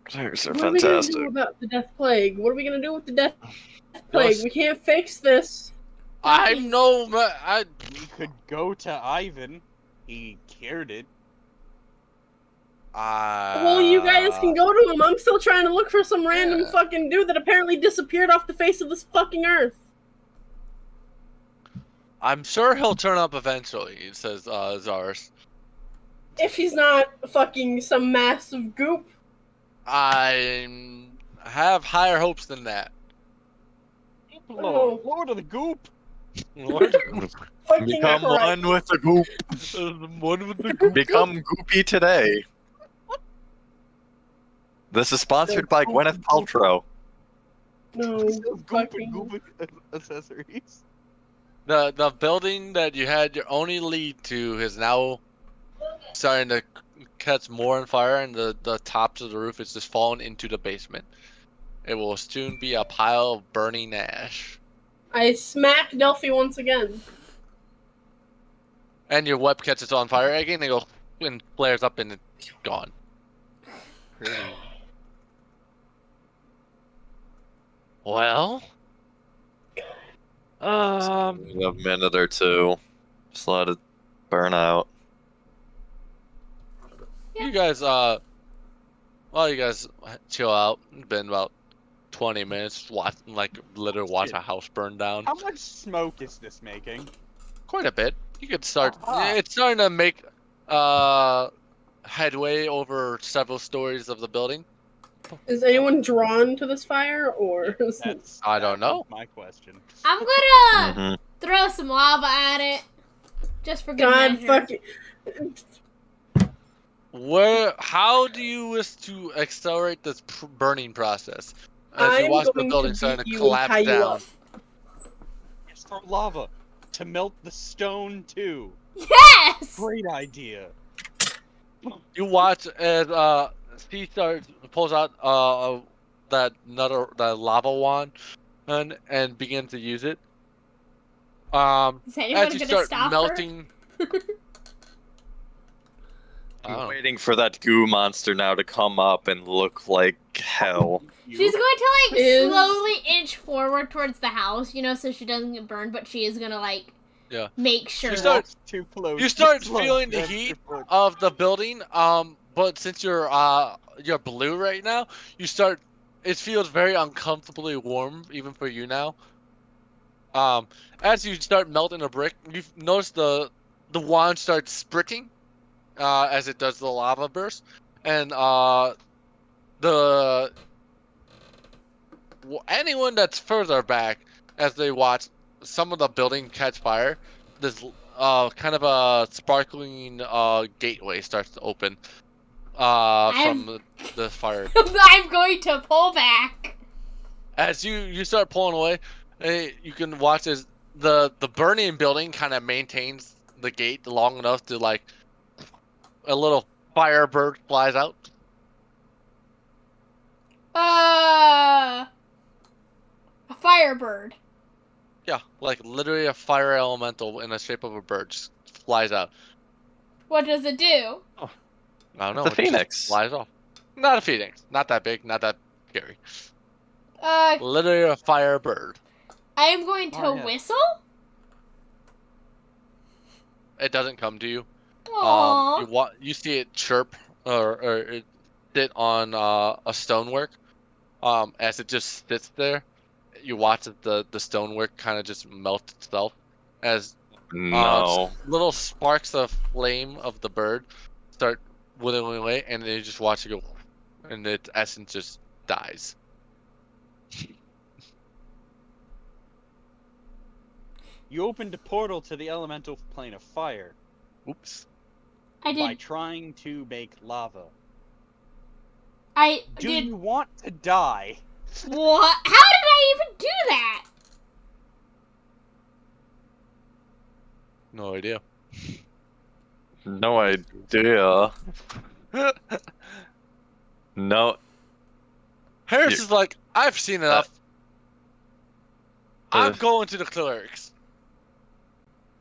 What are we gonna do fantastic. about the death plague? What are we gonna do with the death plague? Yes. We can't fix this. I know, We could go to Ivan. He cured it. Well, you guys can go to him. I'm still trying to look for some random Yeah. fucking dude that apparently disappeared off the face of this fucking earth. I'm sure he'll turn up eventually, says Zars. If he's not fucking some massive goop. I have higher hopes than that. Lord, Lord of the Goop. Fucking Become Christ. one with the goop. One with the goop. Become goopy today. This is sponsored by Gwyneth Paltrow. No, Goop fucking. and Goop accessories. The building that you had your only lead to is now starting to catch more on fire, and the tops of the roof is just falling into the basement. It will soon be a pile of burning ash. I smack Delphi once again. And your web catches on fire again, and go and flares up and it's gone. Pretty. Well, A minute or two. Just let it burn out. you guys while you guys chill out, it's been about 20 minutes watching, like, literally watch a house burn down. How much smoke is this making? Quite a bit. You could start. Aha. It's starting to make headway over several stories of the building. Is anyone drawn to this fire, or That's I don't that was know. my question. I'm gonna Mhm. throw some lava at it, just for good God measure. fucking? How do you wish to accelerate this burning process? As you I'm watch the going building to starting beat to you and collapse tie you down. up. Yes, throw lava to melt the stone too. Yes. Great idea. You watch as he pulls out that lava wand and begins to use it. Is anyone As you gonna start stop melting. I don't I'm know. waiting for that goo monster now to come up and look like hell. her? She's going to like Is- slowly inch forward towards the house, so she doesn't get burned, but she is gonna like Yeah. make sure. You start- too close. You start Slow, feeling the grab heat your foot. of the building, but since you're blue right now, it feels very uncomfortably warm even for you now. As you start melting a brick, you notice the wand starts spritting as it does the lava burst, and anyone that's further back, as they watch some of the building catch fire, this kind of a sparkling gateway starts to open from the fire. I'm going to pull back. As you start pulling away, you can watch as the burning building kind of maintains the gate long enough to like a little firebird flies out. A firebird. Yeah, like literally a fire elemental in the shape of a bird just flies out. What does it do? I don't know. The it just phoenix. flies off. Not a phoenix. Not that big. Not that scary. Uh, Literally a firebird. I am going to Oh, yeah. whistle. It doesn't come to you. Aww. You see it chirp or it sit on a stonework. As it just sits there, you watch it, the stonework kind of just melt itself as No. little sparks of flame of the bird start withering away, and then you just watch it go, and its essence just dies. You opened a portal to the elemental plane of fire Oops. I by did. trying to make lava. I Do did. you want to die? What? How did I even do that? No idea. No idea. No. Harris You- is like, I've seen enough. I'm going to the clerics.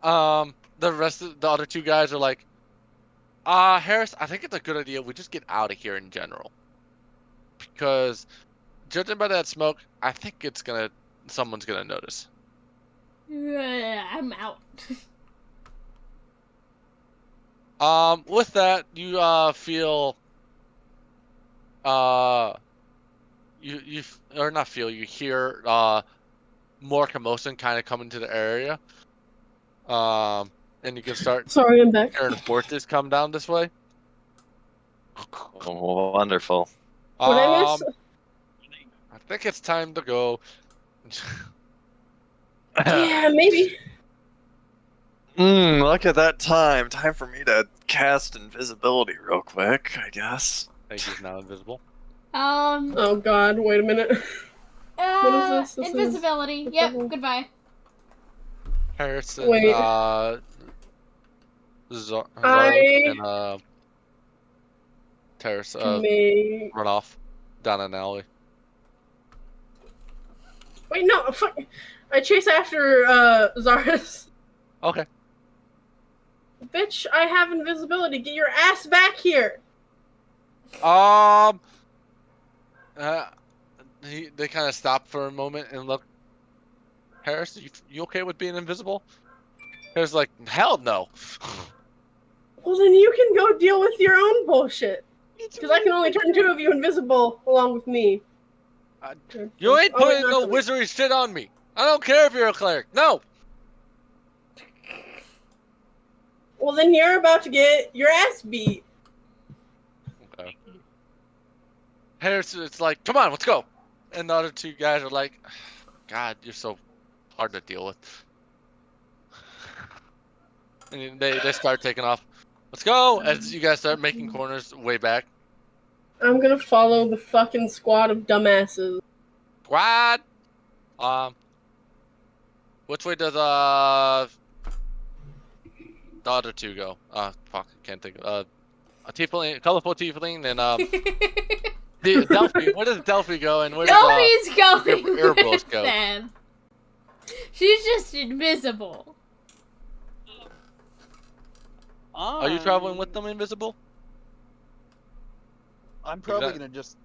The rest of the other two guys are like, Harris, I think it's a good idea we just get out of here in general. Because judging by that smoke, I think someone's gonna notice. I'm out. With that, you feel you or not feel, you hear more commotion kind of coming to the area. And you can start Sorry, I'm back. hearing forces come down this way. Oh, wonderful. What I miss? I think it's time to go. Yeah, maybe. Look at that time. Time for me to cast invisibility real quick, I guess. I think he's now invisible. Oh god, wait a minute. What is this? This is- Invisibility. what the Yep. hell? Goodbye. Harrison, Wait. Zara I- and Terrace May... run off down an alley. Wait, no, fuck. I chase after Zara's. Okay. Bitch, I have invisibility. Get your ass back here. They kind of stop for a moment and look. Harris, you okay with being invisible? Harris is like, hell no. Well, then you can go deal with your own bullshit. Because I can only turn two of you invisible along with me. You ain't Oh, wait, putting not no really. wizardry shit on me. I don't care if you're a cleric. No. Well, then you're about to get your ass beat. Okay. Harris, it's like, come on, let's go. And the other two guys are like, God, you're so hard to deal with. And they start taking off. Let's go! As you guys start making corners way back. I'm gonna follow the fucking squad of dumbasses. Squad! Which way does the other two go? Fuck, I can't think. A tiefling, colorful tiefling, and Delphi. Where does Delphi go? And where does Nobody's going Erebos with go? them. She's just invisible. Are you traveling with them, invisible? I'm probably that- gonna just.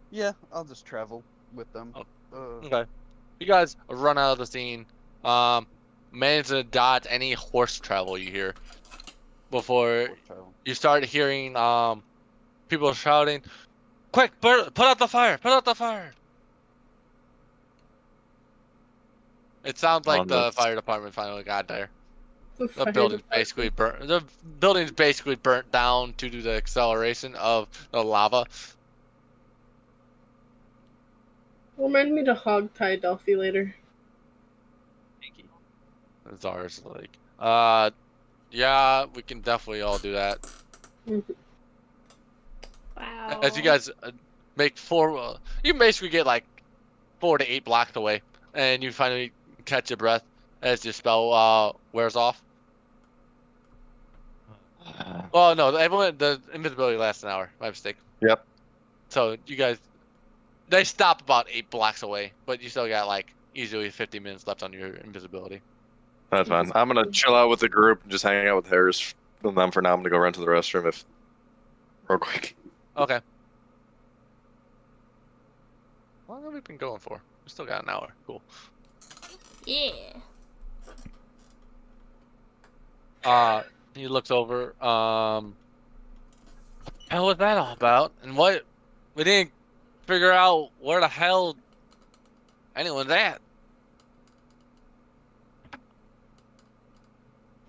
Yeah, I'll just travel with them. Oh. Okay. You guys run out of the scene. Manage to dodge any horse travel you hear before Travel. you start hearing people shouting, "Quick, put out the fire! Put out the fire!" It sounds like Oh, the that's- fire department finally got there. The The building's basically burnt. The building's basically burnt down due to the acceleration of the lava. Remind me to hog tie Delphi later. Zara's like, yeah, we can definitely all do that. Wow. As you guys make you basically get like 4 to 8 blocks away, and you finally catch your breath as your spell wears off. Well, no, the invisibility lasts an hour. My mistake. Yep. So you guys, they stop about 8 blocks away, but you still got like easily 50 minutes left on your invisibility. That's fine. I'm gonna chill out with the group and just hang out with Harris and them for now. I'm gonna go run to the restroom real quick. Okay. How long have we been going for? We still got an hour. Cool. Yeah. He looks over. Hell, was that all about? And what? We didn't figure out where the hell anyone's at.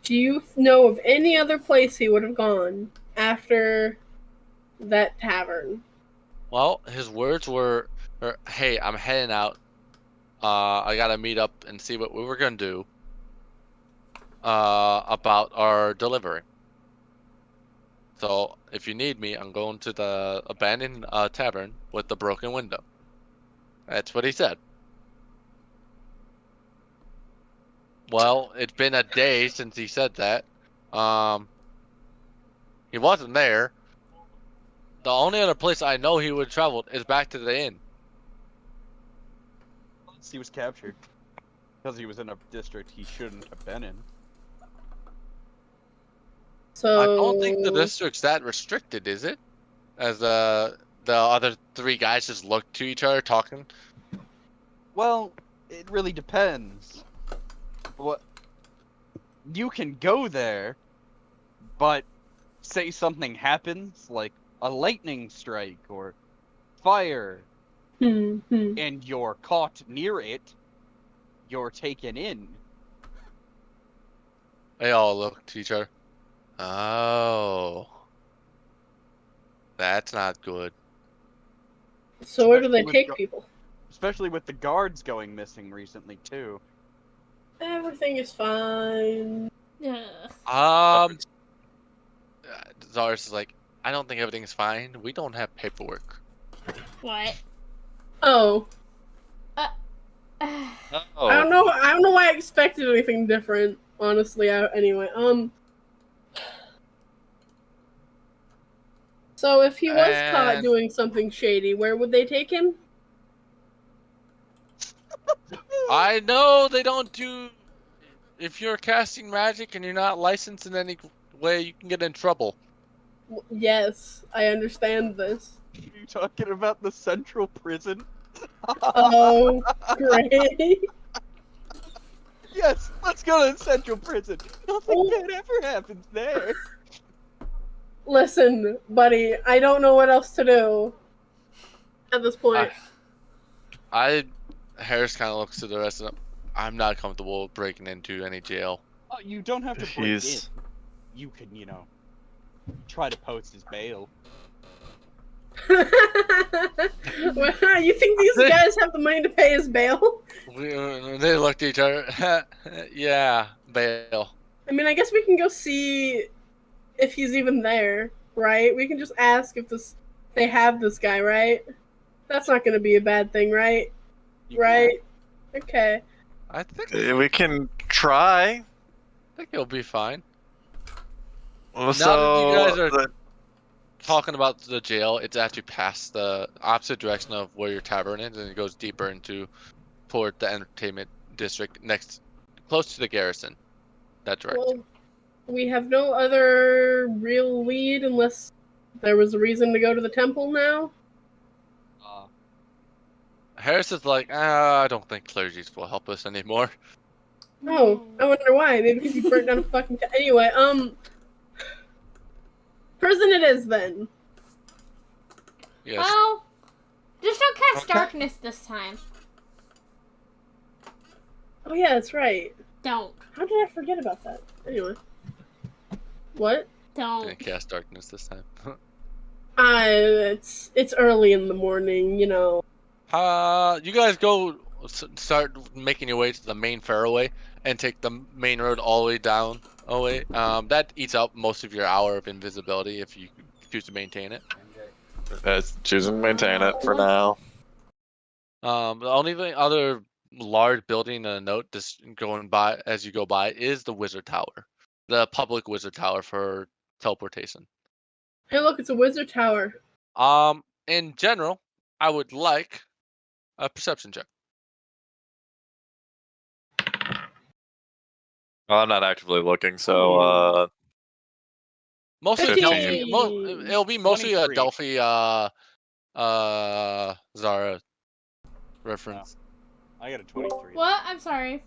Do you know of any other place he would have gone after that tavern? Well, his words were, "Hey, I'm heading out. I gotta meet up and see what we were gonna do about our delivery. So if you need me, I'm going to the abandoned tavern with the broken window." That's what he said. Well, it's been a day since he said that. He wasn't there. The only other place I know he would have traveled is back to the inn. He was captured because he was in a district he shouldn't have been in. So I don't think the district's that restricted, is it? As the other 3 guys just look to each other talking. Well, it really depends. What you can go there, but say something happens, like a lightning strike or fire, and you're caught near it, you're taken in. They all look to each other. Oh. That's not good. So where do they Especially with take gu- people? Especially with the guards going missing recently too. Everything is fine. Ugh. Zara's is like, I don't think everything's fine. We don't have paperwork. What? Oh, Oh. I don't know. I don't know why I expected anything different. Honestly, anyway. So if he was caught And- doing something shady, where would they take him? I know they don't do. If you're casting magic and you're not licensed in any way, you can get in trouble. Yes, I understand this. Are you talking about the central prison? Oh, great. Yes, let's go to the central prison. Nothing bad ever happens there. Listen, buddy, I don't know what else to do at this point. Harris kind of looks to the rest of them. I'm not comfortable breaking into any jail. Oh, you don't have to break in. He's- You can, try to post his bail. Well, you think these guys have the money to pay his bail? They looked at each other. Yeah, bail. I mean, I guess we can go see if he's even there, right? We can just ask if they have this guy, right? That's not going to be a bad thing, right? You Right? Okay. I think We can try. he'll be fine. Well, that you guys are- the- Talking about the jail, it's actually past the opposite direction of where your tavern is, and it goes deeper toward the entertainment district close to the garrison. That direction. Well, we have no other real lead unless there was a reason to go to the temple now. Harris is like, I don't think clergies will help us anymore. Oh, I wonder why. Maybe because you burnt down a fucking anyway, prison it is then. Yes. Well, just don't cast Okay. darkness this time. Oh yeah, that's right. Don't. How did I forget about that? Anyway. What? Don't. Didn't cast darkness this time. It's early in the morning, You guys go start making your way to the main fairway and take the main road all the way down. That eats up most of your hour of invisibility if you choose to maintain it. choosing to maintain it for now. The only other large building and a note just going by as you go by is the Wizard Tower, the public Wizard Tower for teleportation. Hey, look, it's a wizard tower. In general, I would like a perception check. Well, I'm not actively looking, so Mostly 15. Delphi. It'll be mostly a 23. Delphi Zara reference. I got a 23. What? I'm sorry.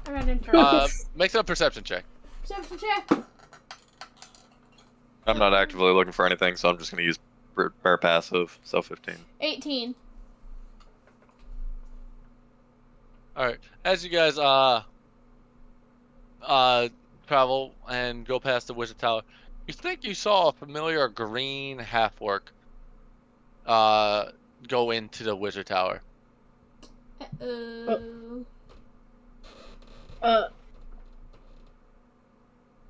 I got interrupted. Make a perception check. Perception check. I'm not actively looking for anything, so I'm just gonna use bare passive. So 15. 18. All right. As you guys travel and go past the Wizard Tower, you think you saw a familiar green half-orc go into the Wizard Tower.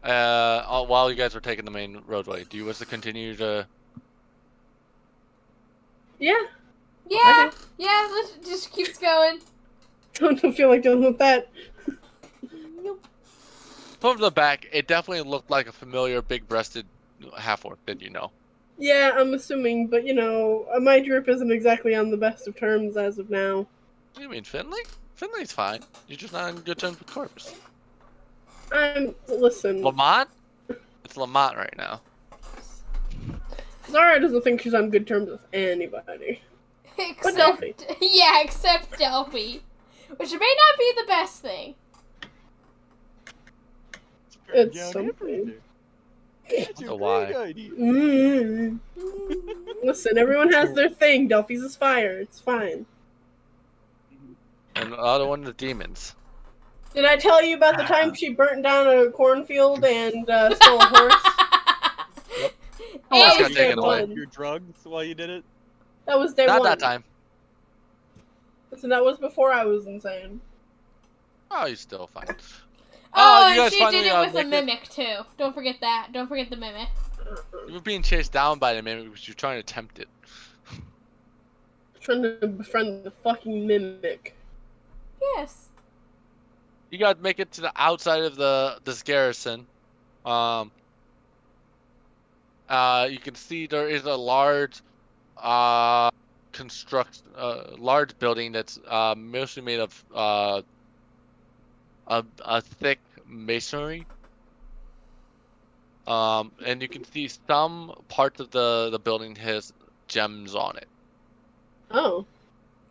While you guys were taking the main roadway, do you wish to continue to? Yeah. Yeah. Yeah. Let's just keeps going. Don't feel like dealing with that. Nope. From the back, it definitely looked like a familiar big-breasted half-orc that you know. Yeah, I'm assuming, but you know, my drip isn't exactly on the best of terms as of now. What do you mean, Finley? Finley's fine. You're just not on good terms with Corpus. Listen. Lamont? It's Lamont right now. Zara doesn't think she's on good terms with anybody. Except, Delphi. Yeah, except Delphi. Which may not be the best thing. It's Yeah, something. It's So a why? great idea. Listen, everyone has their thing. Delphi's is fire. It's fine. And the other one, the demons. Did I tell you about the time she burnt down a cornfield and stole a horse? Almost And got taken away. one. Your drugs while you did it? That was day Not one. that time. Listen, that was before I was insane. Oh, you're still fine. Oh, you and guys she finally, did it with a make mimic too. Don't forget that. Don't forget the mimic. You were being chased down by the mimic because you're trying to tempt it. Trying to befriend the fucking mimic. Yes. You guys make it to the outside of this garrison. You can see there is a large large building that's mostly made of a thick masonry. And you can see some parts of the building has gems on it. Oh.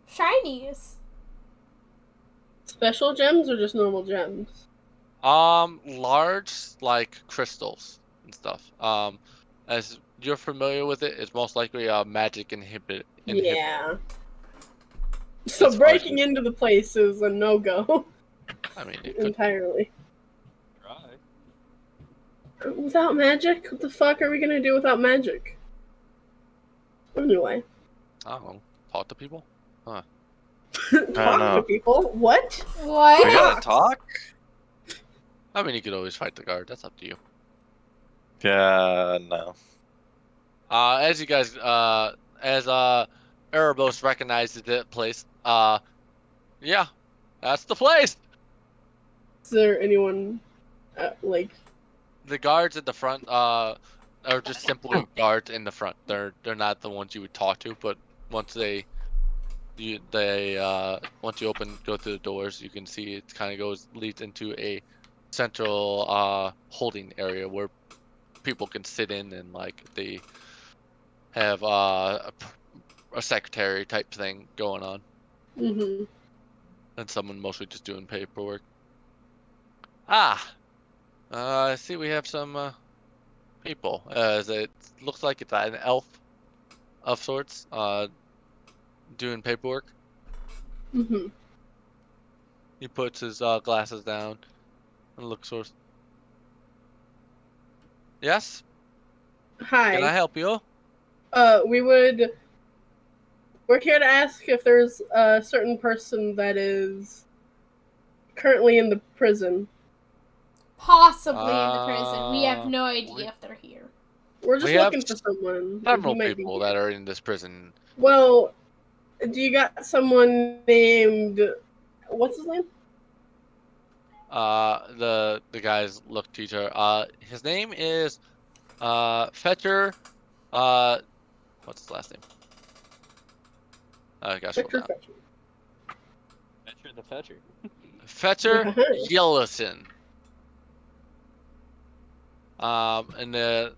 Shinies. Special gems or just normal gems? Large, like crystals and stuff. As you're familiar with it, it's most likely a magic inhibit. Yeah. So That's breaking fine. into the place is a no-go. I mean, it could, Entirely. Try. Without magic? What the fuck are we gonna do without magic? Anyway. I don't know, talk to people. Talk know. to people? What? We What? gotta talk? I mean, you could always fight the guard. That's up to you. Yeah, no. As you guys, as Erebos recognizes that place, yeah, that's the place. Is there anyone, like... The guards at the front, are just simply guards in the front. They're not the ones you would talk to, but once once you go through the doors, you can see it kind of leads into a central holding area where people can sit in and like they have a secretary type thing going on, Mm-hmm. and someone mostly just doing paperwork. I see we have some people. As it looks like it's an elf of sorts, doing paperwork. Mm-hmm. He puts his glasses down and looks towards. Yes, Hi. can I help you? We're here to ask if there's a certain person that is currently in the prison. Possibly in the prison. We have no idea if they're here. We're just We have looking for someone. Several who might be people here. that are in this prison. Well, do you got someone named What's his name? The guys look to each other. His name is Fetcher. What's his last name? I gotta scroll down. Fetcher the Fetcher. Fetcher Yellowson. And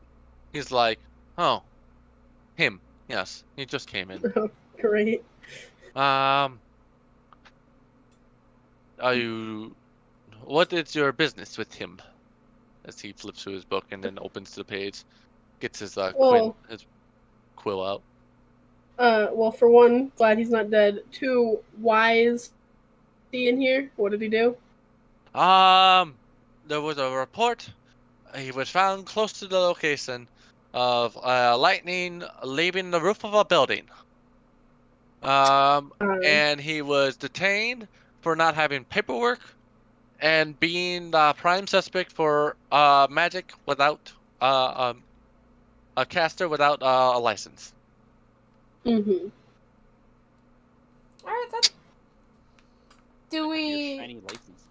he's like, oh, him. Yes, he just came in. Oh, great. Are you? What is your business with him? As he flips through his book and then opens the page, gets his quill out. Well, for one, glad he's not dead. Two, why is he in here? What did he do? There was a report. He was found close to the location of lightning leaving the roof of a building. And he was detained for not having paperwork and being the prime suspect for magic without a caster without a license. Mm-hmm. Alright, that's... Do Your we... shiny license.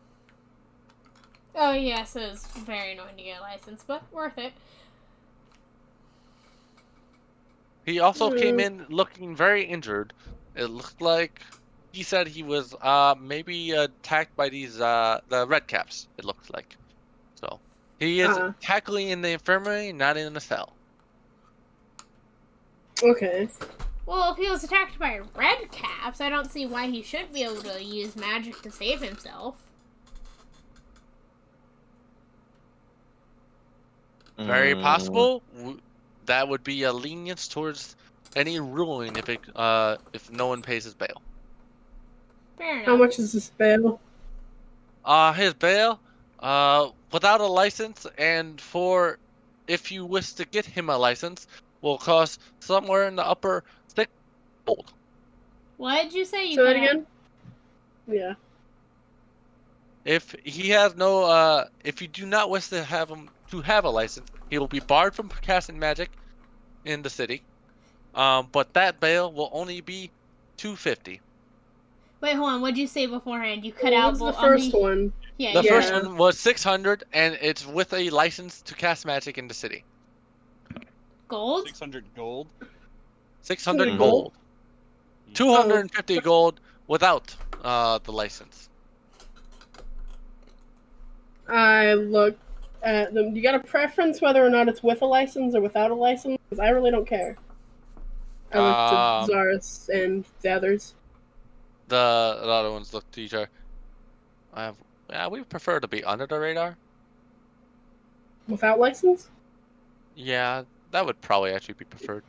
Oh yes, it was very annoying to get a license, but worth it. He also came in looking very injured. It looked like he said he was maybe attacked by these the red caps. It looked like. So he is tackling in the infirmary, not in the cell. Okay. Well, if he was attacked by red caps, I don't see why he should be able to use magic to save himself. Very possible. That would be a lenience towards any ruling if no one pays his bail. Fair enough. How much is this bail? His bail, without a license and for if you wish to get him a license, will cost somewhere in the upper 6 gold. What did you say? You Say that cut out? again? Yeah. If he has no, if you do not wish to have him to have a license, he will be barred from casting magic in the city. But that bail will only be 250. Wait, hold on. What'd you say beforehand? You cut What out was the on first one? Yeah, The yeah. first one was 600, and it's with a license to cast magic in the city. Gold? 600 gold. 600 Hmm. gold. 250 gold without the license. I look at them. You got a preference whether or not it's with a license or without a license? Because I really don't care. I look to Zaris and the others. The other ones look to each other. We prefer to be under the radar. Without license? Yeah, that would probably actually be preferred.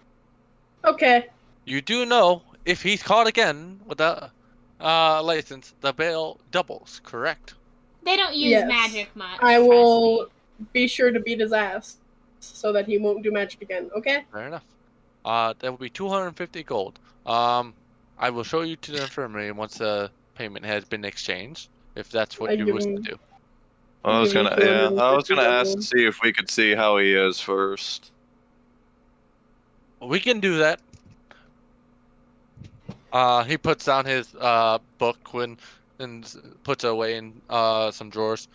Okay. You do know if he's caught again without license, the bail doubles, correct? They don't use Yes. magic much. I trust will me. be sure to beat his ass so that he won't do magic again, okay? Fair enough. That will be 250 gold. I will show you to the infirmary once the payment has been exchanged, if that's what I you give wish to him- do. I was Give me gonna, yeah, I was 250 gonna ask to gold. see if we could see how he is first. We can do that. He puts down his book and puts it away in some drawers.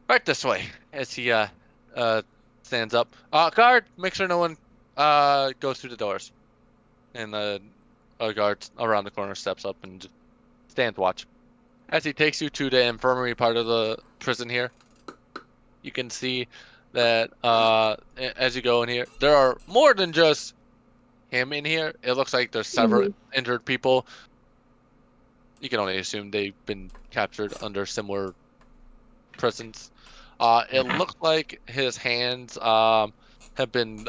Right this way, as he stands up. Guard, make sure no one goes through the doors. And a guard around the corner steps up and stands watch. As he takes you to the infirmary part of the prison here, you can see that as you go in here, there are more than just him in here. It looks like there's several injured people. You can only assume they've been captured under similar prisons. It looks like his hands have been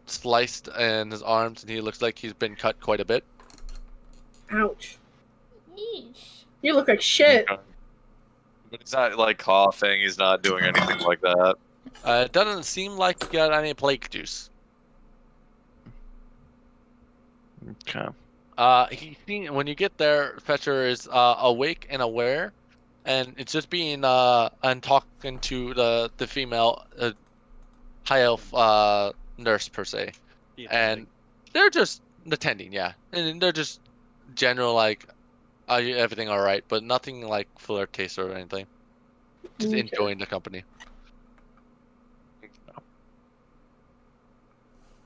sliced and his arms, and he looks like he's been cut quite a bit. Ouch. Yeesh. You look like shit. But he's not like coughing. He's not doing anything like that. It doesn't seem like he got any plague juice. Okay. When you get there, Fetcher is awake and aware, and it's just being and talking to the female high elf nurse per se, Yeah, and they're just attending, yeah, and they're just general like everything all right, but nothing like flirtatious or anything. Just Okay. enjoying the company.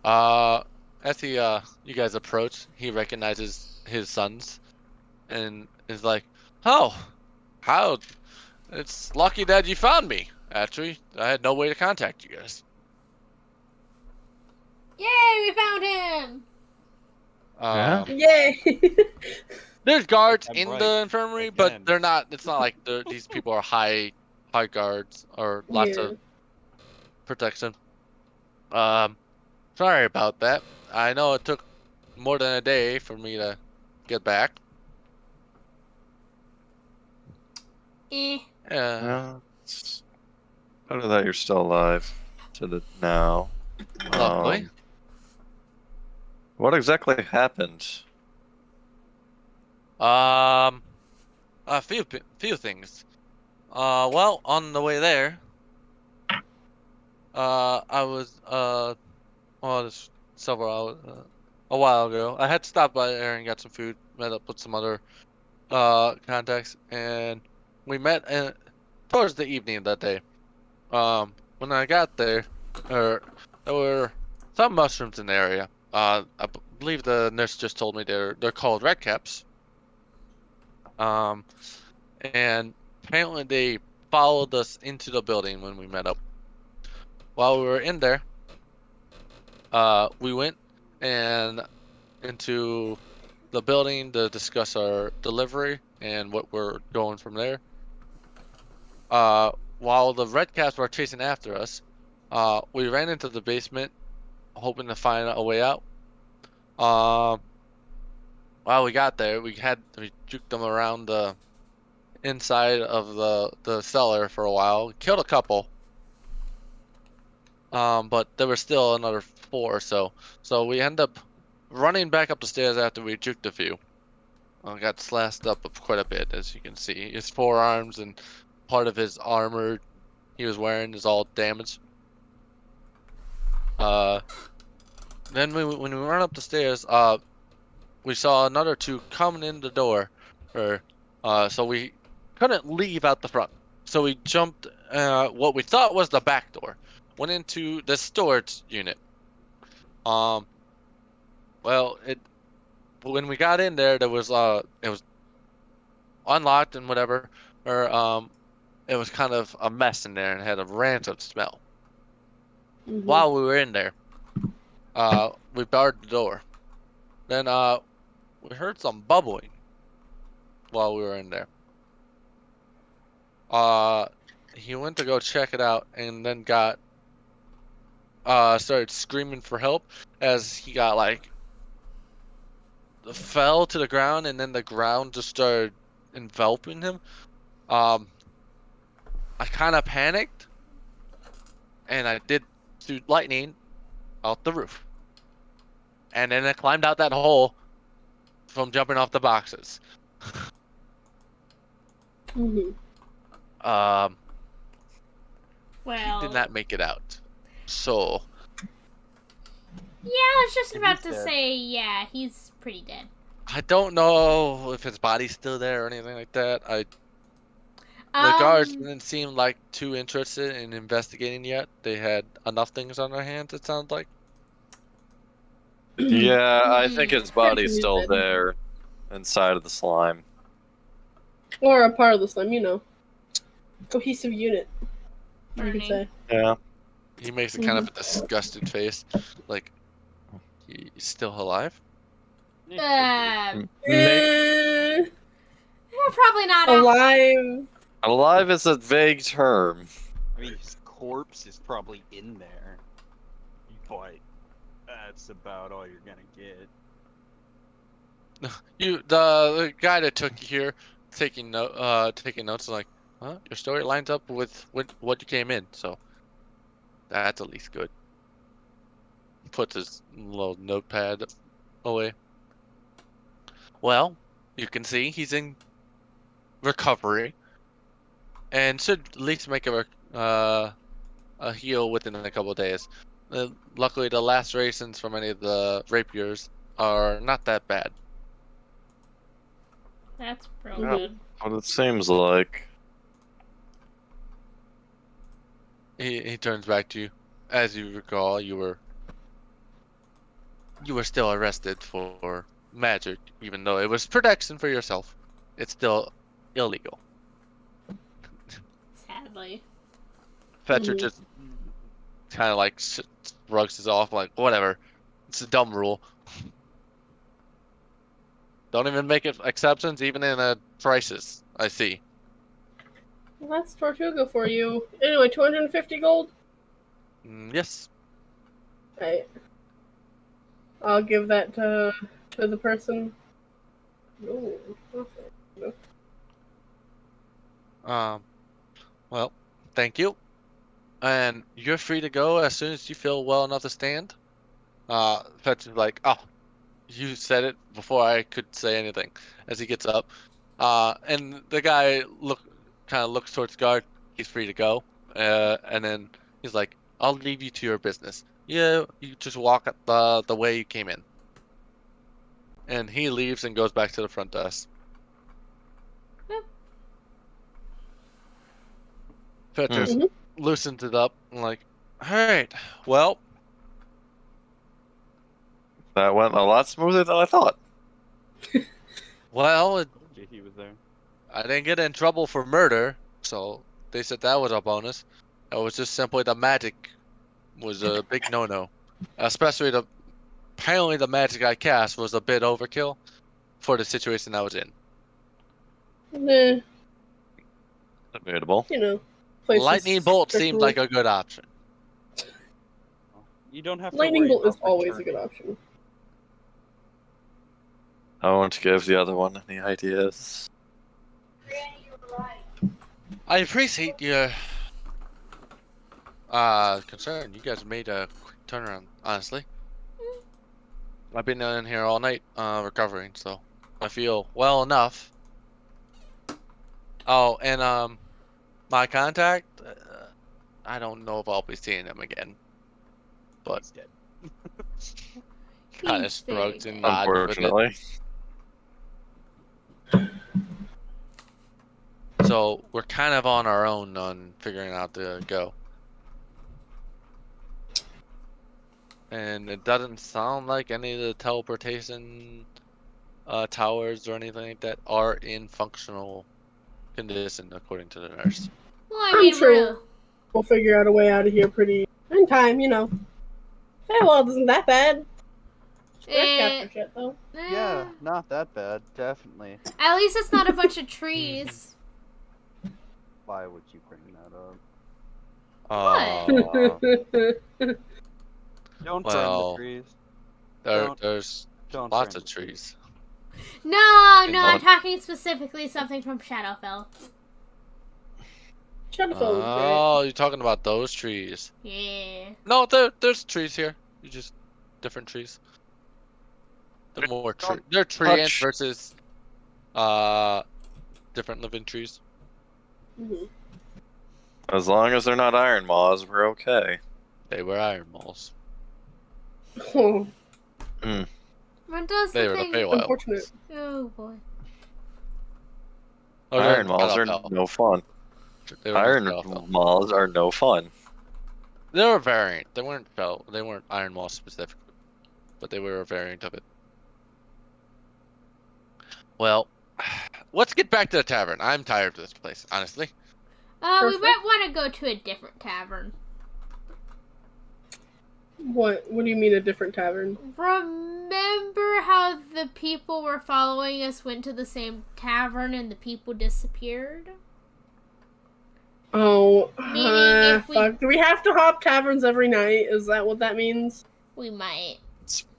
As you guys approach, he recognizes his sons and is like, "Oh, how? It's lucky that you found me. Actually, I had no way to contact you guys." Yay, we found him! Yeah. Yay! There's guards I'm in right. the infirmary, but Again. they're not. It's not like these people are high guards or lots Yeah. of protection. Sorry about that. I know it took more than a day for me to get back. Eh. Yeah. Well, it's better that you're still alive to the now. Luckily. What exactly happened? A few things. Well, on the way there, I was well, this several hours, a while ago. I had stopped by there and got some food. Met up with some other contacts, and we met towards the evening of that day. When I got there, there were some mushrooms in the area. Believe the nurse just told me they're called red caps. And apparently they followed us into the building when we met up. While we were in there, we went and into the building to discuss our delivery and what we're going from there. While the red caps were chasing after us, we ran into the basement, hoping to find a way out. While we got there, we juked them around the inside of the cellar for a while. Killed a couple. But there were still another 4 or so. So we end up running back up the stairs after we juked a few. Got slashed up quite a bit, as you can see. His forearms and part of his armor he was wearing is all damaged. Then when we run up the stairs, we saw another 2 coming in the door, so we couldn't leave out the front. So we jumped what we thought was the back door, went into the storage unit. Well, when we got in there, it was unlocked and whatever, or it was kind of a mess in there and had a rancid smell. Mhm. While we were in there, we barred the door. Then we heard some bubbling while we were in there. He went to go check it out and then started screaming for help as he got fell to the ground, and then the ground just started enveloping him. I kind of panicked, and I did shoot lightning out the roof, and then I climbed out that hole from jumping off the boxes. Mhm. Well. He did not make it out. So Yeah, I was just If about he's to dead. say, yeah, he's pretty dead. I don't know if his body's still there or anything like that. The guards didn't seem like too interested in investigating yet. They had enough things on their hands, it sounds like. Yeah, I think his body's He's still dead. there inside of the slime. Or a part of the slime, cohesive unit. You could Burning. say. Yeah. He makes a kind of a disgusted face, like he's still alive. Uh, Eh, probably not. alive. Alive is a vague term. I mean, his corpse is probably in there, but that's about all you're gonna get. The guy that took you here, taking notes, like, huh? Your story lines up with what you came in, so that's at least good. Puts his little notepad away. Well, you can see he's in recovery, and should at least make a heal within a couple of days. Luckily, the lacerations from any of the rapiers are not that bad. That's real Yeah. good. What it seems like. He turns back to you. As you recall, you were still arrested for magic, even though it was protection for yourself. It's still illegal. Sadly. Fetcher Mhm. just kind of like shrugs it off, like whatever. It's a dumb rule. Don't even make it exceptions, even in a crisis. I see. Well, that's Tortuga for you. Anyway, 250 gold. Yes. Right. I'll give that to the person. Ooh, okay. Well, thank you. And you're free to go as soon as you feel well enough to stand. Fetcher's like, oh, you said it before I could say anything. As he gets up, and the guy kind of looks towards the guard. He's free to go. And then he's like, I'll leave you to your business. Yeah, you just walk the way you came in. And he leaves and goes back to the front desk. Yep. Fetcher Mhm. loosens it up and like, all right, well, That went a lot smoother than I thought. well, He was there. I didn't get in trouble for murder, so they said that was a bonus. It was just simply the magic was a big no-no. Especially apparently the magic I cast was a bit overkill for the situation I was in. Nah, Debatable. you know. Place is Lightning bolt strict seemed rules. like a good option. You don't have to Lightning worry bolt is about always a returning. good option. I won't give the other one any ideas. I appreciate your concern. You guys made a quick turnaround, honestly. I've been in here all night recovering, so I feel well enough. Oh, and my contact, I don't know if I'll be seeing him again. But He's dead. kind of He's shrugs very and dead. nods with it. Unfortunately. So we're kind of on our own on figuring out to go. And it doesn't sound like any of the teleportation towers or anything like that are in functional condition, according to the nurse. Well, I I'm mean, sure we'll figure out a way out of here pretty in time, you know. Farewell isn't that bad. Capture shit though. Yeah, not that bad. Definitely. At least it's not a bunch of trees. Why would you bring that up? Don't burn Well, the trees. there's Don't lots burn of the trees. No, I'm talking specifically something from Shadowfell. Shadowfell is Oh, you're talking about those trees. Yeah. No, there's trees here. You just different trees. They're more tree. They're tree ants touch- versus different living trees. great. Mhm. As long as they're not iron maws, we're okay. They were iron moles. Oh, What does They the were the thing? Feywild. unfortunate. Oh boy. Oh, Iron they're maws are Shadowfell. no fun. They were Iron Shadowfell. maws are no fun. They were a variant. They weren't iron moss specifically, but they were a variant of it. Well, let's get back to the tavern. I'm tired of this place, honestly. We Perfect. might want to go to a different tavern. What do you mean a different tavern? Remember how the people were following us went to the same tavern and the people disappeared? Oh, Meaning if we- fuck. Do we have to hop taverns every night? Is that what that means? We might.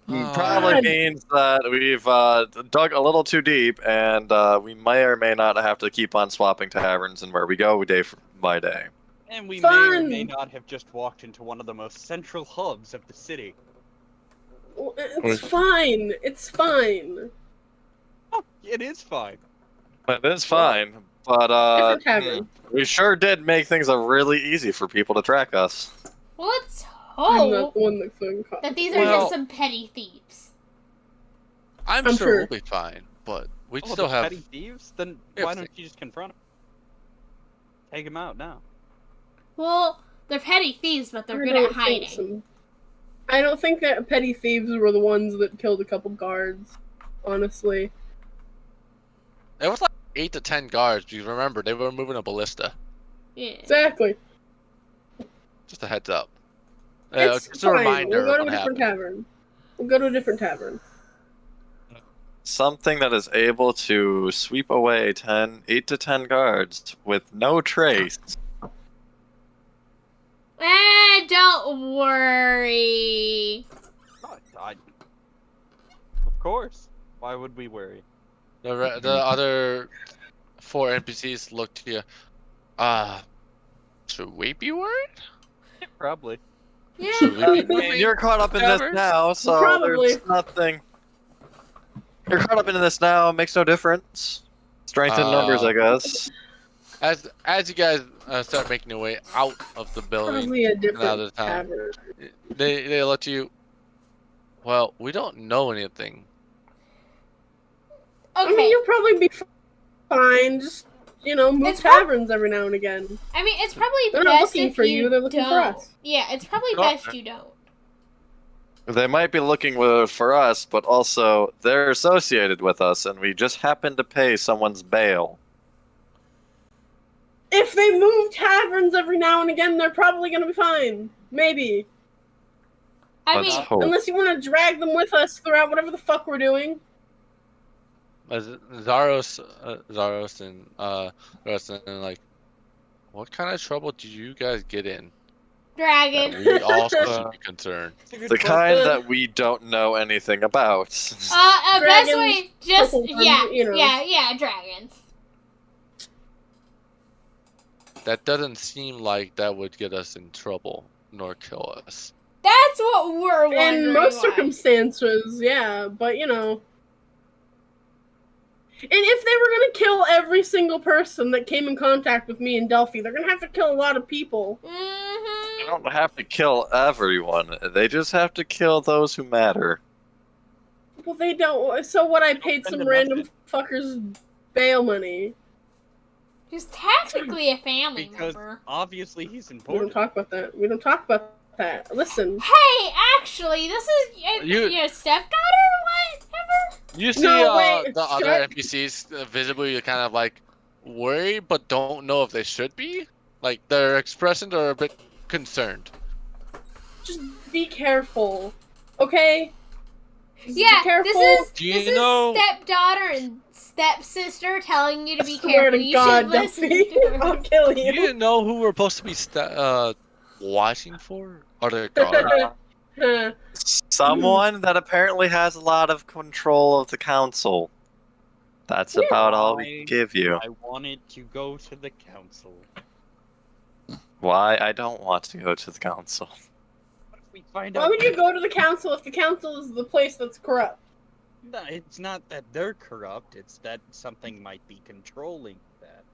Probably God. means that we've dug a little too deep, and we may or may not have to keep on swapping taverns and where we go day by day. And we may or may Fun! not have just walked into one of the most central hubs of the city. Well, it's fine. It's fine. Oh, it is fine. It is fine, but Different tavern. we sure did make things really easy for people to track us. Well, let's I'm not hope the one that's doing that these are Well- just some petty thieves. I'm I'm sure sure. we'll be fine, but We Oh, still the have. petty thieves? Then we have why don't you just confront them? Take them out now. Well, they're petty thieves, but they're I good don't at think hiding. so. I don't think that petty thieves were the ones that killed a couple guards. Honestly, It was like 8 to 10 guards. Because remember, they were moving a ballista. Yeah. exactly. Just a heads up. It's just fine. a reminder We'll go of to a what different happened. tavern. We'll go to a different tavern. Something that is able to sweep away 8 to 10 guards with no trace. Don't worry. Of course. Why would we worry? The other 4 NPCs look to you. Should we be worried? Probably. Yeah. Should we be I mean, moving? you're caught up in this Taverns? now, so Probably. there's nothing. You're caught up in this now, makes no difference. Strength in numbers, I guess. As you guys start making your way out of the building, Probably a out of the different town, tavern. they look to you. Well, we don't know anything. I mean, Okay. you'll probably be fine. Just move It's taverns every now and again. I mean, it's probably They're not best looking if for you, they're looking don't. for us. Yeah, it's probably Oh. best you don't. They might be looking for us, but also they're associated with us, and we just happen to pay someone's bail. If they move taverns every now and again, they're probably gonna be fine. Maybe. I Let's mean, hope. Unless you want to drag them with us throughout whatever the fuck we're doing. Zaros and Rustin, like, what kind of trouble did you guys get in? dragon. That we also should be concerned. The kind that we don't know anything about. Best Dragons, way, just purple ones, yeah, dragons. That doesn't seem like that would get us in trouble nor kill us. That's what we're wondering. In most why. circumstances, yeah, but And if they were gonna kill every single person that came in contact with me in Delphi, they're gonna have to kill a lot of people. They don't have to kill everyone. They just have to kill those who matter. Well, they don't. So what? I paid spend some enough random fuckers bail money. He's technically a family Because member. obviously he's We don't important. talk about that. We don't talk about that. Listen. Hey, actually, this is your stepdaughter or whatever? You see No, wait, the other shut- NPCs visibly kind of like worried, but don't know if they should be. Like their expressions are a bit concerned. Just be careful, okay? Just be Yeah, careful. Do you this is know- stepdaughter and stepsister telling you to be Swear careful. to You God, should listen Delphi, to her. I'll kill You you. didn't know who we're supposed to be watching for? Are they guards? Someone that apparently has a lot of control of the council. That's about all we I- give you. I wanted to go to the council. Why? I don't want to go to the council. What if we find Why out? would you go to the council if the council is the place that's corrupt? No, it's not that they're corrupt. It's that something might be controlling that.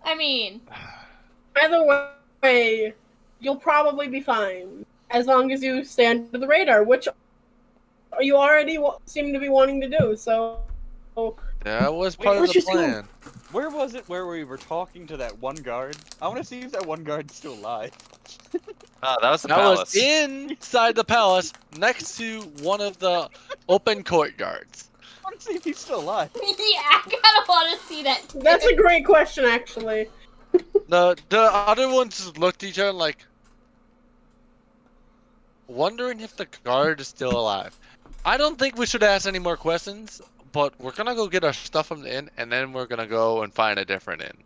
I mean, Either way, you'll probably be fine as long as you stay under the radar, which you already seem to be wanting to do. So, That was Wait, part of let's the just go. plan. Where was it where we were talking to that one guard? I want to see if that one guard's still alive. Ah, that was the That palace. was inside the palace, next to one of the open courtyards. I want to see if he's still alive. yeah, I kind of want to see that. that's a great question, actually. The other ones just looked at each other like, wondering if the guard is still alive. I don't think we should ask any more questions, but we're gonna go get our stuff from the inn, and then we're gonna go and find a different inn.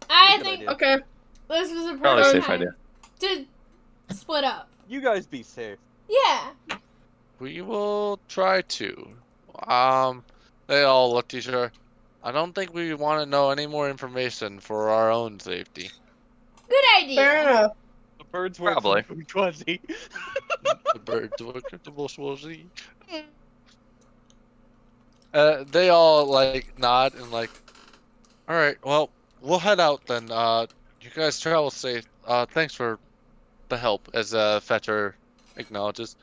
I Good think idea. Okay. this was a Probably a perfect safe time idea. to split up. You guys be safe. Yeah. We will try to. They all looked at each other. I don't think we want to know any more information for our own safety. Good idea. Fair enough. The birds were Probably. bourgeoisie. The birds were comfortable, swazzy. They all like nod and like, all right, well, we'll head out then. You guys travel safe. Thanks for the help, as Fetcher acknowledges.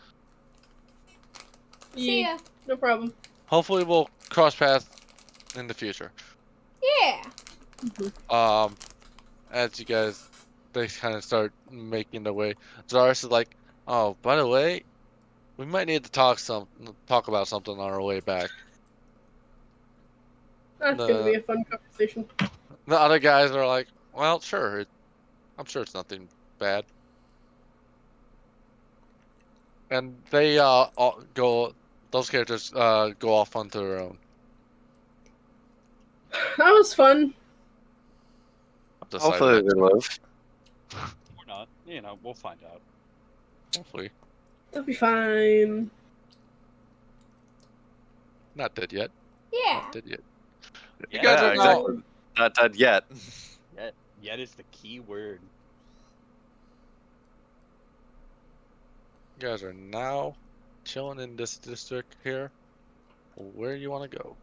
See ya. No problem. Hopefully, we'll cross paths in the future. Yeah. As you guys, they kind of start making their way. Zara's is like, oh, by the way, we might need to talk about something on our way back. That's gonna be a fun conversation. The other guys are like, well, sure. I'm sure it's nothing bad. And they go. Those characters go off onto their own. That was fun. Hopefully they live. Or not. You know, we'll find out. Hopefully. That'll be fine. Not dead yet. Yeah. Not dead yet. Yeah, You guys are now. exactly. Not dead yet. Yet is the key word. You guys are now chilling in this district here. Where do you want to go?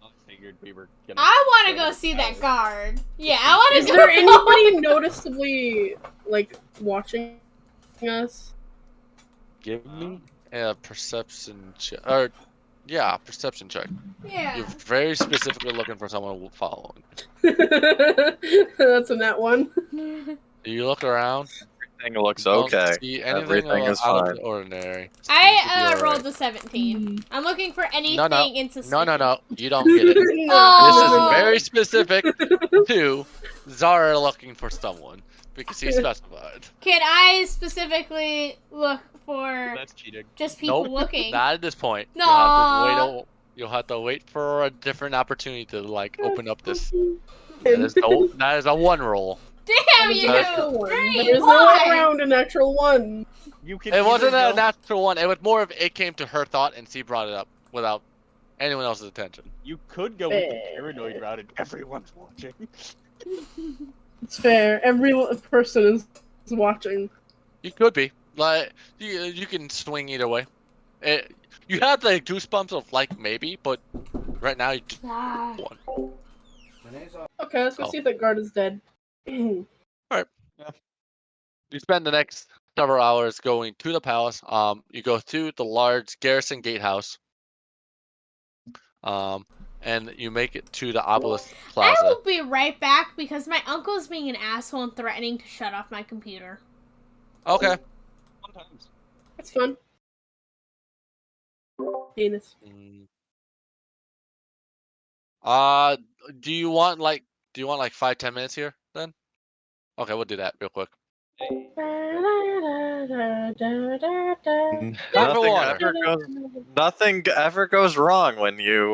I figured we were gonna. I want to go see that guard. Yeah, I want Is to go. there anybody noticeably like watching us? Give me a perception check. Or, yeah, perception check. Yeah. You're very specifically looking for someone following. That's a nat one. You look around. Everything looks Don't okay. see anything Everything is out of fine. the ordinary. I Seems to be rolled alright. a 17. I'm looking for anything in suspicious. No. You don't get it. Oh. This is very specific to Zara looking for someone because he specified. Can I specifically look for That's cheating. just people Nope, looking? not at this point. No. You'll have to wait for a different opportunity to like open up this. There's That is a one roll. Damn you! no way around a natural one. You can. It wasn't either a go- natural one. It was more of it came to her thought and she brought it up without anyone else's attention. You could go with the paranoid route and everyone's watching. It's fair. Every person is watching. You could be like you can swing either way. You have the goosebumps of like maybe, but right now you just Ah. one. Okay, let's go see if that guard is dead. You spend the next several hours going to the palace. You go to the large garrison gatehouse. And you make it to the obelisk I plaza. will be right back because my uncle's being an asshole and threatening to shut off my computer. Okay. Sometimes. That's fun. Penis. Do you want like 5-10 minutes here then? Okay, we'll do that real quick. Nothing ever goes wrong when you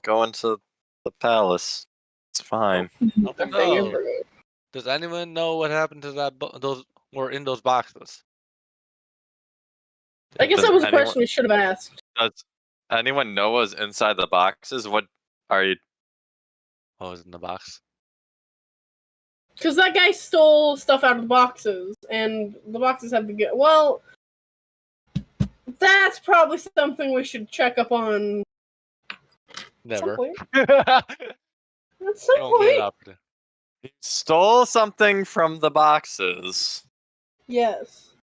go into the palace. It's fine. Nothing No. Does anyone know what happened to those were in those boxes? I guess Does that was a anyone- question we should have asked. Does anyone know what's inside the boxes? What are you? What was in the box? Because that guy stole stuff out of the boxes, and the boxes have to get. Well, that's probably something we should check up on. Never. At some Don't get point. up. He stole something from the boxes Yes.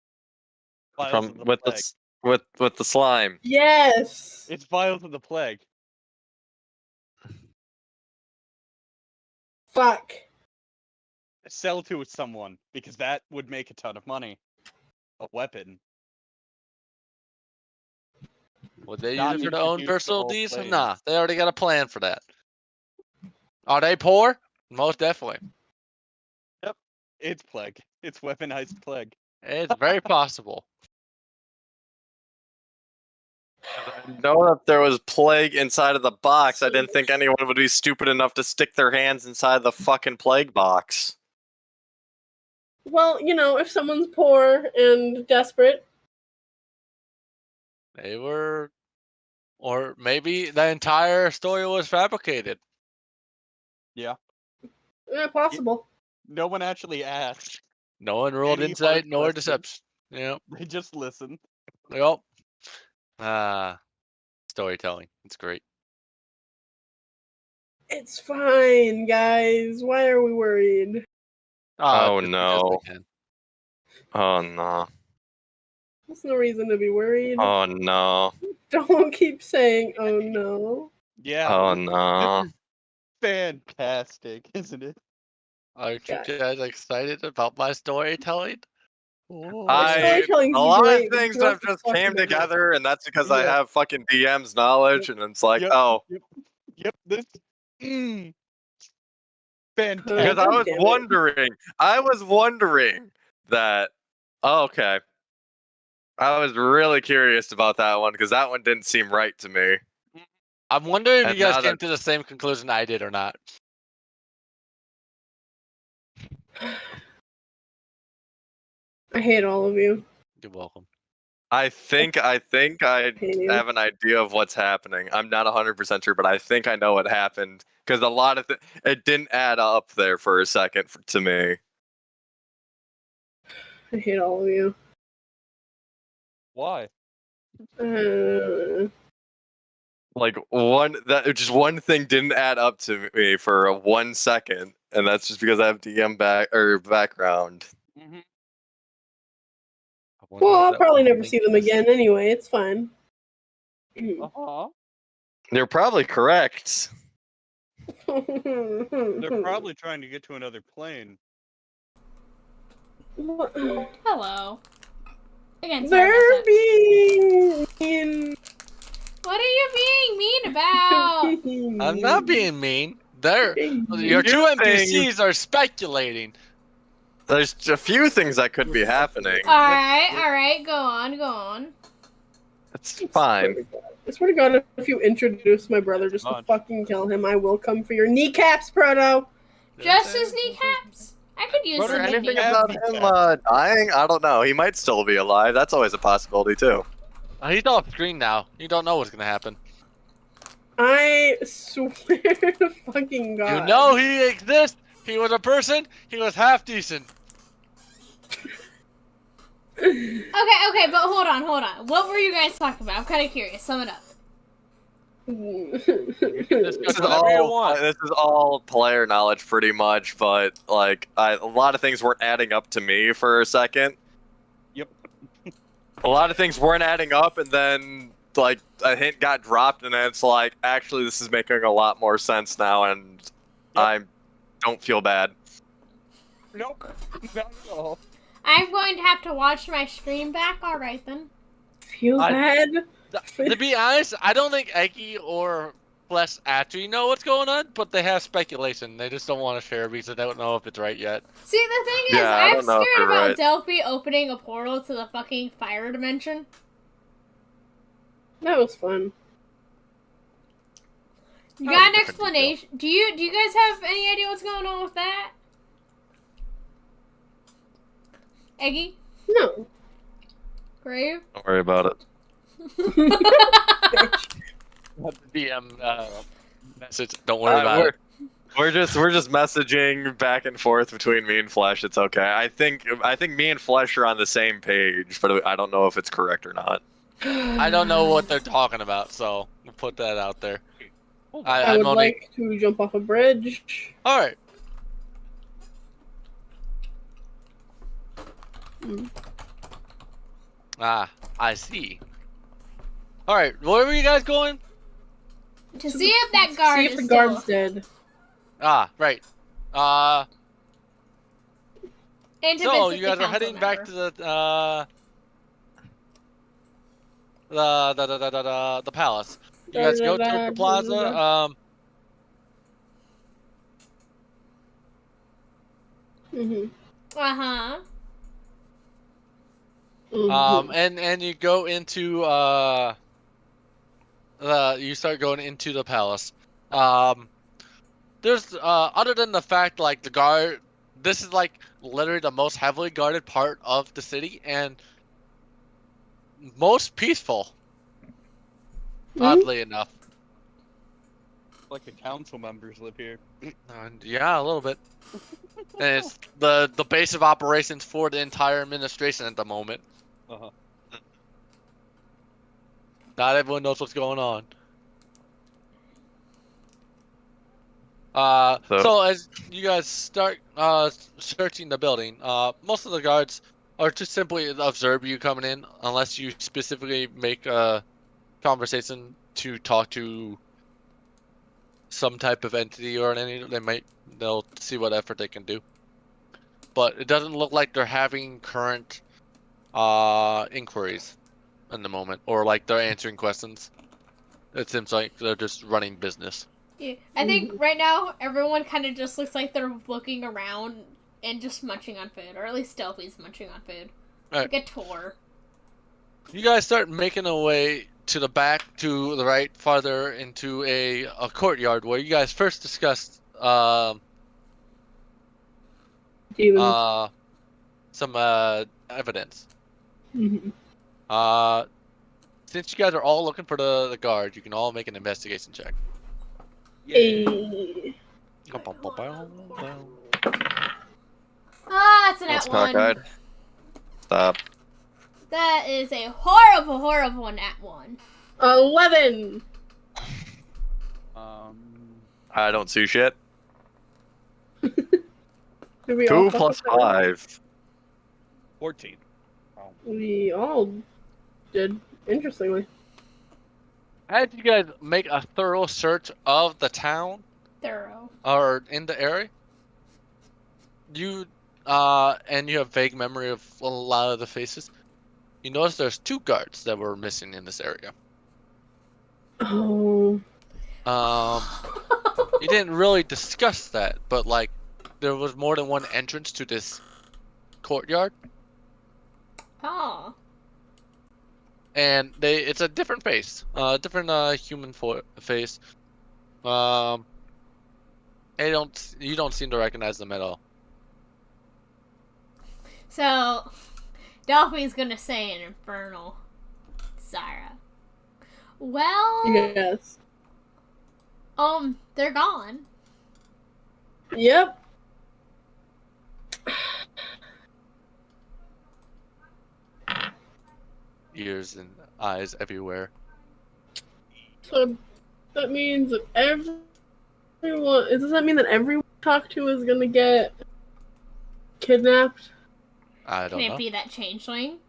Vials of the with plague. with the slime. Yes. It's vials of the plague. Fuck. Sell to someone because that would make a ton of money. A weapon. Would they Not use it for their own introduce the personal whole needs? thing. Nah, they already got a plan for that. Are they poor? Most definitely. It's plague. It's weaponized plague. It's very possible. I know that there was plague inside of the box. I didn't think anyone would be stupid enough to stick their hands inside the fucking plague box. Well, if someone's poor and desperate. They were, or maybe the entire story was fabricated. Yeah, possible. No one actually asked. No one rolled Any insight hard nor question. deception. Yeah. They just listened. Yep. Storytelling. It's great. It's fine, guys. Why are we worried? Oh, just because no. they can. Oh no. There's no reason to be worried. Oh no. Don't keep saying, oh no. Yeah. Oh no. Fantastic, isn't it? Aren't you God. guys excited about my storytelling? Ooh. A Storytelling's lot great, of but things you have have to just fucking came know. together, and that's because I Yeah. have fucking DM's knowledge, and it's like, oh, Yep. This. Mm, because fantastic. I God was damn it. wondering that. Oh, okay, I was really curious about that one because that one didn't seem right to me. I'm wondering if And you guys now came that- to the same conclusion I did or not. I hate all of you. You're welcome. I think I hate you. have an idea of what's happening. I'm not 100% sure, but I think I know what happened because a lot of it didn't add up there for a second to me. I hate all of you. Why? Like just one thing didn't add up to me for a 1 second, and that's just because I have DM background. Mm-hmm. Well, I'll probably never see them again anyway. It's fine. Uh-huh. You're probably correct. They're probably trying to get to another plane. Hello. Again, sorry They're about that. being mean. What are you being mean about? I'm not being mean. Your You two think- NPCs are speculating. There's a few things that could be happening. Alright, go on. It's fine. I swear to God, if you introduce my brother just to fucking kill him, I will come for your kneecaps, Proto. Just his kneecaps? I could use What some anything kneecaps. about him dying? I don't know. He might still be alive. That's always a possibility too. He's off screen now. You don't know what's gonna happen. I swear to fucking God. You know he exists. He was a person. He was half decent. Okay, but hold on. What were you guys talking about? I'm kind of curious. Sum it up. This is all player knowledge, pretty much. But like, a lot of things weren't adding up to me for a second. Yep. A lot of things weren't adding up, and then like a hint got dropped, and then it's like, actually, this is making a lot more sense now, and I don't feel bad. Nope. Not at all. I'm going to have to watch my stream back. Alright then. Feel bad? To be honest, I don't think Eggy or Flesh actually know what's going on, but they have speculation. They just don't want to share because they don't know if it's right yet. See, the thing is, Yeah, I I'm don't know if scared you're about right. Delphi opening a portal to the fucking fire dimension. That was fun. You got an explanation? Do you guys have any idea what's going on with that? Eggy? No. Grave? Don't worry about it. DM message. Don't worry about it. We're just messaging back and forth between me and Flesh. It's okay. I think me and Flesh are on the same page, but I don't know if it's correct or not. I don't know what they're talking about, so we'll put that out there. I would like to jump off a bridge. All right. Ah, I see. All right, where were you guys going? To see if that guard See is if the still... guard's dead. Ah, right. And to So visit you guys the are heading council back to the palace. You guys go to the plaza. Uh-huh. And you go into you start going into the palace. There's other than the fact like the guard, this is like literally the most heavily guarded part of the city and most peaceful. Oddly enough. Like the council members live here. Yeah, a little bit. And it's the base of operations for the entire administration at the moment. Uh-huh. Not everyone knows what's going on. So as you guys start searching the building, most of the guards or just simply observe you coming in, unless you specifically make a conversation to talk to some type of entity or any. They'll see what effort they can do. But it doesn't look like they're having current inquiries in the moment, or like they're answering questions. It seems like they're just running business. Yeah. I think right now everyone kind of just looks like they're looking around and just munching on food, or at least Delphi's munching on food. Right. Like a tour. You guys start making a way to the back, to the right, farther into a courtyard where you guys first discussed Demons. some evidence. Mhm. Since you guys are all looking for the guard, you can all make an investigation check. Hey. Ah, it's an That's at one. cockeyed. Stop. That is a horrible, horrible nat 1. 11. I don't see shit. Did we 2 all fuck plus up that one? 5. 14. We all did, interestingly. As you guys make a thorough search of the town, Thorough. or in the area, you and you have vague memory of a lot of the faces. You notice there's 2 guards that were missing in this area. Oh. You didn't really discuss that, but like there was more than one entrance to this courtyard, Oh. and it's a different face, different human face. You don't seem to recognize them at all. So, Delphi's gonna say an infernal Zara. Well, Yes. they're gone. Yep. Ears and eyes everywhere. So that means that everyone. Does that mean that everyone we talk to is gonna get kidnapped? I Can don't it know. be that changeling?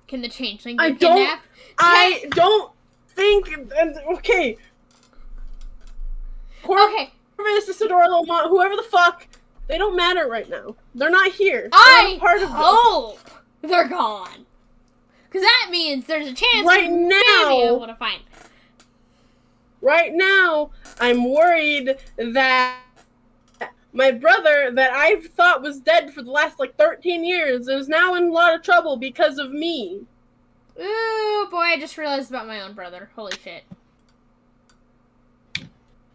Can the changeling I get don't- kidnapped? I don't think. Okay. Okay, Corvus, Isidora, Lomont, whoever the fuck, they don't matter right now. They're not here. They're not I part of this. hope they're gone. Because that means there's a chance Right we may now. be able to find. Right now, I'm worried that my brother, that I thought was dead for the last 13 years, is now in a lot of trouble because of me. Ooh, boy, I just realized about my own brother. Holy shit.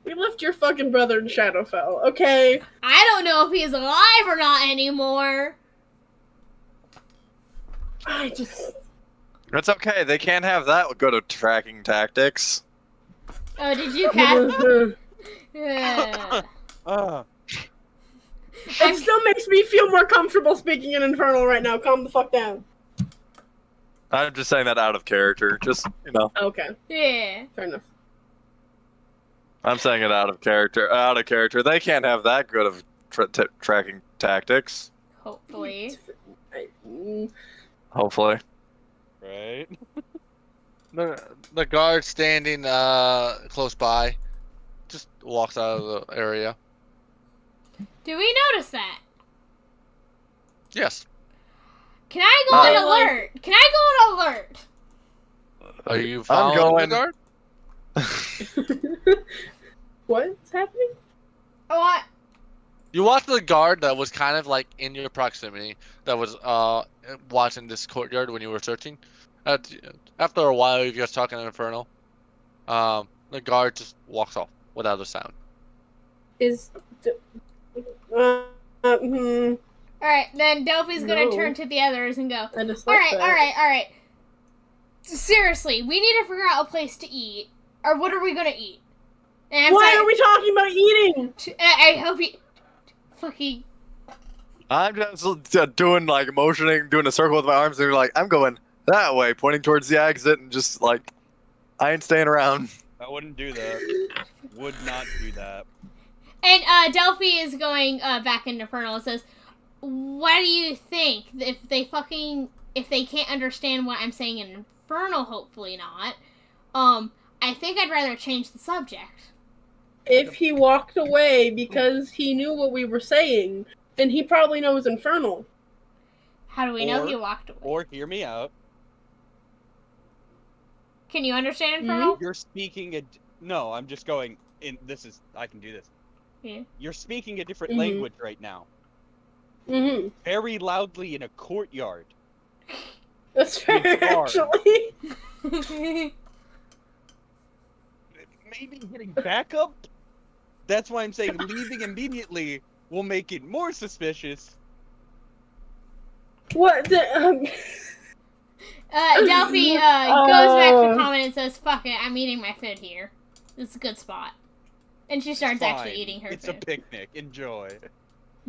We left your fucking brother in Shadowfell, okay? I don't know if he's alive or not anymore. I just... It's okay. They can't have that good of tracking tactics. Oh, did you cast? Yeah. It still makes me feel more comfortable speaking in Infernal right now. Calm the fuck down. I'm just saying that out of character. Just, Okay, Yeah. fair enough. I'm saying it out of character. Out of character. They can't have that good of tracking tactics. Hopefully. Hopefully. Right? The guard standing close by just walks out of the area. Do we notice that? Yes. Can I go on alert? Can I go on alert? Are you following the guard? What's happening? What? You watched the guard that was kind of like in your proximity, that was watching this courtyard when you were searching. After a while, you guys talking in Infernal. The guard just walks off without a sound. Alright, then Delphi's gonna No. turn to the others and go, I just like Alright, that. alright. Seriously, we need to figure out a place to eat. Or what are we gonna eat? And I'm Why sorry, are we talking about eating? I hope you... Fucking... I'm just doing motioning, doing a circle with my arms, and you're like, I'm going that way, pointing towards the exit, and just I ain't staying around. I wouldn't do that. Would not do that. And Delphi is going back into Infernal and says, what do you think? If they can't understand what I'm saying in Infernal, hopefully not. I think I'd rather change the subject. If he walked away because he knew what we were saying, then he probably knows Infernal. How do we know he walked away? Or hear me out. Can you understand Infernal? You're speaking no, I'm just going in. I can do this. Yeah. You're speaking a different language right now. Mm-hmm. Very loudly in a courtyard. That's fair, actually. Maybe getting backup? That's why I'm saying leaving immediately will make it more suspicious. What the, Delphi goes back to comment and says, "Fuck it, I'm eating my food here. This is a good spot." And she starts actually eating her It's food. a picnic. Enjoy.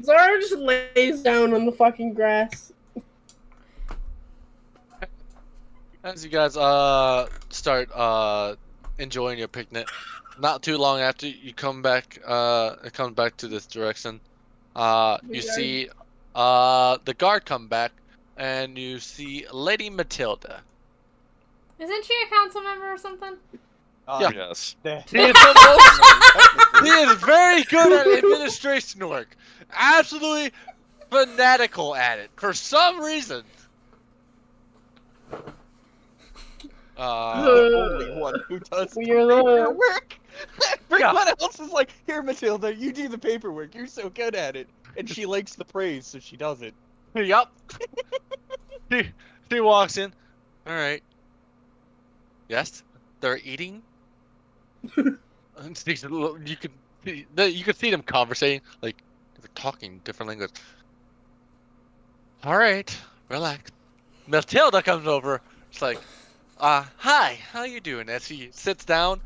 Zara just lays down on the fucking grass. As you guys start enjoying your picnic, not too long after you come back, it comes back to this direction. You see the guard come back, and you see Lady Matilda. Isn't she a council member or something? Yeah. Yes. He is very good at administration work. Absolutely fanatical at it for some reason. Only one who does the paperwork. Everyone else is like, "Here, Matilda, you do the paperwork. You're so good at it." And she likes the praise, so she does it. Yup. She walks in. All right. Yes, they're eating. You could see them conversating, like they're talking different language. All right, relax. Matilda comes over. It's like, hi, how you doing? As she sits down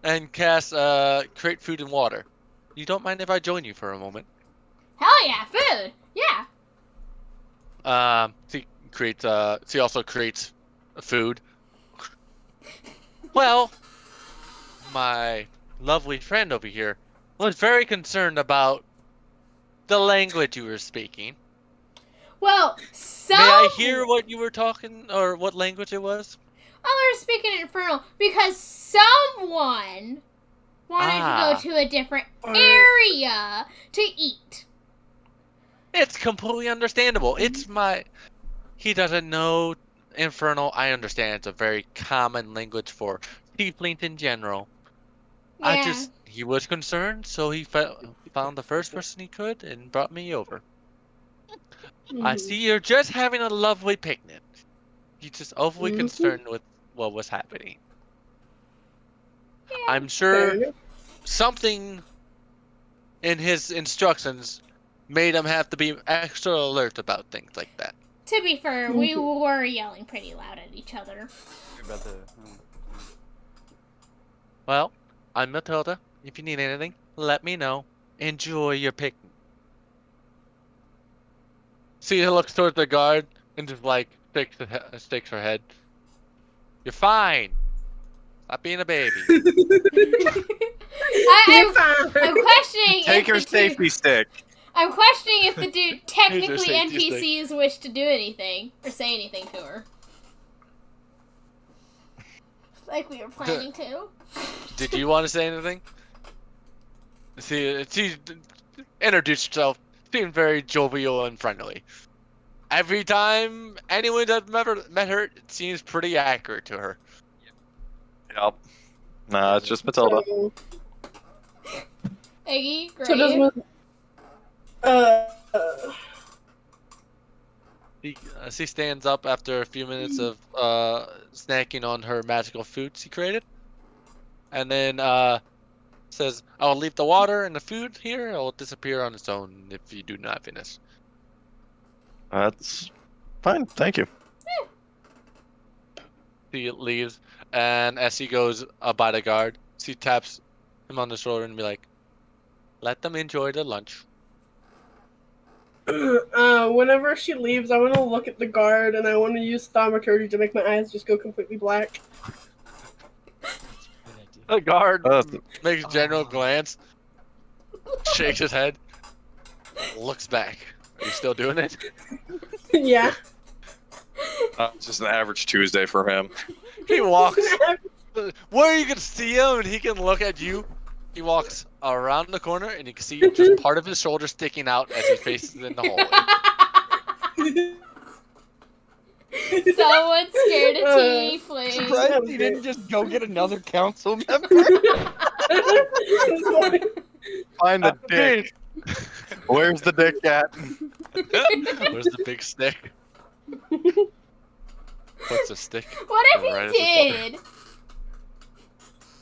and casts create food and water. You don't mind if I join you for a moment? Hell yeah, food. Yeah. She also creates food. Well, my lovely friend over here was very concerned about the language you were speaking. Well, May I hear what you were talking, or what language it was? Oh, we're speaking Infernal because someone wanted to go to a different area to eat. It's completely understandable. He doesn't know Infernal. I understand it's a very common language for tieflings in general. Yeah. He was concerned, so he found the first person he could and brought me over. I see you're just having a lovely picnic. You're just overly concerned with what was happening. Yeah. I'm sure something in his instructions made him have to be extra alert about things like that. To be fair, we were yelling pretty loud at each other. Well, I'm Matilda. If you need anything, let me know. Enjoy your picnic. She looks towards the guard and just like shakes her head. You're fine. Stop being a baby. I'm questioning. Take your safety stick. I'm questioning if the dude technically safety NPCs wish to do anything or say anything to her. Like we were planning to. Did you want to say anything? She introduced herself, seemed very jovial and friendly. Every time anyone that's ever met her, it seems pretty accurate to her. Yep. Nah, it's just Matilda. Eggy, great. So She stands up after a few minutes of snacking on her magical food she created, and then says, "I'll leave the water and the food here. It will disappear on its own if you do not finish." That's fine, thank you. She leaves, and as she goes by the guard, she taps him on the shoulder and be like, "Let them enjoy their lunch." Whenever she leaves, I want to look at the guard and I want to use thaumaturgy to make my eyes just go completely black. The guard makes a general glance, shakes his head, looks back. You still doing it? Yeah. It's just an average Tuesday for him. He walks. Where you can see him and he can look at you. He walks around the corner and you can see just part of his shoulder sticking out as he faces in the hallway. Someone scared a tiefling. Surprised he didn't just go get another council member. Find the dick. Where's the dick at? Where's the big stick? What's a stick? What if Right at he the did?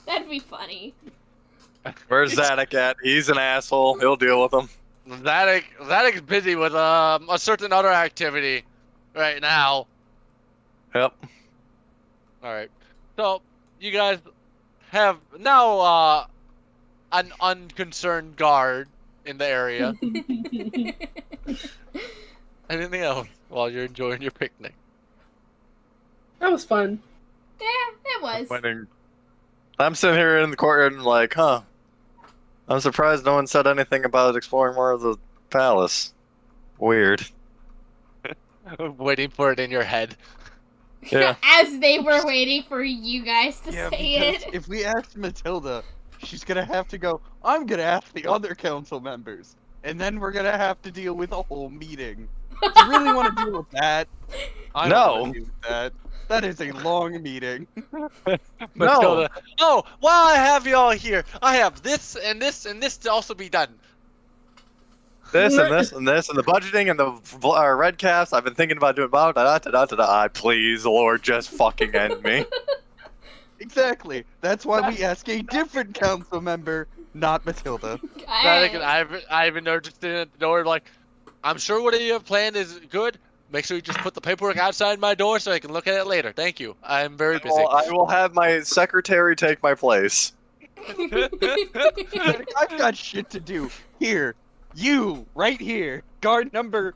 That'd be funny. Where's Zadok at? He's an asshole. He'll deal with him. Zadok's busy with a certain other activity right now. Yep. Alright. So, you guys have now an unconcerned guard in the area. Anything else while you're enjoying your picnic? That was fun. Yeah, it was. I'm sitting here in the courtyard and like, huh. I'm surprised no one said anything about exploring more of the palace. Weird. Waiting for it in your head. Yeah. As they were waiting for you guys to Yeah, say because it. if we ask Matilda, she's gonna have to go, I'm gonna ask the other council members. And then we're gonna have to deal with a whole meeting. Do you really want to deal with that? I don't No. wanna deal with that. That is a long meeting. Matilda, oh, while I have you all here, I have this and this and this to also be done. This and this and this and the budgeting and the red caps. I've been thinking about doing blah da da da da da. Please, Lord, just fucking end me. Exactly. That's why we ask a different council member, not Matilda. I've been interested in the door, like, I'm sure what you have planned is good. Make sure you just put the paperwork outside my door so I can look at it later. Thank you. I'm very busy. Well, I will have my secretary take my place. I've got shit to do. Here. You, right here. Guard number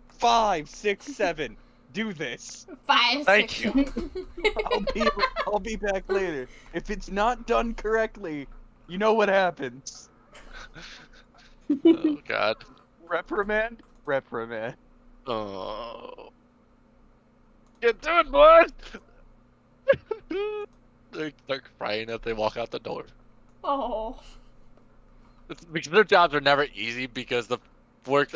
5, 6, 7. Do this. 5, Thank 6, you. 7. I'll be back later. If it's not done correctly, you know what happens. Oh, God. Reprimand? Reprimand. Oh. Get to it, boys! They're crying as they walk out the door. Oh. It's because their jobs are never easy because the work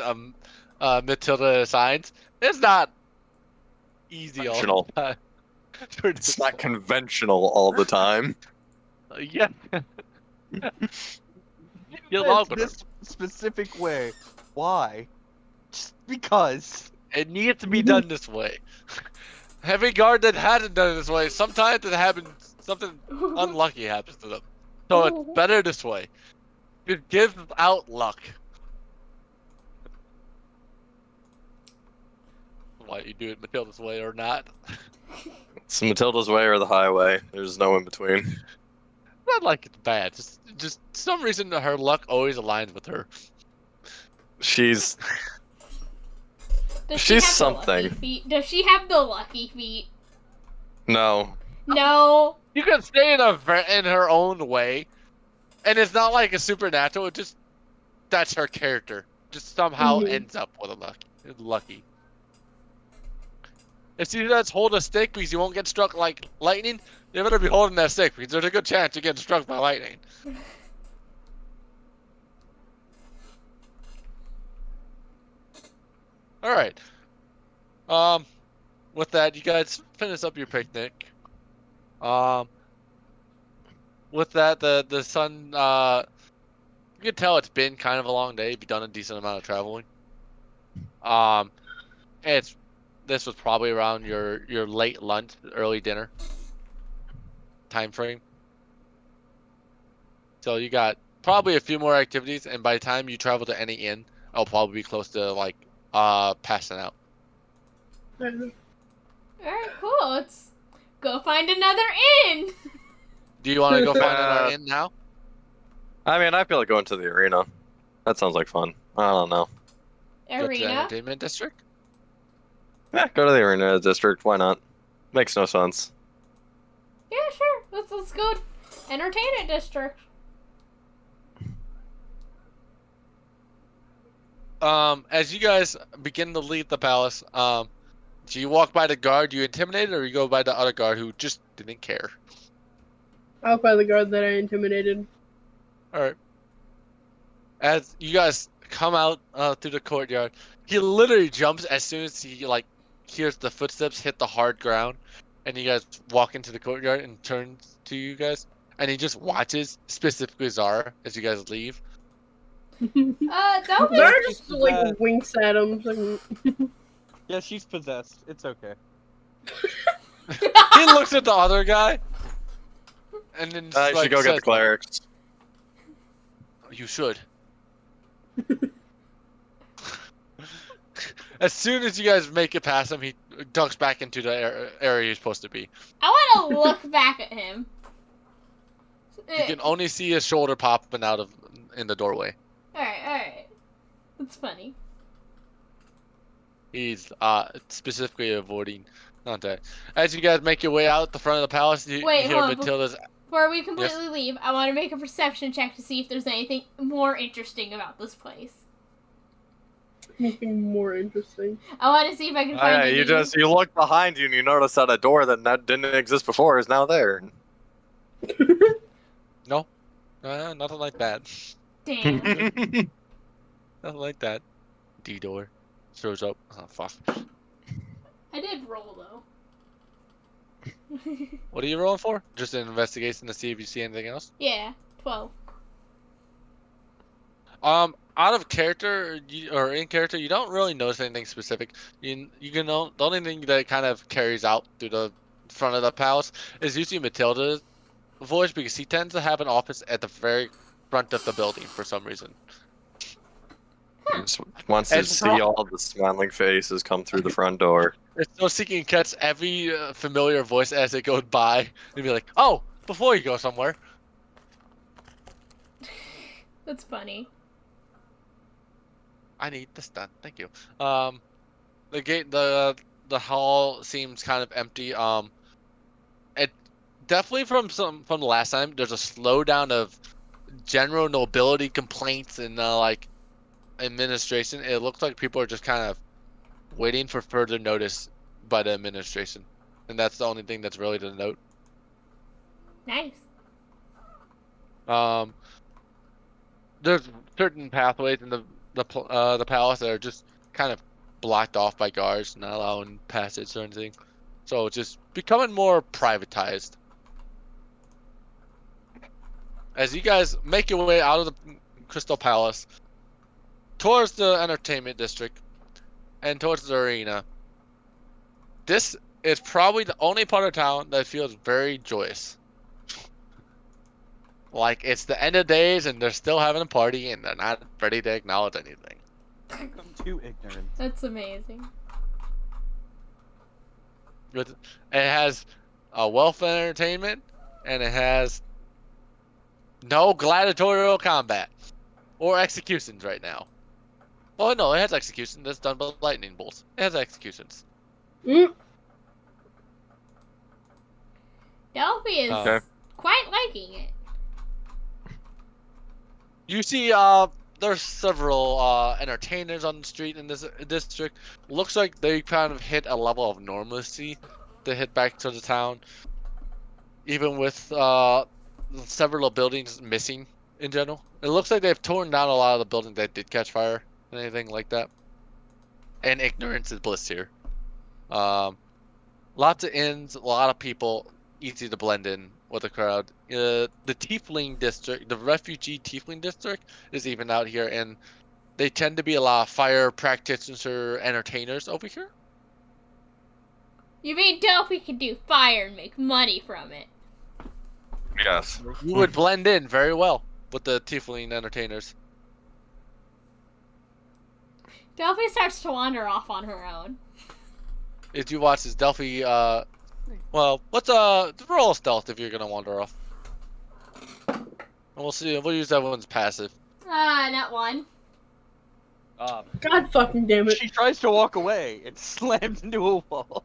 Matilda assigns is not easy all the time. It's not conventional all the time. Yeah. It's this specific way. Why? Just because. It needs to be done this way. Every guard that hasn't done it this way, sometimes it happens, something unlucky happens to them. So it's better this way. It gives out luck. Why you do it Matilda's way or not? It's Matilda's way or the highway. There's no in between. Not like it's bad. Just some reason her luck always aligns with her. She's Does She's she have the lucky something. feet? Does she have the lucky feet? no. No. You can stay in her own way, and it's not like a supernatural. It just that's her character. Just somehow ends up with a lucky. If she does hold a stick because you won't get struck like lightning, you better be holding that stick because there's a good chance you're getting struck by lightning. All right. With that, you guys finish up your picnic. With that, the sun. You can tell it's been kind of a long day. You've done a decent amount of traveling. This was probably around your late lunch, early dinner time frame. So you got probably a few more activities, and by the time you travel to any inn, I'll probably be close to like passing out. Alright, cool. Let's go find another inn. Do you want to go find another inn now? I mean, I feel like going to the arena. That sounds like fun. I don't know. Go to the Arena. entertainment district? Yeah, go to the arena district. Why not? Makes no sense. Yeah, sure. Let's go entertainment district. As you guys begin to leave the palace, do you walk by the guard you intimidated, or you go by the other guard who just didn't care? I'll by the guard that I intimidated. All right. As you guys come out through the courtyard, he literally jumps as soon as he hears the footsteps hit the hard ground, and you guys walk into the courtyard and turns to you guys, and he just watches, specifically Zara, as you guys leave. Delphi. Zara just like winks at him. Like, Yeah, she's possessed. It's okay. He looks at the other guy, and then I should go get the clerics. You should. As soon as you guys make it past him, he ducks back into the area you're supposed to be. I want to look back at him. You can only see his shoulder popping out in the doorway. Alright. That's funny. He's specifically avoiding contact. As you guys make your way out the front of the palace, you Wait, hear hold on. Matilda's. Before we completely leave, I want to make a perception check to see if there's anything more interesting about this place. anything more interesting. I want to see if I can find anything. You look behind you and you notice that a door that didn't exist before is now there. No, nothing like that. Damn. Nothing like that. D door shows up. Oh fuck. I did roll though. What are you rolling for? Just an investigation to see if you see anything else? Yeah, 12. Out of character or in character, you don't really notice anything specific. You can know the only thing that kind of carries out through the front of the palace is usually Matilda's voice, because he tends to have an office at the very front of the building for some reason. He just wants to see all the smiling faces come through the front door. It's so seeking catch every familiar voice as it goes by and be like, "Oh, before you go somewhere." That's funny. I need this done. Thank you. The gate, the hall seems kind of empty. It definitely from the last time. There's a slowdown of general nobility complaints and administration. It looks like people are just kind of waiting for further notice by the administration, and that's the only thing that's really to note. Nice. There's certain pathways in the palace that are just kind of blocked off by guards, not allowing passage or anything. So it's just becoming more privatized. As you guys make your way out of the Crystal Palace towards the entertainment district and towards the arena, this is probably the only part of town that feels very joyous. Like it's the end of days and they're still having a party and they're not ready to acknowledge anything. I'm too ignorant. That's amazing. It has a wealth of entertainment, and it has no gladiatorial combat or executions right now. Oh no, it has executions. That's done by lightning bolts. It has executions. Delphi is quite liking it. You see, there's several entertainers on the street in this district. Looks like they kind of hit a level of normalcy to hit back to the town, even with several buildings missing in general. It looks like they've torn down a lot of the buildings that did catch fire and anything like that. And ignorance is bliss here. Lots of inns, a lot of people, easy to blend in with the crowd. The Tiefling district, the refugee Tiefling district, is even out here, and they tend to be a lot of fire practitioners or entertainers over here. You mean Delphi can do fire and make money from it? Yes. You would blend in very well with the Tiefling entertainers. Delphi starts to wander off on her own. If you watch this, Delphi, well, let's roll stealth if you're gonna wander off. And we'll see. We'll use everyone's passive. Not one. God fucking damn it. She tries to walk away and slams into a wall.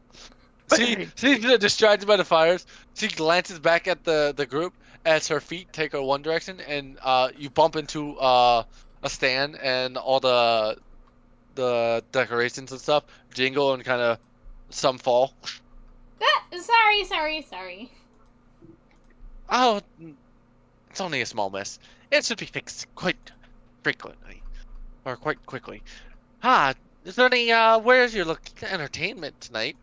She's distracted by the fires. She glances back at the group as her feet take her one direction, and you bump into a stand, and all the the decorations and stuff jingle and kind of some fall. Sorry. Oh, it's only a small mess. It should be fixed quite frequently, or quite quickly. Is there any, where's your entertainment tonight?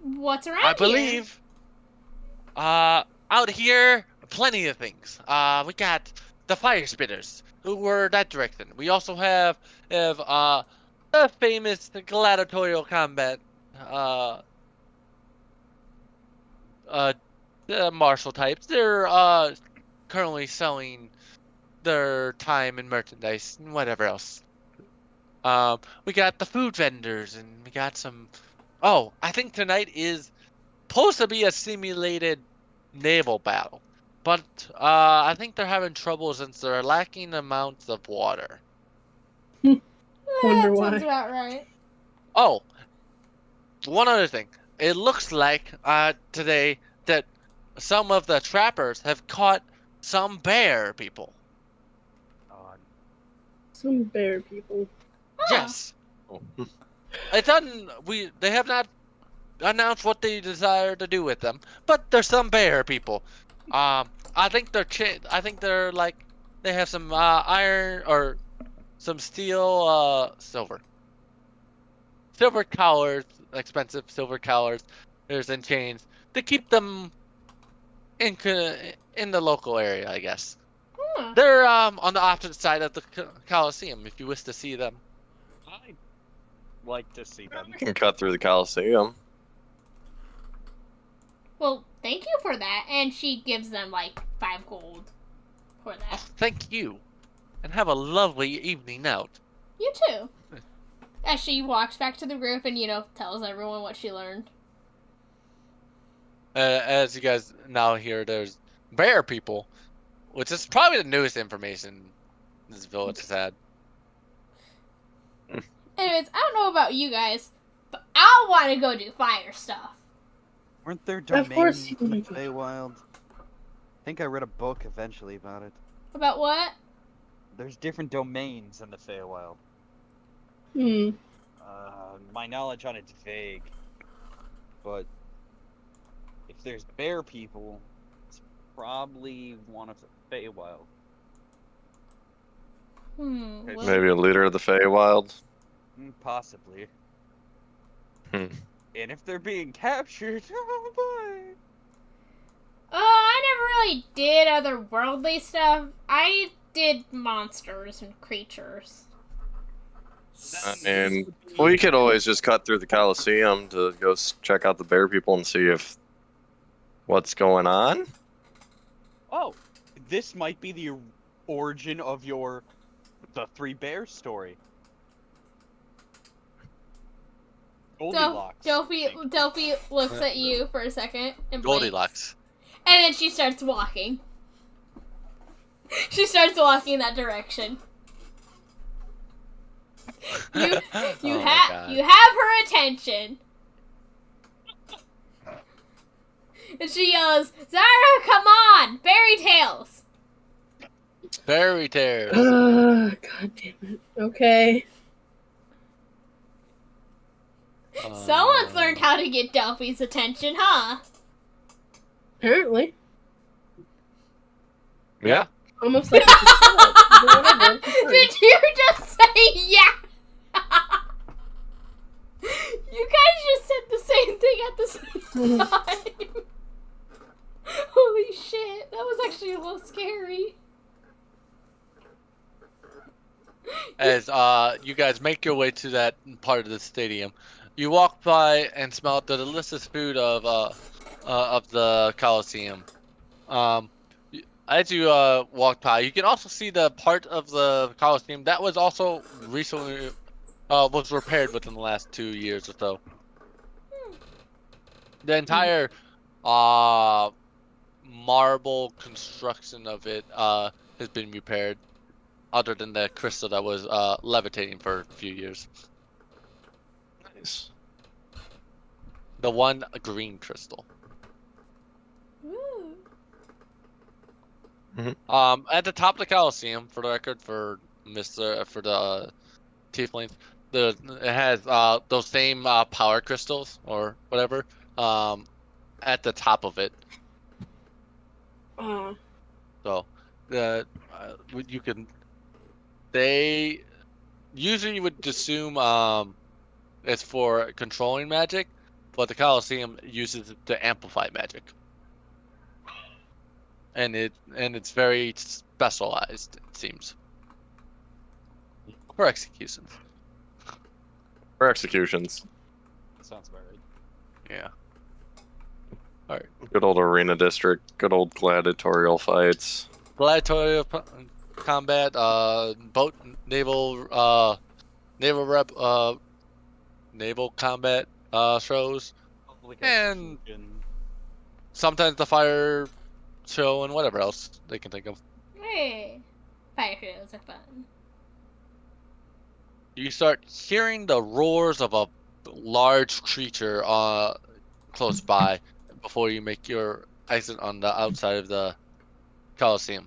What's around I here? believe, out here, plenty of things. We got the fire spitters, who were that direction. We also have, the famous gladiatorial combat, the martial types. They're, currently selling their time and merchandise and whatever else. We got the food vendors and we got some. Oh, I think tonight is supposed to be a simulated naval battle, but I think they're having trouble since they're lacking amounts of water. Wonder That why. sounds about right. Oh, one other thing. It looks like today that some of the trappers have caught some bear people. Some bear people. Yes. It doesn't. They have not announced what they desire to do with them, but there's some bear people. I think they're like they have some iron or some silver collars, expensive silver collars. There's in chains to keep them in the local area, I guess. Huh. They're on the opposite side of the Coliseum. If you wish to see them. I'd like to see them. We can cut through the Coliseum. Well, thank you for that. And she gives them like 5 gold for Oh, that. thank you, and have a lovely evening out. You too. As she walks back to the group and, tells everyone what she learned. As you guys now hear, there's bear people, which is probably the newest information this village has had. Anyways, I don't know about you guys, but I want to go do fire stuff. Weren't there Of course domains you in the would. Feywild? I think I read a book eventually about it. About what? There's different domains in the Feywild. My knowledge on it's vague, but if there's bear people, it's probably one of the Feywild. Well, Maybe a leader of the Feywild. Possibly. Hmm. And if they're being captured, oh boy. I never really did otherworldly stuff. I did monsters and creatures. I mean, we could always just cut through the Coliseum to go check out the bear people and see if what's going on. Oh, this might be the origin of the 3 bears story. Goldilocks. Delphi looks at you for a second and blinks. Goldilocks. And then she starts walking. She starts walking in that direction. You Oh my God. you have her attention. And she yells, "Zara, come on! Fairy tales!" Fairy tales. God damn it. Okay. Someone's learned how to get Delphi's attention, huh? Apparently. Yeah. Almost like it's a setup, but whatever, it's fine. Did you just say yeah? You guys just said the same thing at the same time. Holy shit, that was actually a little scary. As you guys make your way to that part of the stadium, you walk by and smell the delicious food of the Coliseum. As you walk by, you can also see the part of the Coliseum that was also recently was repaired within the last 2 years or so. The entire marble construction of it has been repaired, other than the crystal that was levitating for a few years. Nice. The one green crystal. Ooh. At the top of the Coliseum, for the record, for Mister for the tieflings. It has those same power crystals or whatever at the top of it. So you can. They usually you would assume it's for controlling magic, but the Colosseum uses it to amplify magic. And it's very specialized, it seems. For executions. For executions. That sounds about right. Yeah. Alright. Good old arena district. Good old gladiatorial fights. Gladiatorial combat, boat naval naval combat shows. Public And- execution. Sometimes the fire show and whatever else they can think of. Hey, fire shows are fun. You start hearing the roars of a large creature close by before you make your exit on the outside of the Coliseum.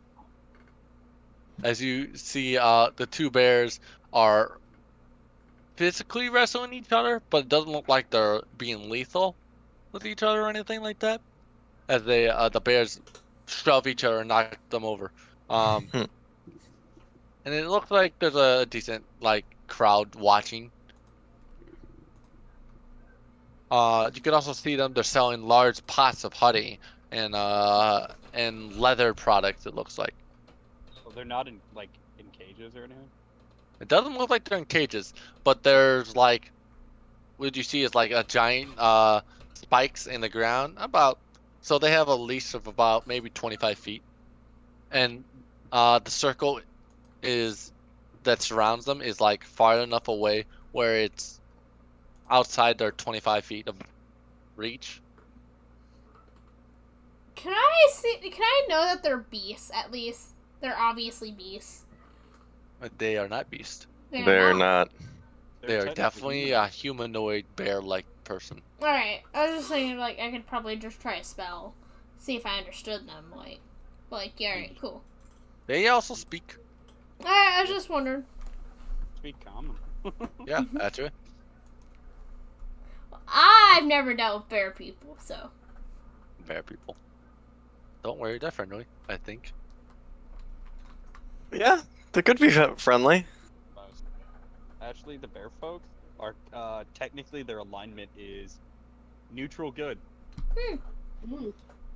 As you see, the two bears are physically wrestling each other, but it doesn't look like they're being lethal with each other or anything like that. As the bears shove each other and knock them over. And it looks like there's a decent crowd watching. You can also see them. They're selling large pots of honey and leather products. It looks like. So they're not in cages or anything. It doesn't look like they're in cages, but there's what you see is a giant spikes in the ground so they have a leash of about maybe 25 feet, and the circle that surrounds them is far enough away where it's outside their 25 feet of reach. Can I know that they're beasts, at least? They're obviously beasts. But they are not beasts. They're not. They are technically definitely human. a humanoid bear-like person. Alright, I was just thinking, I could probably just try a spell. See if I understood them, yeah, alright, cool. They also speak. Alright, I was just wondering. Speak common. Yeah, actually. I've never dealt with bear people, so. Bear people. Don't worry, they're friendly, I think. Yeah, they could be friendly. Actually, the bear folk are technically their alignment is neutral good.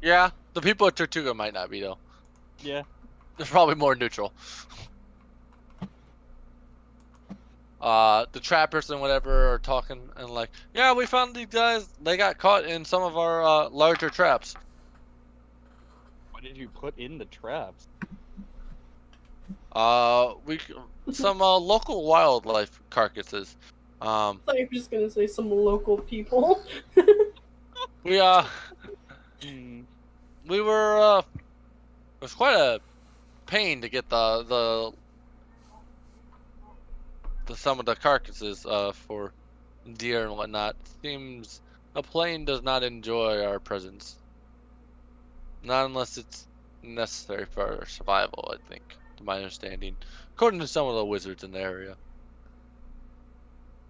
Yeah, the people at Tortuga might not be, though. Yeah. They're probably more neutral. The trappers and whatever are talking and yeah, we found these guys. They got caught in some of our larger traps. What did you put in the traps? Some local wildlife carcasses. I thought you were just gonna say some local people. We were it was quite a pain to get the some of the carcasses for deer and whatnot. Seems a plane does not enjoy our presence. Not unless it's necessary for our survival, I think, to my understanding. According to some of the wizards in the area.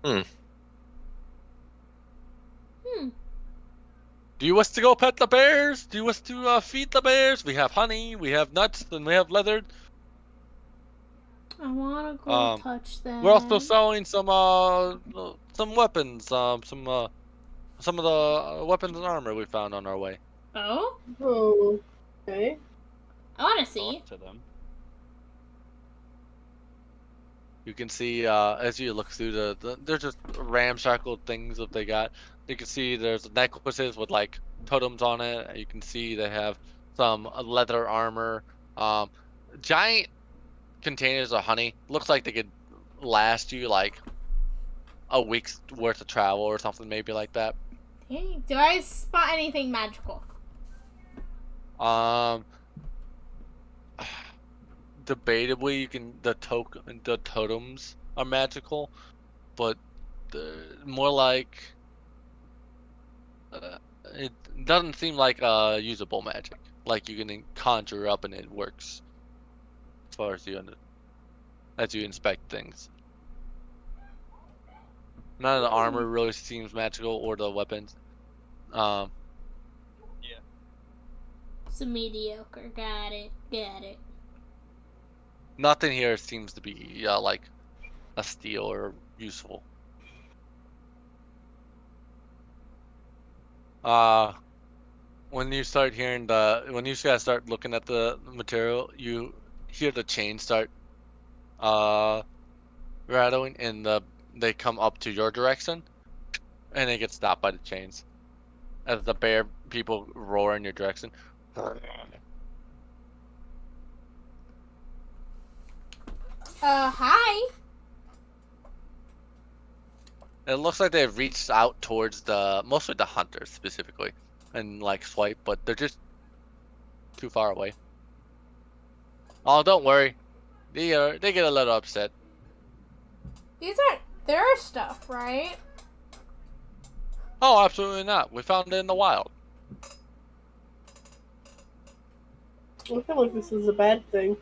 Do you wish to go pet the bears? Do you wish to feed the bears? We have honey, we have nuts, and we have leather. I wanna go touch them. We're also selling some weapons, some of the weapons and armor we found on our way. Oh? Oh, okay. I wanna see. To them. You can see as you look through there's just ramshackle things that they got. You can see there's necklaces with totems on it. You can see they have some leather armor, giant containers of honey. Looks like they could last you a week's worth of travel or something, maybe like that. Hey, do I spot anything magical? Debatably, the totems are magical, but more it doesn't seem like usable magic. Like you can conjure up and it works, as far as you understand. as you inspect things. None of the armor really seems magical, or the weapons. It's a mediocre. Got it. Nothing here seems to be like a steal or useful. When you start hearing when you guys start looking at the material, you hear the chains start rattling, and they come up to your direction, and they get stopped by the chains as the bear people roar in your direction. Hi. It looks like they've reached out towards mostly the hunters specifically, and like swipe, but they're just too far away. Oh, don't worry, they get a little upset. These aren't their stuff, right? Oh, absolutely not. We found it in the wild. I feel like this is a bad thing.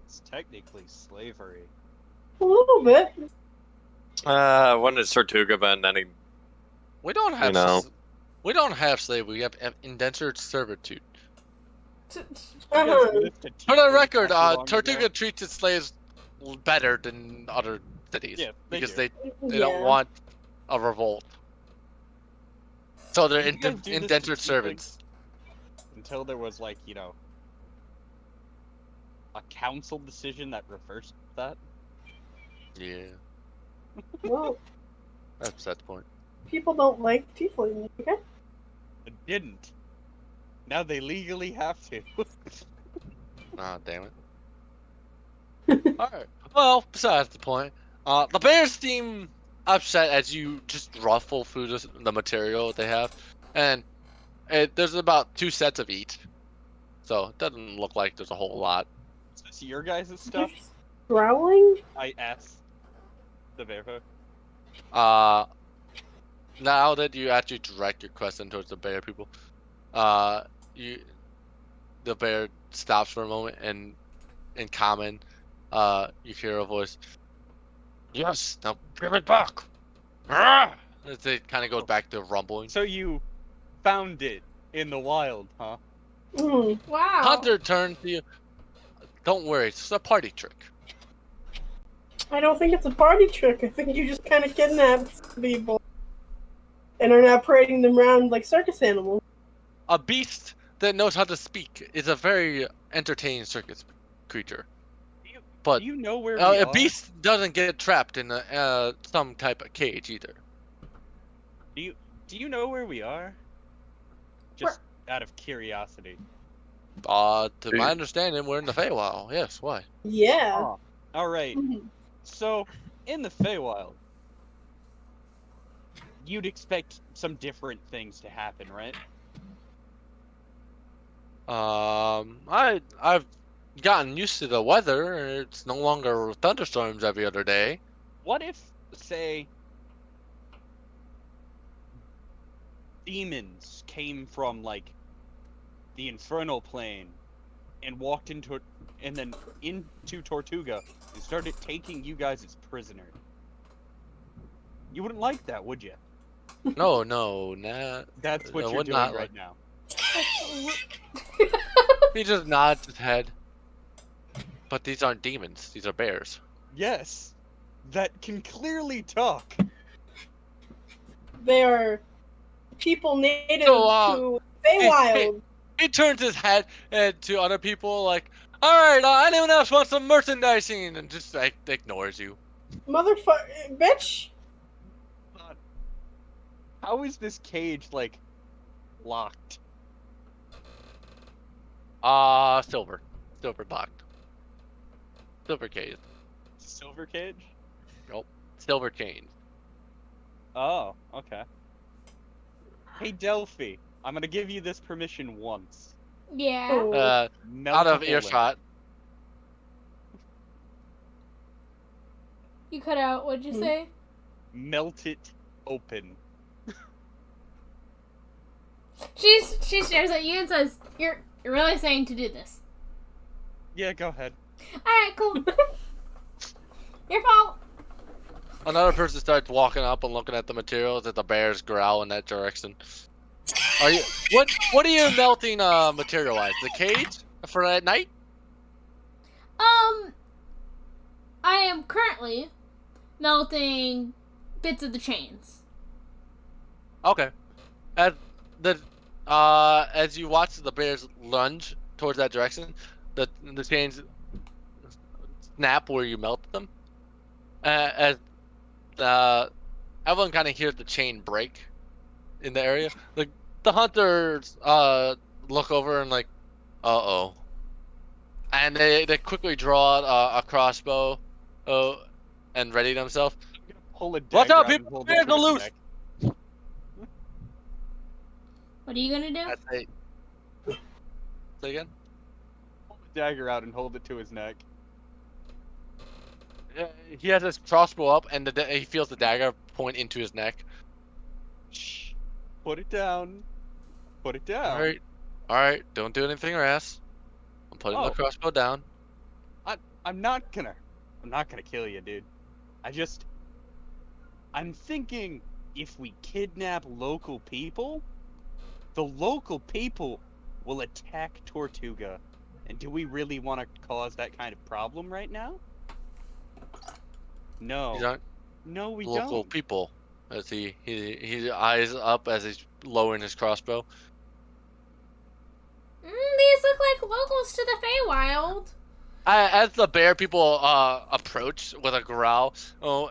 It's technically slavery. A little bit. When is Tortuga been any? We don't have know. we don't have slavery. We have indentured servitude. Uh-huh. For the record, Tortuga treats its slaves better than other cities, Yeah, because do. they don't want a revolt. So they're Did you guys do this to indentured tieflings? servants. Until there was like, a council decision that reversed that. Yeah, Well, that's the point. people don't like tieflings, okay? It didn't. Now they legally have to. Ah, damn it. Alright. Well, besides the point, the bears seem upset as you just ruffle through the material they have, and there's about 2 sets of each, so it doesn't look like there's a whole lot. Is this your guys' stuff? Growling? I asked the bear folk. Now that you actually direct your question towards the bear people, the bear stops for a moment, and in common, you hear a voice. Yes, now give it back. As it kind of goes back to rumbling. So you found it in the wild, huh? Mm. Wow. Hunter turns to you. Don't worry, it's just a party trick. I don't think it's a party trick. I think you just kind of kidnapped people and are now parading them around like circus animals. A beast that knows how to speak is a very entertaining circus creature. But Do you know where we are? a beast doesn't get trapped in some type of cage either. Do you know where we are? Just out of curiosity. To my understanding, we're in the Feywild. Yes, why? Yeah. Oh, all right. Mhm. So, in the Feywild, you'd expect some different things to happen, right? I've gotten used to the weather. It's no longer thunderstorms every other day. What if, say, demons came from, like, the infernal plane and walked into Tortuga and started taking you guys as prisoner? You wouldn't like that, would you? No, nah. That's what I you're would doing not right like- now. He just nods his head. But these aren't demons. These are bears. Yes, that can clearly talk. They are people native So, to Feywild. He turns his head to other people like, "All right, anyone else want some merchandising?" And just like ignores you. Motherfucker, bitch. How is this cage, like, locked? Silver locked. Silver cage. Silver cage? Silver chain. Oh, okay. Hey, Delphi, I'm gonna give you this permission once. Yeah. Oh. Melt Out a of hole in it. earshot. You cut out. What'd you say? Melt it open. She stares at you and says, "You're really saying to do this?" Yeah, go ahead. Alright, cool. Your fault. Another person starts walking up and looking at the materials as the bears growl in that direction. Are you what are you melting material-wise? The cage for at night? I am currently melting bits of the chains. Okay. As as you watch the bears lunge towards that direction, the chains snap where you melt them. As everyone kind of hears the chain break in the area. The hunters look over and like, uh-oh. And they quickly draw a crossbow and ready themselves. Pull a Watch dagger out, out and people! hold Bears it to are his loose! neck. What are you gonna do? Say again? Pull the dagger out and hold it to his neck. He has his crossbow up, and he feels the dagger point into his neck. Shh. Put it down. Put it down. All right. Don't do anything rash. I'm putting the crossbow down. I'm not gonna kill you, dude. I'm thinking if we kidnap local people, the local people will attack Tortuga. And do we really want to cause that kind of problem right now? No. These aren't No, we local don't. people. As he eyes up as he's lowering his crossbow. These look like locals to the Feywild. As the bear people approach with a growl,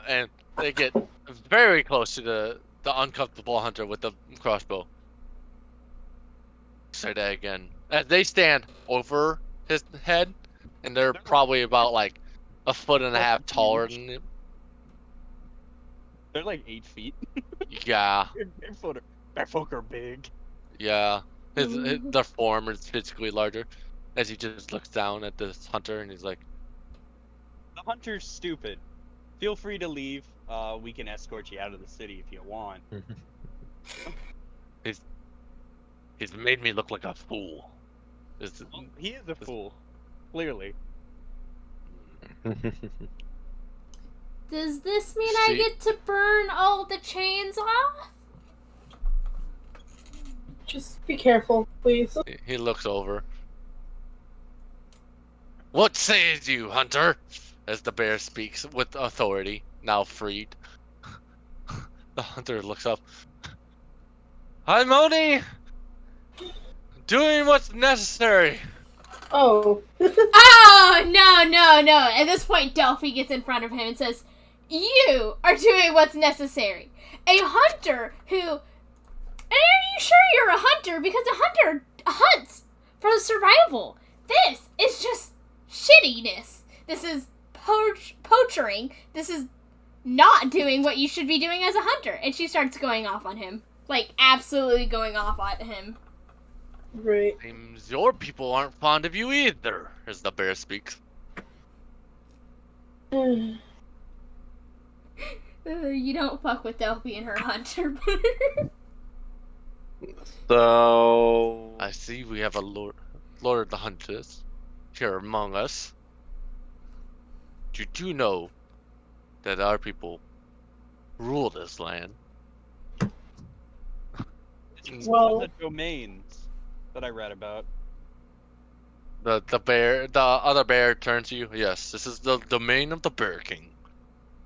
and they get very close to the uncomfortable hunter with the crossbow. Say that again. As they stand over his head, and they're probably about like a foot and a half taller than him. They're like 8 feet. Yeah, Their folk are big. yeah. Their form is physically larger. As he just looks down at this hunter, and he's like, The hunter's stupid. Feel free to leave. We can escort you out of the city if you want. he's made me look like a fool. He is a fool. Clearly. Does this mean I get to burn all the chains off? Just be careful, please. He looks over. What says you, hunter? As the bear speaks with authority, now freed. The hunter looks up. I'm only doing what's necessary. Oh. Oh, no. At this point, Delphi gets in front of him and says, you are doing what's necessary. A hunter who... Are you sure you're a hunter? Because a hunter hunts for survival. This is just shittiness. This is poachering. This is not doing what you should be doing as a hunter. And she starts going off on him. Like, absolutely going off on him. Right. Seems your people aren't fond of you either, as the bear speaks. You don't fuck with Delphi and her hunter. So I see we have a Lord of the Hunters here among us. Did you know that our people rule this land? It's Well- one of the domains that I read about. The other bear turns to you. Yes, this is the domain of the Bear King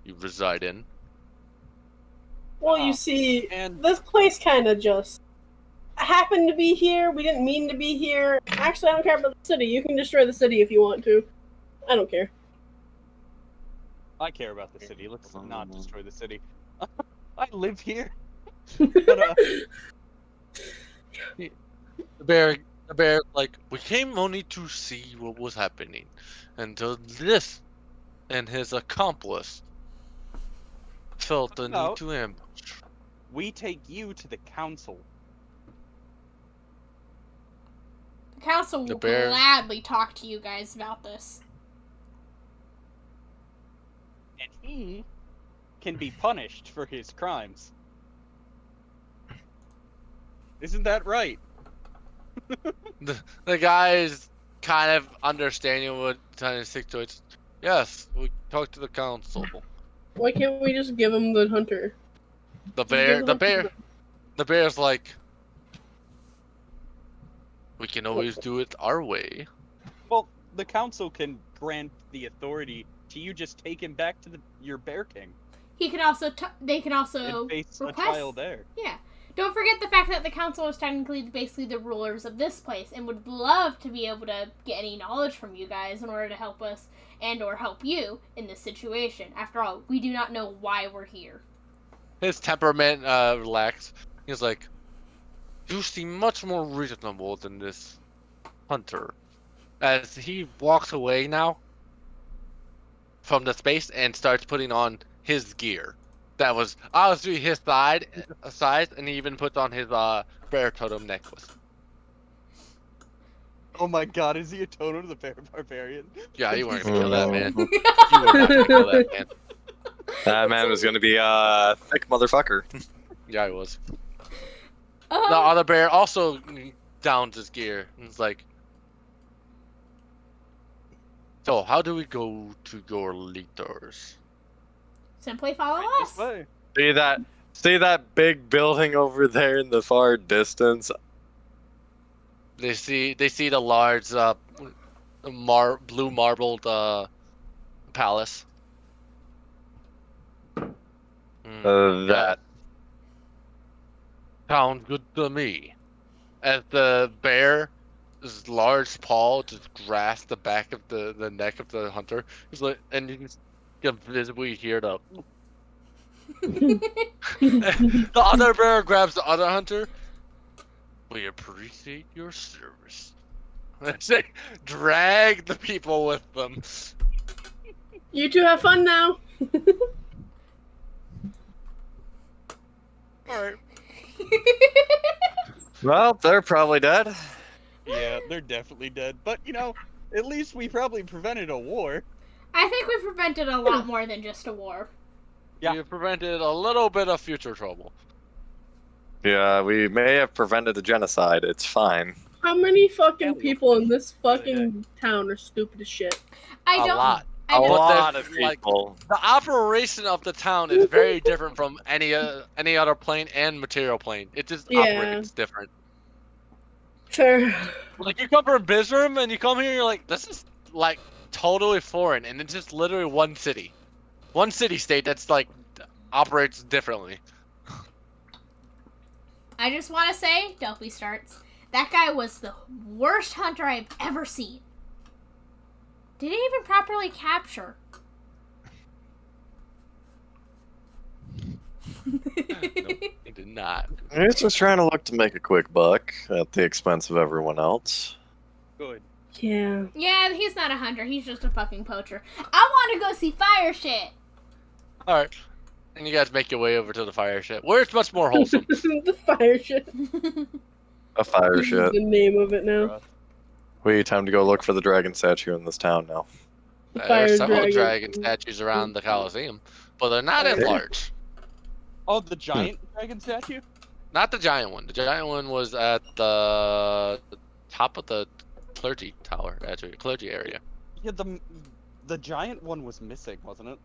you reside in. Well, you see, And this place kind of just happened to be here. We didn't mean to be here. Actually, I don't care about the city. You can destroy the city if you want to. I don't care. I care about the city. Let's not destroy the city. I live here. But, The bear, like, we came only to see what was happening, until this and his accomplice felt the No. need to ambush. we take you to the council. The council The will bear- gladly talk to you guys about this. And he can be punished for his crimes. Isn't that right? The guys kind of understanding what kind of situates. Yes, we talked to the council. Why can't we just give him the hunter? The Just give bear, the bear's like, we can always do it our way. Well, the council can grant the authority to you just take him back to your Bear King He can also. They can also and face request. a trial there. Yeah. Don't forget the fact that the council is technically basically the rulers of this place and would love to be able to get any knowledge from you guys in order to help us and or help you in this situation. After all, we do not know why we're here. His temperament relaxed. He's like, you seem much more reasonable than this hunter. As he walks away now from the space and starts putting on his gear. That was obviously his size, and he even puts on his bear totem necklace. Oh my god, is he a totem of the Bear Barbarian? Yeah, you weren't gonna kill that man. Oh. You were not gonna kill that man. That man was gonna be a thick motherfucker. Yeah, he was. The other bear also downs his gear and is like, so how do we go to your leaders? Simply follow Right us. this way. See that big building over there in the far distance? They see the large blue marbled palace. That. Sounds good to me. As the bear's large paw just grasps the back of the neck of the hunter, he's like, and you can visibly hear the. The other bear grabs the other hunter. We appreciate your service. They drag the people with them. You two have fun now. Alright. Well, they're probably dead. Yeah, they're definitely dead. But, you know, at least we probably prevented a war. I think we prevented a lot more than just a war. Yeah. We have prevented a little bit of future trouble. Yeah, we may have prevented a genocide. It's fine. How many fucking Yeah, people in this fucking town are stupid as shit? I A don't. lot. I A don't. lot of like- people. The operation of the town is very different from any other plane and material plane. It just Yeah. operates different. Fair. Like you come from Bizram and you come here, you're like, this is like totally foreign, and it's just literally one city state that's like operates differently. I just want to say, Delphi starts. That guy was the worst hunter I've ever seen. Didn't even properly capture. Nope, he did not. He's just trying to look to make a quick buck at the expense of everyone else. Good. Yeah. Yeah, he's not a hunter. He's just a fucking poacher. I want to go see fire shit. All right, and you guys make your way over to the fire shit, where it's much more wholesome. The fire shit. A fire This is shit. the name of it now. We time to go look for the dragon statue in this town now. The There are fire several dragon statues around the Coliseum, but they're not as Okay. large. Oh, the giant dragon statue? Not the giant one. The giant one was at the top of the clergy tower, actually, clergy area. Yeah, the giant one was missing, wasn't it?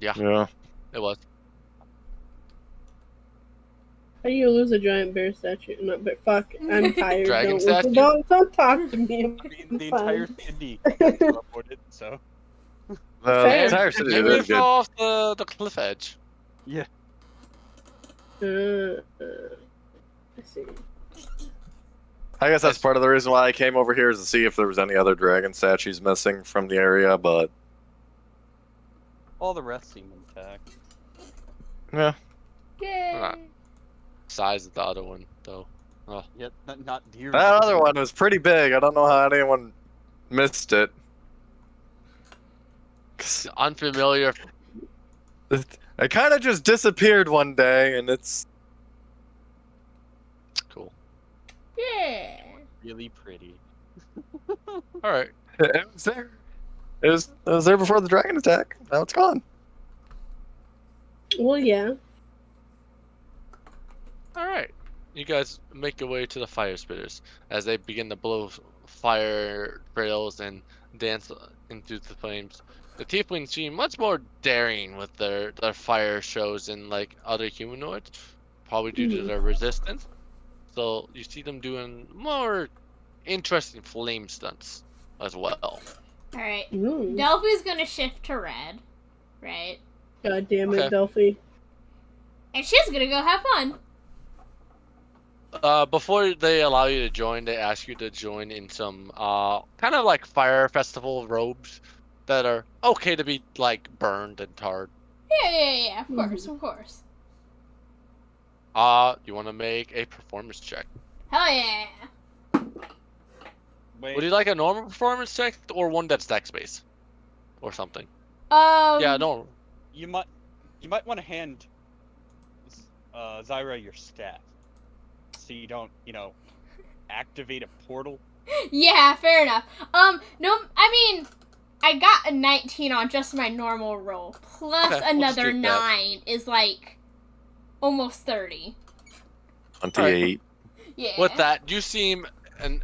Yeah, Yeah. it was. How do you lose a giant bear statue? No, but fuck, I'm tired. Dragon don't, statue? don't talk to me. I mean, the Fine. entire city reported, so. The Fair. entire city Maybe is it good. fell off the cliff edge. Yeah. I see. I guess that's part of the reason why I came over here is to see if there was any other dragon statues missing from the area, but All the rest seem intact. yeah. Yay. Alright. Size of the other one, though. Yeah, not deer. That other one was pretty big. I don't know how anyone missed it. Unfamiliar. It kind of just disappeared one day, and it's Cool. Yeah. Really pretty. All right. it was there. It was there before the dragon attack. Now it's gone. Well, yeah. All right. You guys make your way to the fire spitters as they begin to blow fire trails and dance into the flames. The tieflings seem much more daring with their fire shows than like other humanoids, probably due to their resistance. So you see them doing more interesting flame stunts as well. Alright. Ooh. Delphi's gonna shift to red. Right? God damn it, Okay. Delphi. And she's gonna go have fun. Before they allow you to join, they ask you to join in some kind of like fire festival robes that are okay to be like burned and tarred. Yeah, of course, of course. You want to make a performance check? Hell yeah. Wait, Would you like a normal performance check or one that's dex based or something? Yeah, no. you might want to hand Zara your staff, so you don't, activate a portal. Yeah, fair enough. No, I mean, I got a 19 on just my normal roll, plus Okay, we'll just another do that. 9 is like almost 30. 28. Yeah. With that, you seem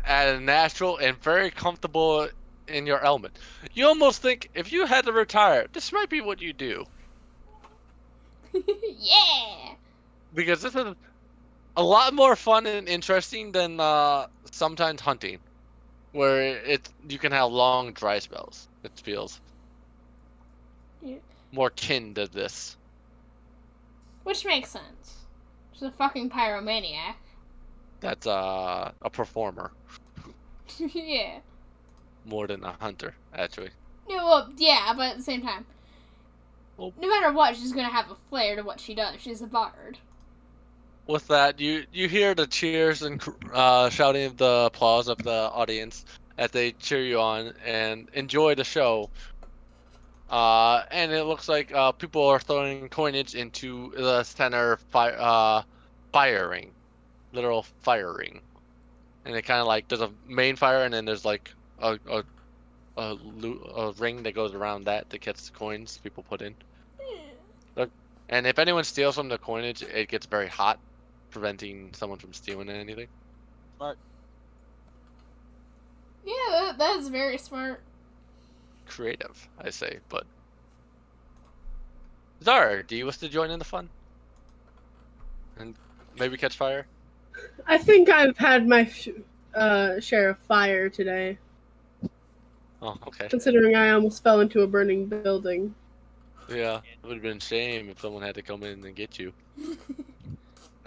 at a natural and very comfortable in your element. You almost think if you had to retire, this might be what you do. Yeah. Because this is a lot more fun and interesting than sometimes hunting, where you can have long dry spells. It feels Yeah. more kin to this. Which makes sense. She's a fucking pyromaniac. That's a performer Yeah. more than a hunter, actually. Yeah, well, yeah, but at the same time, Well- no matter what, she's gonna have a flair to what she does. She's a bard. With that, you hear the cheers and shouting of the applause of the audience as they cheer you on and enjoy the show. And it looks like people are throwing coinage into the center fire ring, literal fire ring, and it kind of like there's a main fire and then there's like a ring that goes around that gets the coins people put in. Look, and if anyone steals from the coinage, it gets very hot, preventing someone from stealing anything. Yeah, that's very smart. Creative, I say, but Zara, do you wish to join in the fun? And maybe catch fire? I think I've had my share of fire today, Oh, okay. considering I almost fell into a burning building. Yeah, it would have been a shame if someone had to come in and get you.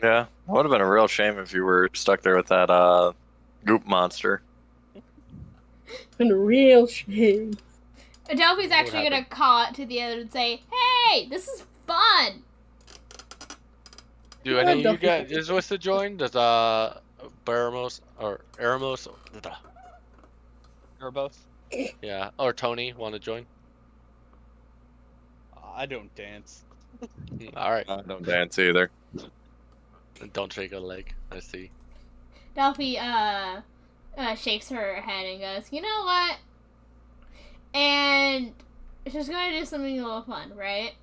Yeah, it would have been a real shame if you were stuck there with that goop monster. Been a real shame. Delphi's actually happened? gonna call it to the other and say, "Hey, this is fun." Do Yeah, any of you definitely. guys wish to join? Does Baramos or Eramos, Or both. yeah, or Tony want to join? I don't dance. All right, I don't dance either. don't shake a leg. I see. Delphi shakes her head and goes, "You know what?" And she's gonna do something a little fun, right?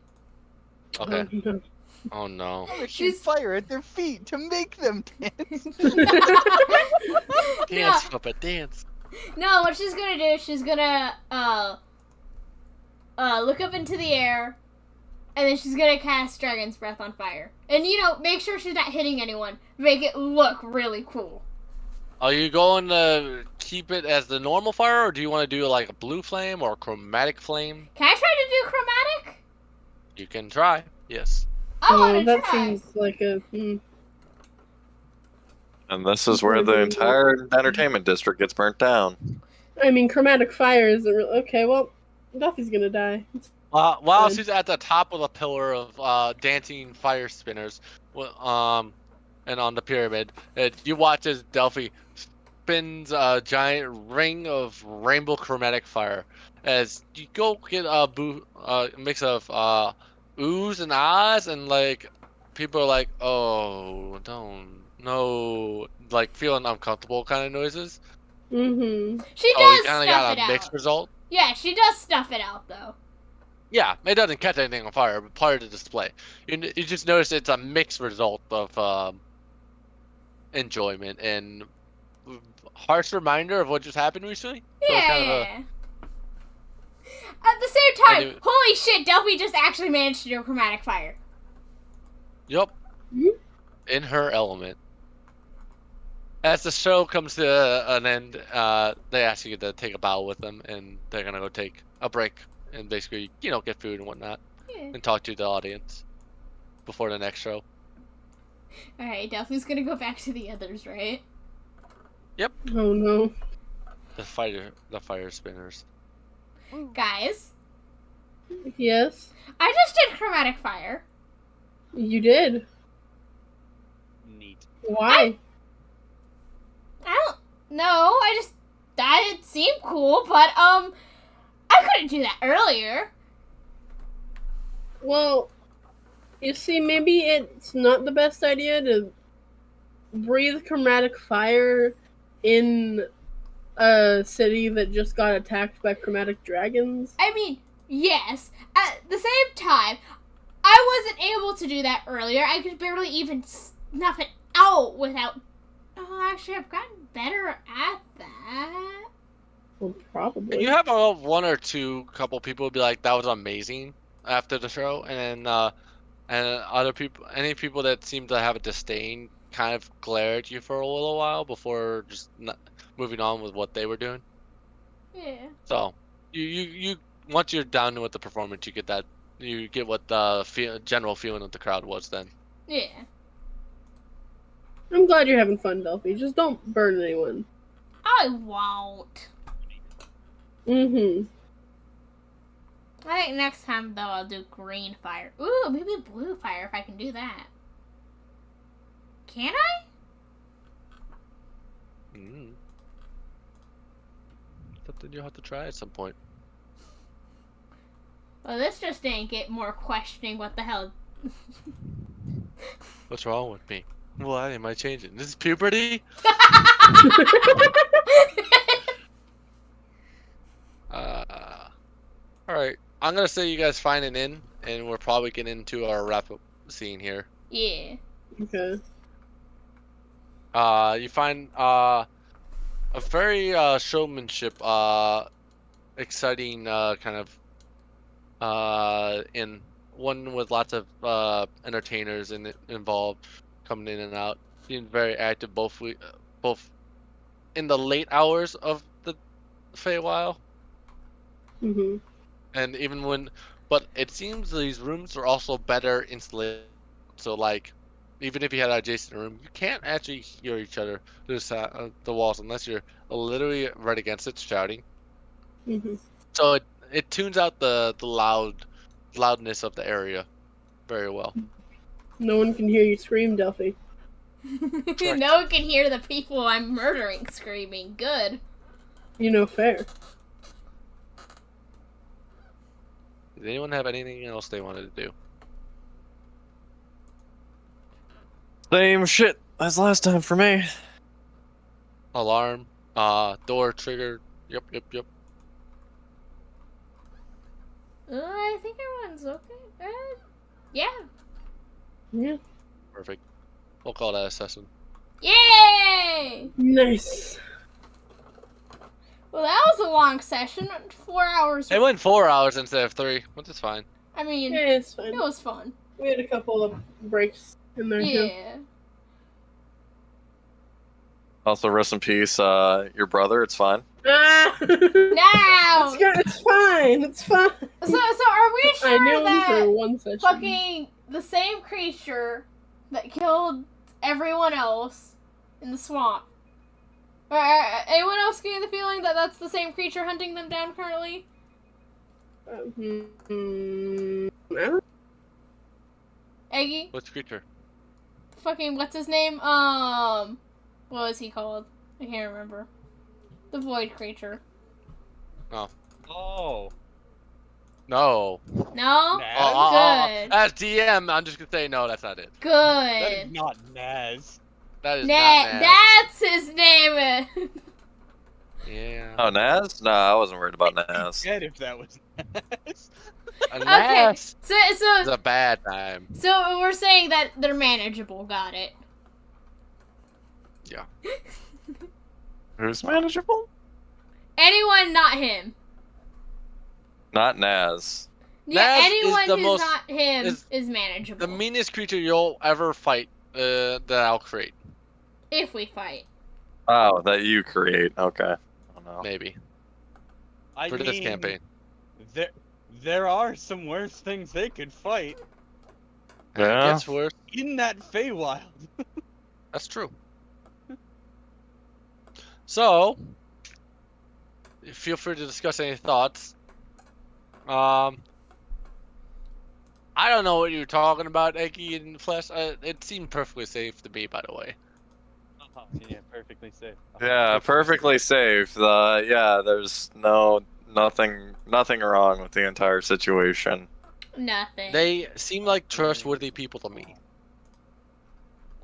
Okay. Oh no. I'm gonna She's- shoot fire at their feet to make them dance. Dance, puppet, dance. No, what she's gonna do, she's gonna look up into the air, and then she's gonna cast Dragon's Breath on fire. And make sure she's not hitting anyone. Make it look really cool. Are you going to keep it as the normal fire, or do you want to do like a blue flame or a chromatic flame? Can I try to do chromatic? You can try. Yes. I want to that try. seems like a. And this is where the entire entertainment district gets burnt down. I mean, chromatic fire isn't really. Okay, well, Duffy's gonna die. While Fine. she's at the top of the pillar of dancing fire spinners, and on the pyramid, you watch as Delphi spins a giant ring of rainbow chromatic fire. As you go get a mix of oohs and ahs, and like people are like, "Oh, don't no," like feeling uncomfortable kind of noises. Mm-hmm. She Oh, you does kind of stuff got it a mixed out. result. Yeah, she does stuff it out though. Yeah, it doesn't catch anything on fire, but part of the display. You just notice it's a mixed result of enjoyment and harsh reminder of what just happened recently. So Yeah. it's kind of a, At the same time, do- holy shit, Delphi just actually managed to do a chromatic fire. yup, Mhm. in her element. As the show comes to an end, they ask you to take a bow with them, and they're gonna go take a break and basically, get food and whatnot, Yeah. and talk to the audience before the next show. Alright, Delphi's gonna go back to the others, right? Oh no. The fire spinners. Guys, Yes, I just did chromatic fire. you did. Neat. Why? I don't know, that it seemed cool, but, I couldn't do that earlier. Well, you see, maybe it's not the best idea to breathe chromatic fire in a city that just got attacked by chromatic dragons. I mean, yes. At the same time, I wasn't able to do that earlier. I could barely even snuff it out without... Oh, actually, I've gotten better at that. Well, probably. You have one or two couple people be like, "That was amazing" after the show, and other people, any people that seem to have a disdain, kind of glare at you for a little while before just moving on with what they were doing. Yeah. So you once you're done with the performance, you get what the general feeling of the crowd was then. Yeah. I'm glad you're having fun, Delphi. Just don't burn anyone. I won't. Mm-hmm. I think next time, though, I'll do green fire. Ooh, maybe blue fire if I can do that. Can I? Something you'll have to try at some point. Well, this just didn't get more questioning what the hell. What's wrong with me? Why am I changing? This is puberty? Alright. I'm gonna say you guys find an inn, and we're probably getting into our wrap-up scene here. Yeah. Okay. You find a very showmanship, exciting kind of inn. One with lots of entertainers involved, coming in and out. Being very active, both in the late hours of the Feywild, Mm-hmm. and but it seems these rooms are also better insulated. So like, even if you had an adjacent room, you can't actually hear each other through the walls unless you're literally right against it shouting. Mm-hmm. So it tunes out the loudness of the area very well. No one can hear you scream, Delphi. No one can hear the people I'm murdering screaming. Good. Fair. Does anyone have anything else they wanted to do? Same shit as last time for me. Alarm, door trigger. Yep. I think everyone's okay. Yeah. Yeah. Perfect. We'll call that a session. Yay! Nice. Well, that was a long session. 4 hours. It went 4 hours instead of 3, which is fine. I mean, Yeah, it's fine. it was fun. We had a couple of breaks in there, too. Yeah. Also, rest in peace, your brother. It's fine. Ah! Now! It's fine. It's fine. So are we I knew sure him that for one session. fucking the same creature that killed everyone else in the swamp? Or anyone else getting the feeling that that's the same creature hunting them down currently? I don't Eggy? Which creature? Fucking what's his name? What was he called? I can't remember. The void creature. Oh. No. No? Naz? Good. As DM, I'm just gonna say no. That's not it. That is Good. not Naz. That is not Naz. That's his name. Yeah. Oh, Naz? No, I wasn't worried about Naz. Dead if that was Naz. A Okay. Naz So is a bad time. so we're saying that they're manageable. Got it. Yeah. Who's manageable? Anyone not him. Not Naz. Yeah, Naz is anyone the who's most- not him is is manageable. The meanest creature you'll ever fight that I'll create. If we fight. Oh, that you create. Okay. I don't know. Maybe. I For mean, this campaign. there are some worse things they could fight Yeah. Gets worse. in that Feywild. That's true. So, feel free to discuss any thoughts. I don't know what you're talking about, Eggy and Flesh. It seemed perfectly safe to me, by the way. Yeah, perfectly safe. Yeah, perfectly safe. Yeah, there's nothing wrong with the entire situation. Nothing. They seem like trustworthy people to me.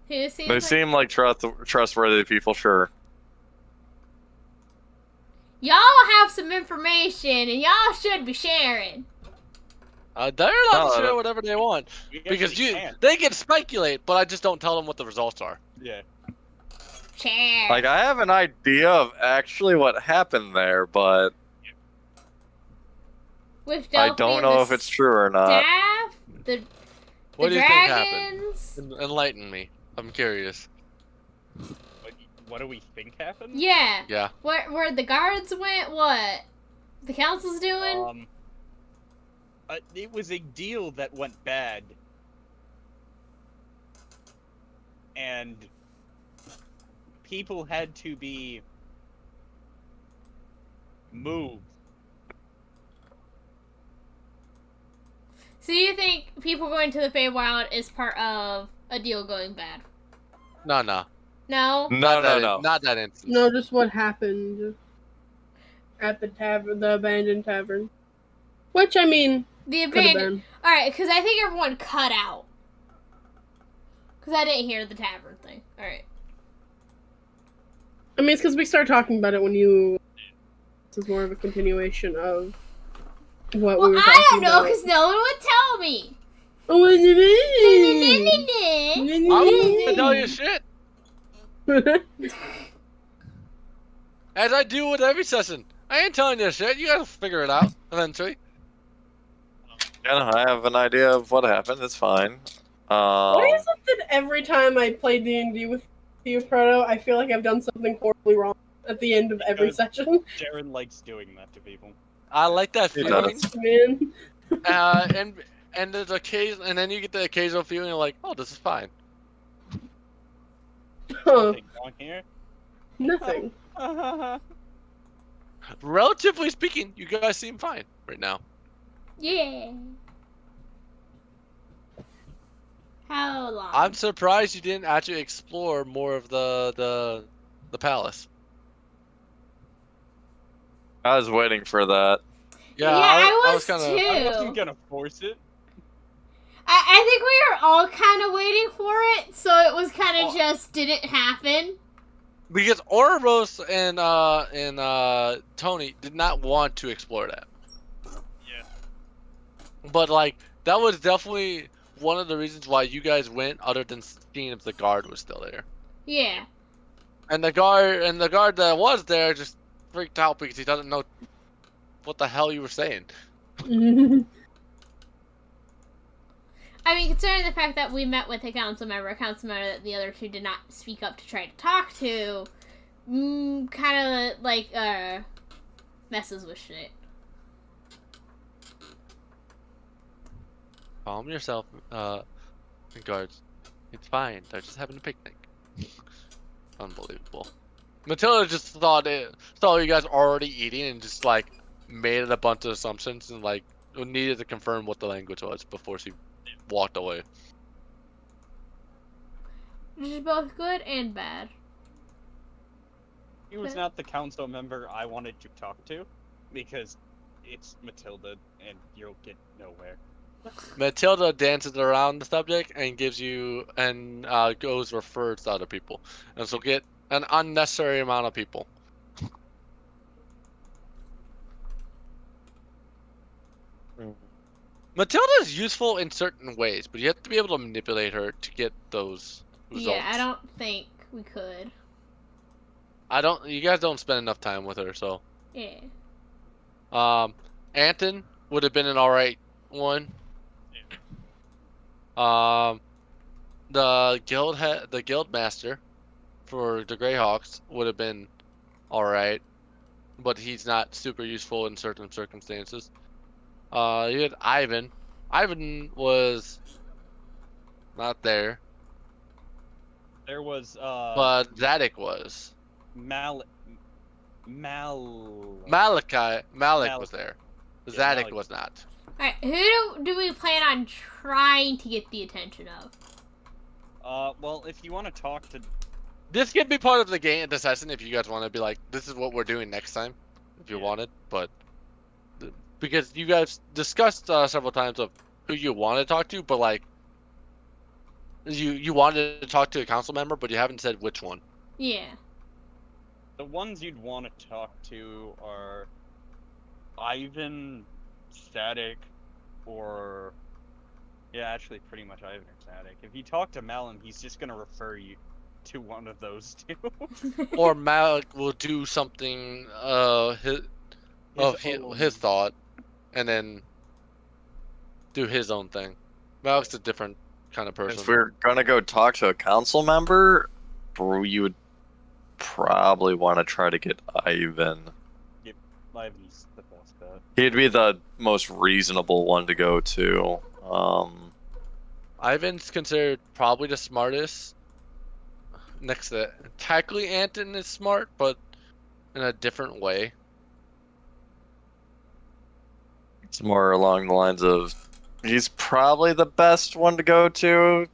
Who seems They like... seem like trustworthy people, sure. Y'all have some information and y'all should be sharing. They're allowed to No, share whatever they want We because actually can't. they can speculate, but I just don't tell them what the results are. Yeah. Share. Like, I have an idea of actually what happened there, but With I Delphi don't and know the if it's true or not. staff, the What do you think happened? dragons. Enlighten me. I'm curious. What do we think happened? Yeah. Yeah. Where the guards went, what? The council's doing? It was a deal that went bad. And people had to be moved. So you think people going to the Feywild is part of a deal going bad? No. No? No. Not that instance. No, just what happened at the tavern, the abandoned tavern. Which, I mean, The could have abandoned... been. Alright, because I think everyone cut out. Because I didn't hear the tavern thing. Alright. I mean, it's because we started talking about it when you... This is more of a continuation of what Well, we were I talking don't know, about. because no one would tell me. Oh, what do you mean? I won't tell you shit, as I do with every session. I ain't telling you shit. You gotta figure it out eventually. Yeah, I have an idea of what happened. It's fine. Why is it that every time I play D&D with you, Proto, I feel like I've done something horribly wrong at the end of every Because- session? Darren likes doing that to people. I like that He feeling. does. Man. And there's and then you get the occasional feeling you're like, oh, this is fine. Huh. Nothing wrong here. Nothing. Relatively speaking, you guys seem fine right now. Yeah. How long? I'm surprised you didn't actually explore more of the palace. I was waiting for that. Yeah, I was kinda, too. I wasn't gonna force it. I think we were all kind of waiting for it, so it was kind of just didn't happen. because Ouroboros and Tony did not want to explore that. Yeah. But like that was definitely one of the reasons why you guys went, other than seeing if the guard was still there. Yeah. And the guard that was there just freaked out because he doesn't know what the hell you were saying. I mean, considering the fact that we met with a council member that the other two did not speak up to try to talk to, kind of like messes with shit. Calm yourself, guards. It's fine. They're just having a picnic. Unbelievable. Matilda just saw you guys already eating and just like made a bunch of assumptions and like needed to confirm what the language was before she walked away. Which is both good and bad. He was not the council member I wanted to talk to, because it's Matilda, and you'll get nowhere. Matilda dances around the subject and gives you and goes refers to other people, and so get an unnecessary amount of people. Matilda is useful in certain ways, but you have to be able to manipulate her to get those results. Yeah, I don't think we could. You guys don't spend enough time with her, so. Yeah. Anton would have been an alright one. The guild master for the Greyhawks would have been alright, but he's not super useful in certain circumstances. You had Ivan. Ivan was not there, There was but Zadok was. Malik Malik was there. Yeah, Zadok Malik. was not. Alright, who do we plan on trying to get the attention of? well, if you want to talk to, This could be part of the game, the session, if you guys want to be like, this is what we're doing next time, if you Yeah. wanted. But because you guys discussed several times of who you want to talk to, but like you wanted to talk to a council member, but you haven't said which one. Yeah. the ones you'd want to talk to are Ivan, Static, or actually pretty much Ivan or Static. If you talk to Malin, he's just gonna refer you to one of those two. Or Malik will do something his thought, and then do his own thing. Malik's a different kind of person. If we're gonna go talk to a council member, you would probably want to try to get Ivan. Ivan's the best bet. He'd be the most reasonable one to go to. Ivan's considered probably the smartest. Next to technically Anton is smart, but in a different way. It's more along the lines of he's probably the best one to go to,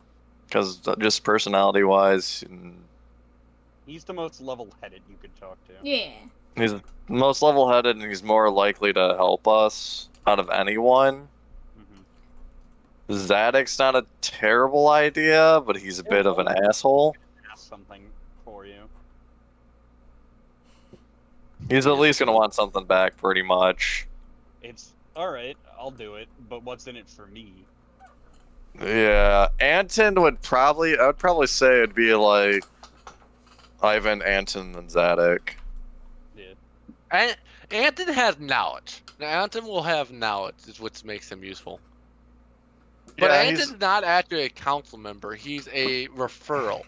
because just personality-wise, He's the most level-headed you could talk to. Yeah. he's the most level-headed, and he's more likely to help us out of anyone. Mm-hmm. Zadok's not a terrible idea, but he's a bit of an asshole. Ask something for you. He's at least gonna want something back, pretty much. It's alright, I'll do it, but what's in it for me? Yeah, Anton I would probably say it'd be like Ivan, Anton, and Zadok. Yeah. And Anton has knowledge. Now, Anton will have knowledge, is what makes him useful. But Yeah, Anton's not actually a council member. He's a referral.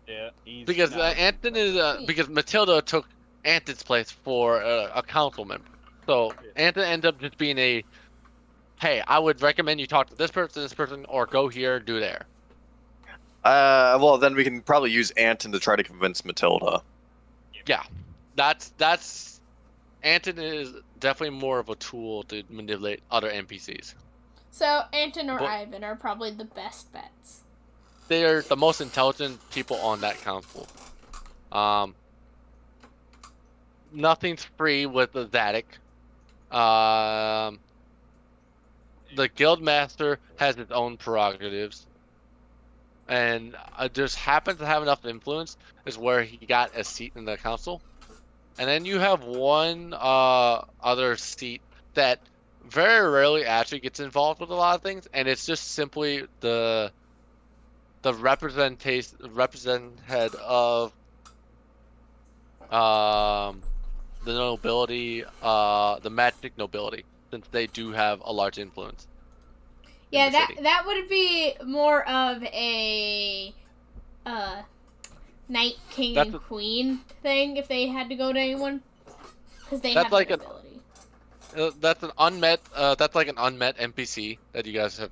Yeah, he's Because not- Anton is because Matilda took Anton's place for a council member. So Anton ends up just being a, hey, I would recommend you talk to this person, or go here, do there. Well, then we can probably use Anton to try to convince Matilda. Yeah, that's Anton is definitely more of a tool to manipulate other NPCs. So Anton or But- Ivan are probably the best bets. They are the most intelligent people on that council. Nothing's free with the Zadok. The guild master has its own prerogatives, and just happens to have enough influence is where he got a seat in the council. And then you have one other seat that very rarely actually gets involved with a lot of things, and it's just simply the representative of the nobility, the magic nobility, since they do have a large influence. Yeah, in the city. that would be more of a knight, king, That's and a- queen thing if they had to go to anyone, because they That's have like the a- ability. That's an unmet. That's like an unmet NPC that you guys have.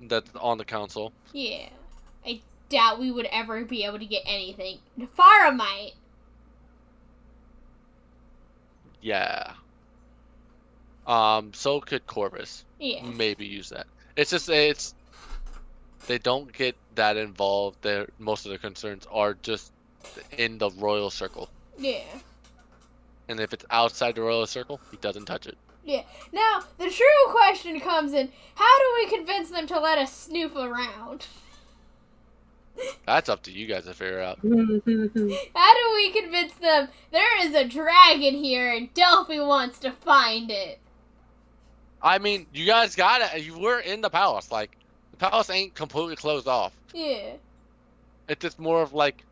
That's on the council. Yeah, I doubt we would ever be able to get anything. Farah might. Yeah. So could Corvus. Yeah. Maybe use that. It's just they don't get that involved. Most of their concerns are just in the royal circle. Yeah. And if it's outside the royal circle, he doesn't touch it. Yeah. Now, the true question comes in, how do we convince them to let us snoop around? That's up to you guys to figure out. How do we convince them there is a dragon here and Delphi wants to find it? I mean, you guys got it. You were in the palace. Like, the palace ain't completely closed off. Yeah. It's just more of like,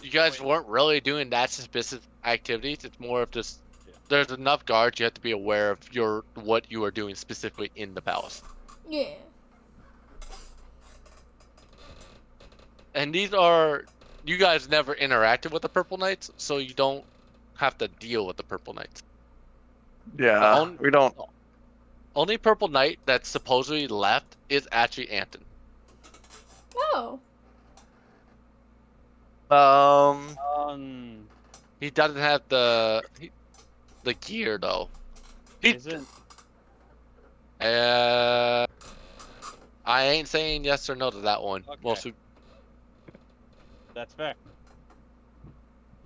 you guys weren't really doing that specific activities. It's more of just there's enough guards. You have to be aware of what you are doing specifically in the palace. Yeah. And these are you guys never interacted with the Purple Knights, so you don't have to deal with the Purple Knights. Yeah, we don't. Only Purple Knight that's supposedly left is actually Anton. Oh. He doesn't have the gear though. Isn't I ain't saying yes or no to that one. Okay. Mostly that's fair.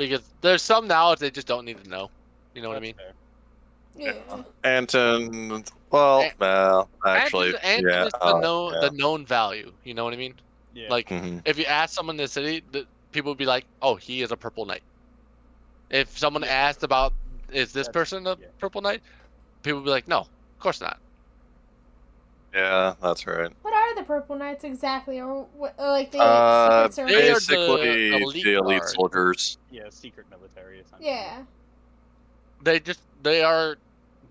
because there's some knowledge they just don't need to know. You know what I mean? Fair. Yeah. Anton. Well, actually, Anton yeah. is the known value. You know what I mean? Yeah. Like Mhm. if you ask someone in the city, people would be like, "Oh, he is a Purple Knight." If someone asked about, "Is this person a Purple Knight?" People would be like, "No, of course not." Yeah, that's right. What are the Purple Knights exactly, or what? Like the secret service? They are Basically, the elite guard. soldiers. Yeah, secret military. Essentially. Yeah.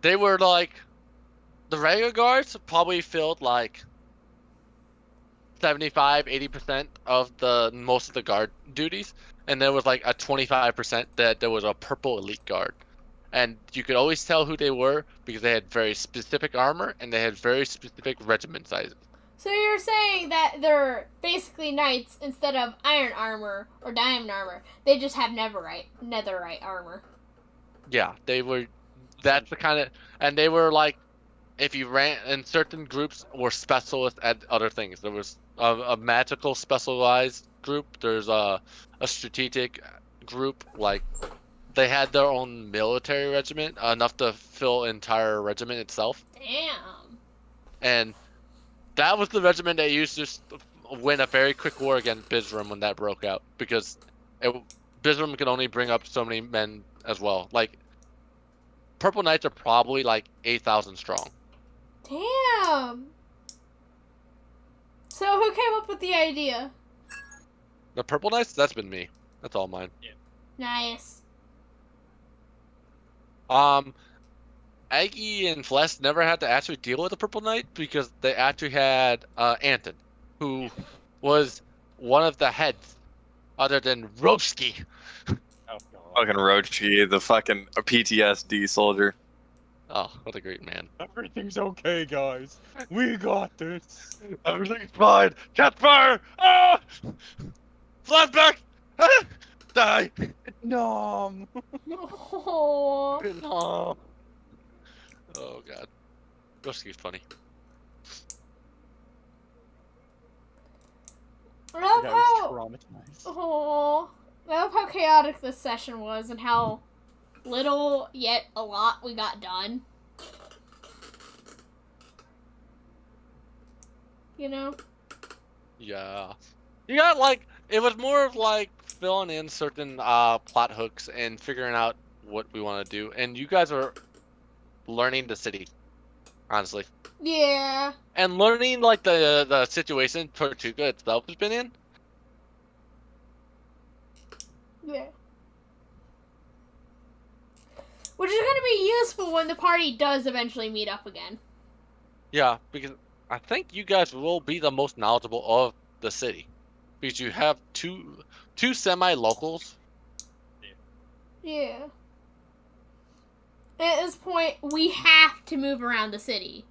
They were like the regular guards probably filled like 75-80% of most of the guard duties, and there was like a 25% that there was a purple elite guard, and you could always tell who they were because they had very specific armor and they had very specific regiment sizes. So you're saying that they're basically knights instead of iron armor or diamond armor. They just have netherite armor. Yeah, they were. That's the kind of, and they were like, if you ran in certain groups, were specialists at other things. There was a magical specialized group. There's a strategic group. Like they had their own military regiment, enough to fill entire regiment itself. Damn. And that was the regiment that used to win a very quick war against Bizram when that broke out, because Bizram could only bring up so many men as well. Like Purple Knights are probably like 8,000 strong. Damn. So who came up with the idea? The Purple Knights? That's been me. That's all mine. Nice. Aggie and Flesh never had to actually deal with the Purple Knight because they actually had Anton, who was one of the heads, other than Roski. Oh, God. Fucking Rochi, the fucking PTSD soldier. Oh, what a great man. Everything's okay, guys. We got this. Everything's fine. Catch fire! Ah! Flashback! Ah! Die! No. Oh. No. Oh god. Roski's funny. I love I was how. traumatized. Oh. I love how chaotic this session was and how little yet a lot we got done. You know? Yeah. You got like, it was more of like filling in certain plot hooks and figuring out what we want to do. And you guys are learning the city, honestly. Yeah. And learning like the situation Tortuga itself has been in. Yeah. Which is going to be useful when the party does eventually meet up again. Yeah, because I think you guys will be the most knowledgeable of the city. Because you have two semi-locals. Yeah. At this point, we have to move around the city.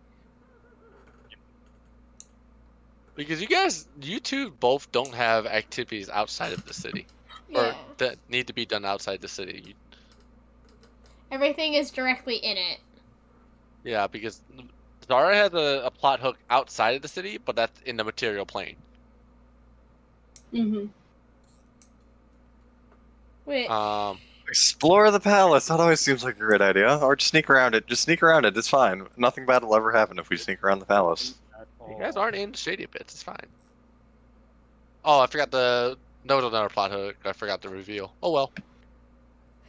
Because you two both don't have activities outside of the city. Yeah. Or that need to be done outside the city. Everything is directly in it. Yeah, because Zara has a plot hook outside of the city, but that's in the material plane. Mm-hmm. Wait. Explore the palace. That always seems like a great idea. Or just sneak around it. Just sneak around it. It's fine. Nothing bad will ever happen if we sneak around the palace. You guys aren't in shady bits. It's fine. Oh, I forgot there was another plot hook. I forgot to reveal. Oh well.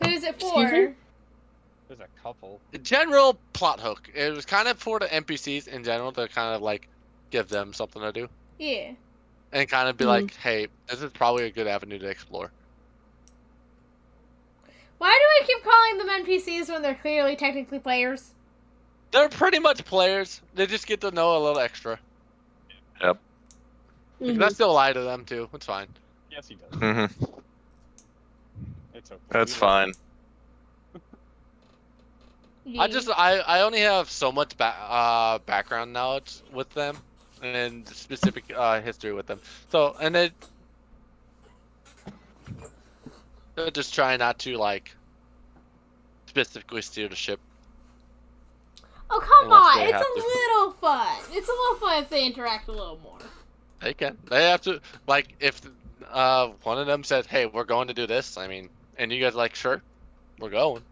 Who's it Excuse for? me? There's a couple. General plot hook. It was kind of for the NPCs in general to kind of like give them something to do Yeah. and kind of be like, hey, this is probably a good avenue to explore. Why do I keep calling them NPCs when they're clearly technically players? They're pretty much players. They just get to know a little extra. Yep. Because I still lie to them too. It's fine. Yes, he does. Mm-hmm. It's okay. That's fine. I only have so much background knowledge with them and specific history with them. So and they're just trying not to like specifically steer the ship. Oh come Unless on! they It's have a to. little fun. It's a little fun if they interact a little more. They can. They have to. Like if one of them said, "Hey, we're going to do this," I mean, and you guys are like, "Sure, we're going."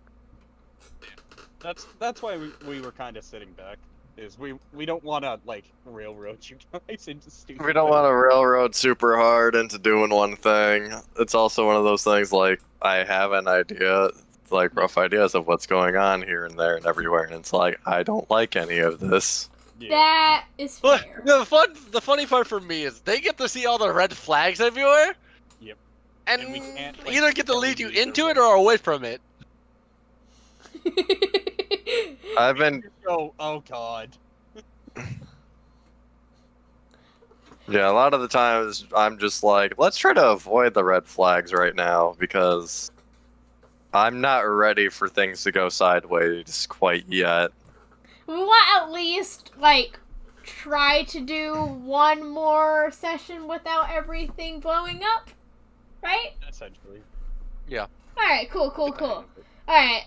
That's why we were kind of sitting back. Is we don't want to like railroad you guys into stupid. We don't want to railroad super hard into doing one thing. It's also one of those things like I have an idea, like rough ideas of what's going on here and there and everywhere, and it's like I don't like any of this. Yeah. That is But fair. the funny part for me is they get to see all the red flags everywhere. Yep. And, And we can't, like, either get to tell lead you you they're into it red. or away from it. I've been Oh god. Yeah, a lot of the times I'm just like, let's try to avoid the red flags right now because I'm not ready for things to go sideways quite yet. We want at least, like, try to do one more session without everything blowing up, right? Essentially. Alright, cool. Alright.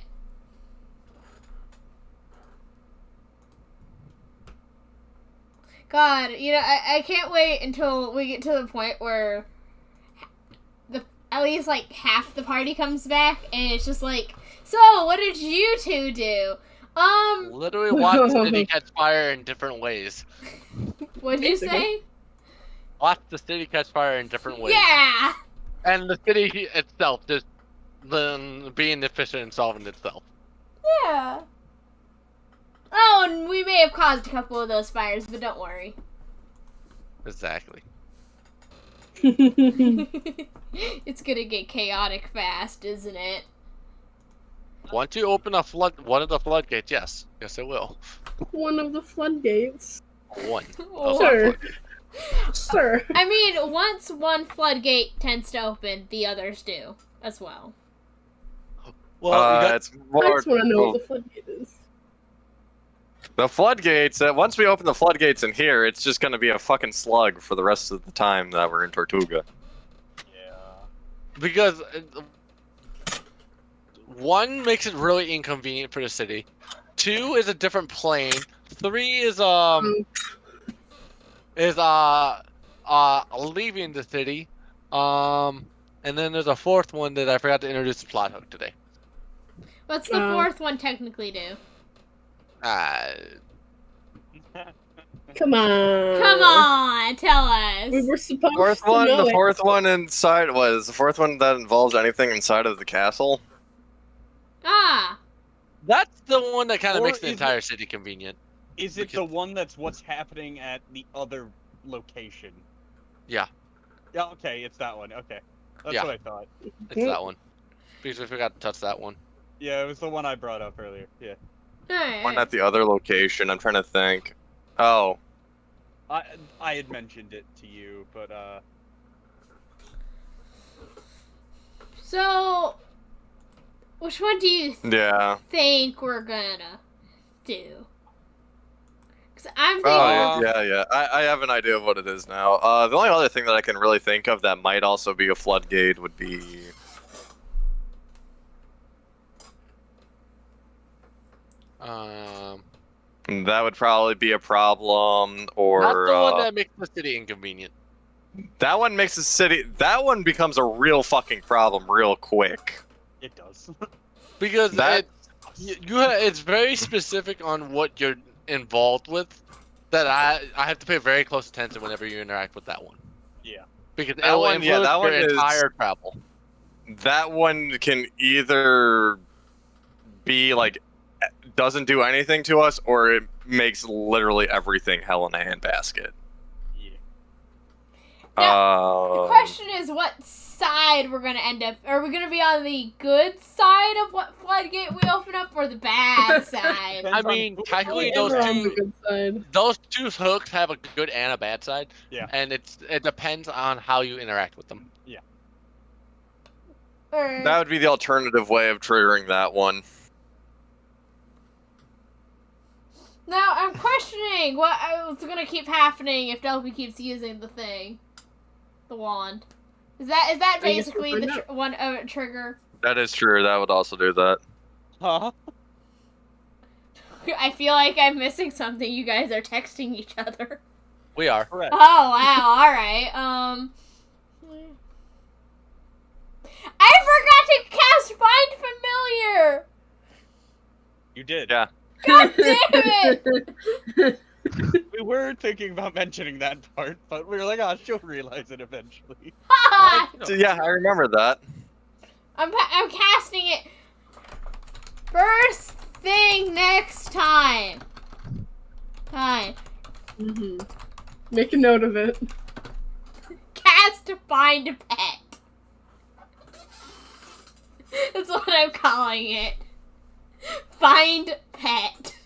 God, you know, I can't wait until we get to the point where at least, like, half the party comes back, and it's just like, so, what did you two do? Literally watch the city catch fire in different ways. What'd you say? Watch the city catch fire in different ways. Yeah! And the city itself just being efficient and solving itself. Yeah. Oh, and we may have caused a couple of those fires, but don't worry. Exactly. It's gonna get chaotic fast, isn't it? Once you open one of the floodgates, yes. Yes, it will. One of the floodgates. One. Oh. Sir. Sir. I mean, once one floodgate tends to open, the others do as well. Well, you got, It's I more just want to know what the floodgate is. the floodgates. Once we open the floodgates in here, it's just going to be a fucking slug for the rest of the time that we're in Tortuga. Yeah. because one makes it really inconvenient for the city. 2 is a different plane. 3 is leaving the city. And then there's a 4th one that I forgot to introduce the plot hook today. What's the 4th one technically do? Come on. Come on, tell us. We were supposed Fourth to one, know the it. fourth one inside was the fourth one that involves anything inside of the castle. Ah, That's the one that kind of Or makes the is entire city convenient. Is it the one that's what's happening at the other location? Yeah. Yeah, okay, it's that one. Okay. That's Yeah. what I thought. It's that one. Because we forgot to touch that one. Yeah, it was the one I brought up earlier. Yeah. alright. One at the other location. I'm trying to think. Oh, I had mentioned it to you, but So, which one do you yeah. think we're gonna do? Because I'm thinking. Oh, yeah. I have an idea of what it is now. The only other thing that I can really think of that might also be a floodgate would be. That would probably be a problem, or Not the one that makes the city inconvenient. that one makes the city. That one becomes a real fucking problem real quick. it does. Because That- it's very specific on what you're involved with. That I have to pay very close attention whenever you interact with that one. Yeah. Because That it will one- yeah, influence that one your is- entire travel. That one can either be like doesn't do anything to us, or it makes literally everything hell in a handbasket. Yeah. The question is what side we're gonna end up. Are we gonna be on the good side of what floodgate we open up, or the bad side? I mean, technically We're on the good side. those two hooks have a good and a bad side. Yeah. And it depends on how you interact with them. That would be the alternative way of triggering that one. Now I'm questioning what's gonna keep happening if Delphi keeps using the thing, the wand. Is that I guess basically we'll the find out. one trigger? That is true. That would also do that. Huh? I feel like I'm missing something. You guys are texting each other. We are. Correct. Oh wow! All right. I forgot to cast Find Familiar. You did. Yeah. God damn it! We were thinking about mentioning that part, but we were like, oh, she'll realize it eventually. So, yeah, I remember that. I'm casting it first thing next time. Hi. Make a note of it. Cast to find a pet. That's what I'm calling it. Find pet.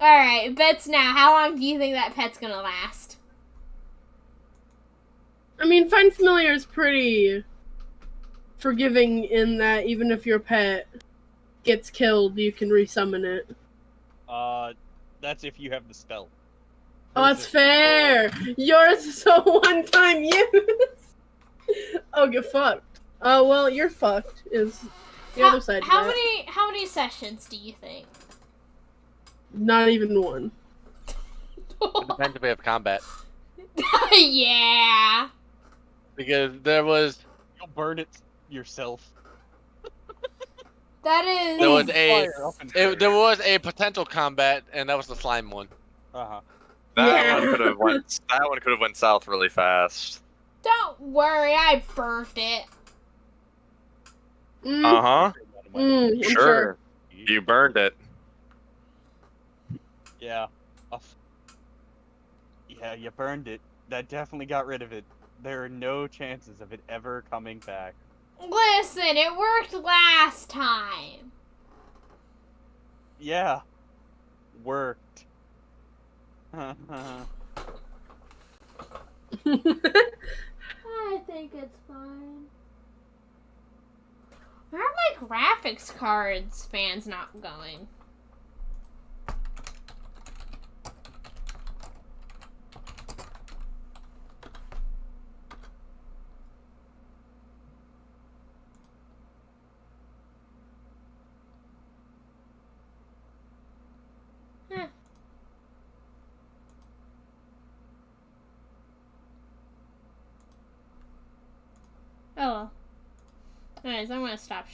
Alright, bets now. How long do you think that pet's gonna last? I mean, Find Familiar is pretty forgiving in that even if your pet gets killed, you can resummon it. That's if you have the spell. Oh, that's fair! Yours is a one-time use! Oh, get fucked. Oh, well, you're fucked, is the other side of How that. many sessions do you think? Not even one. It depends if we have combat. Yeah. Because there was You'll burn it yourself. That is. there was a Fire up and there was a potential combat, and that was the slime one. Uh-huh. Yeah. One could have went south really fast. Don't worry, I burnt it. Uh-huh. I'm Sure. You burned it. Yeah. Yeah, you burned it. That definitely got rid of it. There are no chances of it ever coming back. Listen, it worked last time. Yeah. Worked. I think it's fine. Where are my graphics cards fans not going? Oh well. Anyways, I'm gonna stop